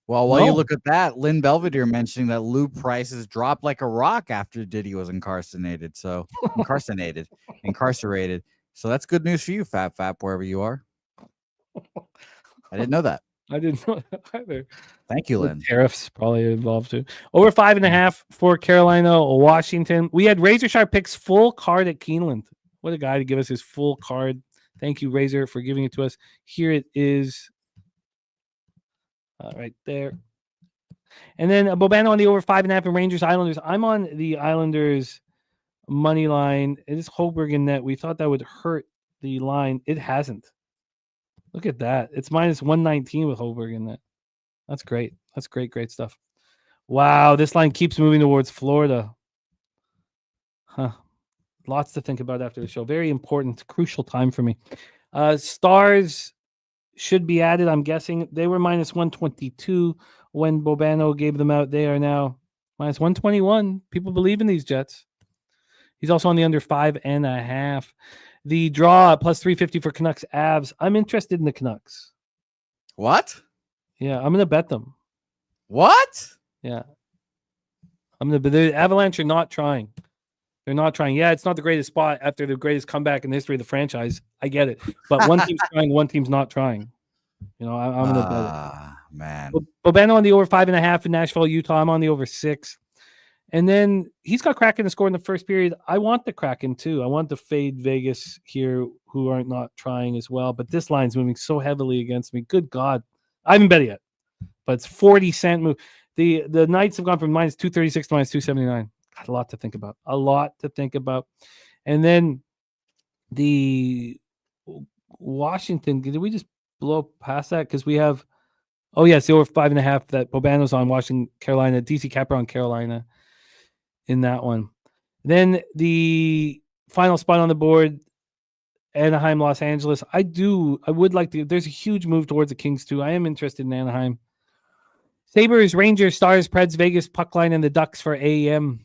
Well, while you look at that, Lynn Belvedere mentioning that lube prices dropped like a rock after Diddy was incarcerated. So incarcerated. So that's good news for you, Fap, wherever you are. I didn't know that. I didn't know that either. Thank you, Lynn. Tariffs probably involved too. Over 5.5 for Carolina, Washington. We had Razor Sharp picks full card at Keeneland. What a guy to give us his full card. Thank you, Razor, for giving it to us. Here it is. Right there. And then Bobano on the over 5.5 and Rangers Islanders. I'm on the Islanders money line. It is Holberg in net. We thought that would hurt the line. It hasn't. Look at that. It's -119 with Holberg in net. That's great. That's great stuff. Wow, this line keeps moving towards Florida. Huh. Lots to think about after the show. Very important, crucial time for me. Stars should be added, I'm guessing. They were -122 when Bobano gave them out. They are now -121. People believe in these Jets. He's also on the under 5.5. the draw plus 350 for Canucks Avs. I'm interested in the Canucks. What? Yeah, I'm going to bet them. What? Yeah. But the Avalanche are not trying. They're not trying. Yeah, it's not the greatest spot after the greatest comeback in the history of the franchise. I get it. But one team's trying, one team's not trying. I'm going to bet it. Man. Bobano on the over 5.5 in Nashville, Utah. I'm on the over 6. And then he's got Kraken to score in the first period. I want the Kraken too. I want to fade Vegas here, who aren't not trying as well. But this line's moving so heavily against me. Good God. I haven't bet it yet. But it's 40-cent move. The Knights have gone from minus 236 to minus 279. Got a lot to think about. And then the Washington, did we just blow past that? Because we have, it's the over 5.5 that Bobano's on Washington, Carolina, DC Capper on Carolina in that one. Then the final spot on the board, Anaheim, Los Angeles. I would like to, there's a huge move towards the Kings too. I am interested in Anaheim. Sabres, Rangers, Stars, Preds, Vegas, Puckline, and the Ducks for AM.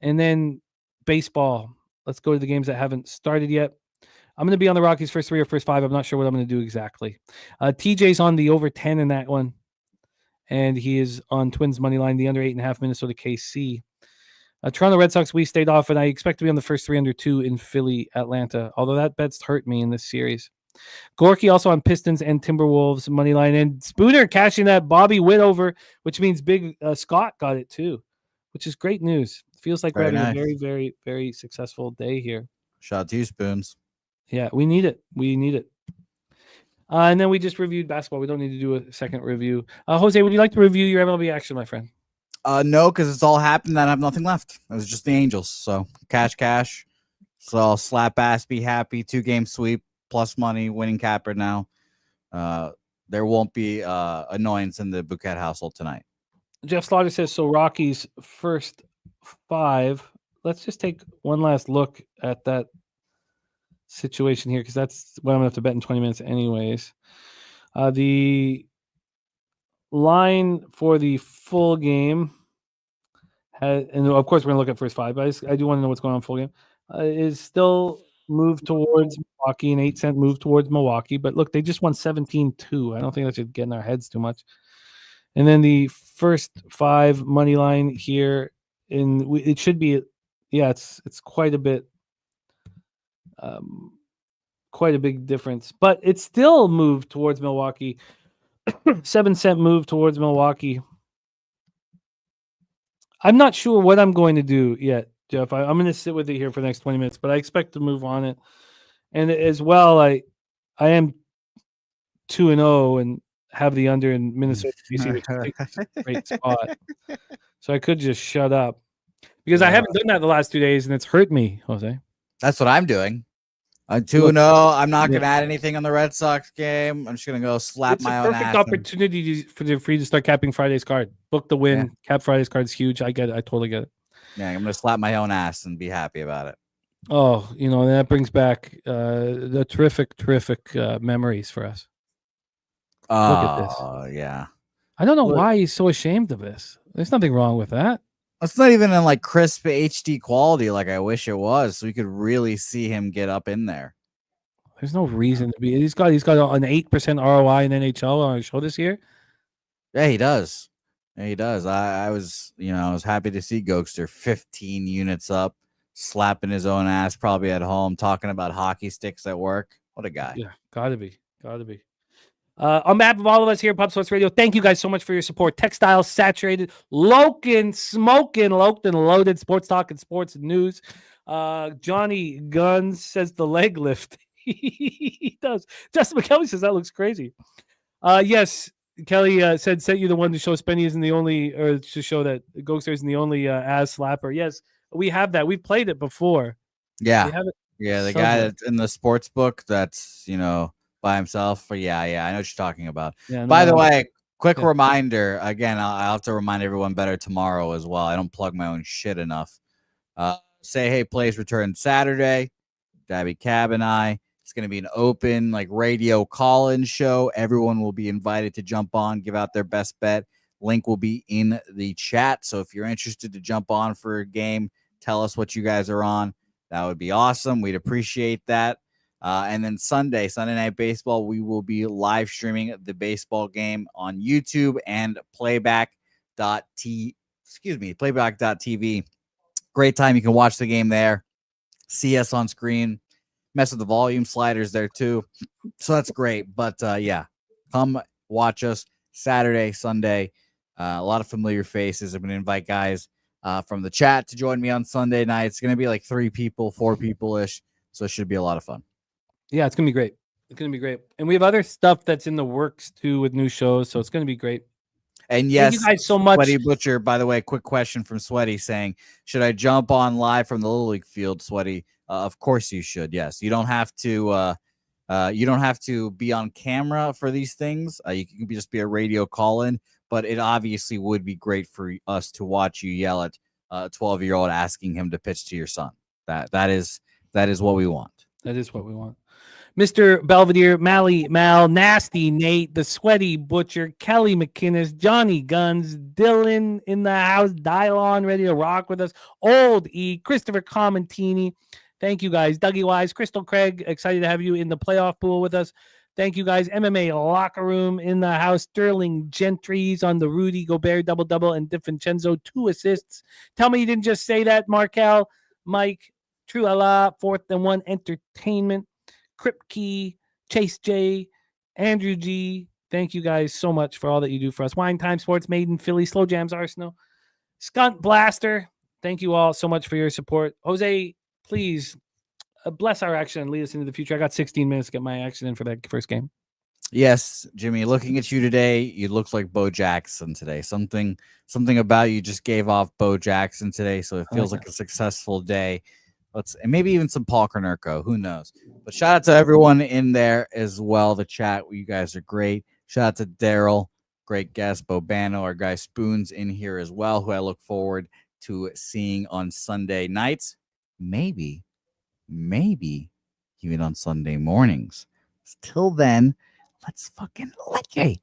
And then baseball. Let's go to the games that haven't started yet. I'm going to be on the Rockies first 3 or first 5. I'm not sure what I'm going to do exactly. TJ's on the over 10 in that one. And he is on Twins money line, the under 8.5 Minnesota KC. Toronto Red Sox, we stayed off, and I expect to be on the first 3 under 2 in Philly, Atlanta. Although that bet's hurt me in this series. Gorky also on Pistons and Timberwolves money line. And Spooner cashing that Bobby Witt over, which means Big Scott got it too, which is great news. Feels like we're having a very, very, very successful day here. Shout out to you, Spoons. Yeah, we need it. And then we just reviewed basketball. We don't need to do a second review. Jose, would you like to review your MLB action, my friend? No, because it's all happened and I have nothing left. It was just the Angels. So cash. So I'll slap ass, be happy. 2-game sweep, plus money, winning capper now. There won't be annoyance in the Bouquett household tonight. Jeff Slaughter says, so Rockies first 5. Let's just take one last look at that situation here, because that's what I'm going to have to bet in 20 minutes anyways. The line for the full game and of course we're going to look at first 5, but I do want to know what's going on full game, is still moved towards Milwaukee, an 8-cent move towards Milwaukee. But look, they just won 17-2. I don't think that should get in our heads too much. And then the first 5 money line here, it should be, it's quite a bit, quite a big difference, but it's still moved towards Milwaukee. 7-cent move towards Milwaukee. I'm not sure what I'm going to do yet, Jeff. I'm going to sit with it here for the next 20 minutes, but I expect to move on it. And as well, I am 2-0 and have the under in Minnesota, DC, which I think is a great spot. So I could just shut up because I haven't done that the last 2 days, and it's hurt me, Jose. That's what I'm doing. I'm 2-0. I'm not going to add anything on the Red Sox game. I'm just going to go slap my own ass. It's a perfect opportunity for you to start capping Friday's card. Book the win. Yeah. Cap Friday's card is huge. I get it. I totally get it. Yeah, I'm going to slap my own ass and be happy about it. Oh, that brings back the terrific memories for us. Look at this. Yeah. I don't know why he's so ashamed of this. There's nothing wrong with that. It's not even in like crisp HD quality like I wish it was, so we could really see him get up in there. There's no reason to be. He's got an 8% ROI in NHL on his show this year. Yeah, he does. Yeah, he does. I was happy to see Gokster 15 units up, slapping his own ass, probably at home, talking about hockey sticks at work. What a guy. Yeah, gotta be. On behalf of all of us here at Pub Sports Radio, thank you guys so much for your support. Textiles, saturated, Loken, smoking, loked and loaded, sports talk and sports news. Johnny Guns says the leg lift. He does. Justin McKelvey says that looks crazy. Yes, Kelly sent you the one to show Spenny isn't the only, or to show that Gokster isn't the only ass slapper. Yes, we have that. We've played it before. Yeah. We have it the guy that's in the sports book that's, by himself. But yeah, I know what you're talking about. Yeah, By the way, quick reminder. Again, I'll have to remind everyone better tomorrow as well. I don't plug my own shit enough. Say Hey Plays return Saturday. Dabby Cab and I. It's going to be an open radio call-in show. Everyone will be invited to jump on, give out their best bet. Link will be in the chat. So if you're interested to jump on for a game, tell us what you guys are on. that would be awesome. We'd appreciate that. And then Sunday Night Baseball, we will be live streaming the baseball game on YouTube and playback.tv. Great time. You can watch the game there, see us on screen, mess with the volume sliders there too. So that's great. But yeah, come watch us Saturday, Sunday. A lot of familiar faces. I'm going to invite guys from the chat to join me on Sunday night. It's going to be like 3 people, 4 people-ish. So it should be a lot of fun. Yeah, it's going to be great. It's going to be great. And we have other stuff that's in the works too with new shows. So it's going to be great. And yes, thank you guys so much. Sweaty Butcher, by the way, quick question from Sweaty saying, should I jump on live from the Little League field, Sweaty? Of course you should. Yes. You don't have to be on camera for these things. You can just be a radio call-in, but it obviously would be great for us to watch you yell at a 12-year-old asking him to pitch to your son. That is what we want. That is what we want. Mr. Belvedere, Mally, Mal, Nasty Nate, the Sweaty Butcher, Kelly McInnes, Johnny Guns, Dylan in the house, Dylon ready to rock with us, Old E, Christopher Commentini. Thank you guys. Dougie Wise, Crystal Craig, excited to have you in the playoff pool with us. Thank you guys. MMA Locker Room in the house. Sterling Gentry's on the Rudy Gobert double-double and DiVincenzo 2 assists. Tell me you didn't just say that, Markel, Mike, True Allah, 4th and 1 Entertainment, Kripke, Chase J, Andrew G. Thank you guys so much for all that you do for us. Wine Time Sports, Maiden, Philly, Slow Jams, Arsenal, Skunt Blaster. Thank you all so much for your support. Jose, please bless our action and lead us into the future. I got 16 minutes to get my action in for that first game. Yes, Jimmy, looking at you today, you look like Bo Jackson today. Something about you just gave off Bo Jackson today, so it feels like a successful day. And maybe even some Paul Konerko, who knows? But shout out to everyone in there as well. The chat, you guys are great. Shout out to Darryl, great guest. Bobano, our guy Spoons in here as well, who I look forward to seeing on Sunday nights. Maybe even on Sunday mornings. Till then, let's fucking like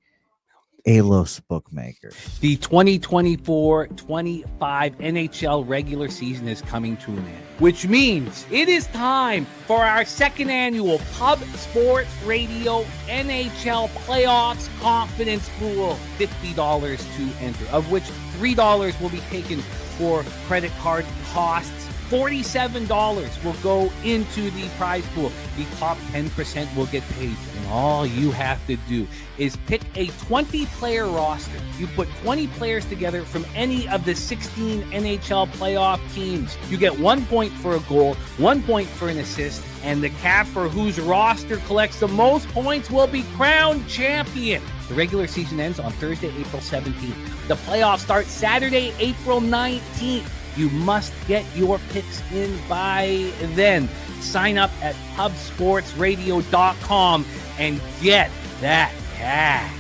Alos Bookmaker. The 2024-25 NHL regular season is coming to an end, which means it is time for our second annual Pub Sports Radio NHL Playoffs Confidence Pool. $50 to enter, of which $3 will be taken for credit card costs. $47 will go into the prize pool. The top 10% will get paid. And all you have to do is pick a 20-player roster. You put 20 players together from any of the 16 NHL playoff teams. You get 1 point for a goal, 1 point for an assist, and the capper whose roster collects the most points will be crowned champion. The regular season ends on Thursday, April 17th. The playoffs start Saturday, April 19th. You must get your picks in by then. Sign up at pubsportsradio.com and get that cash.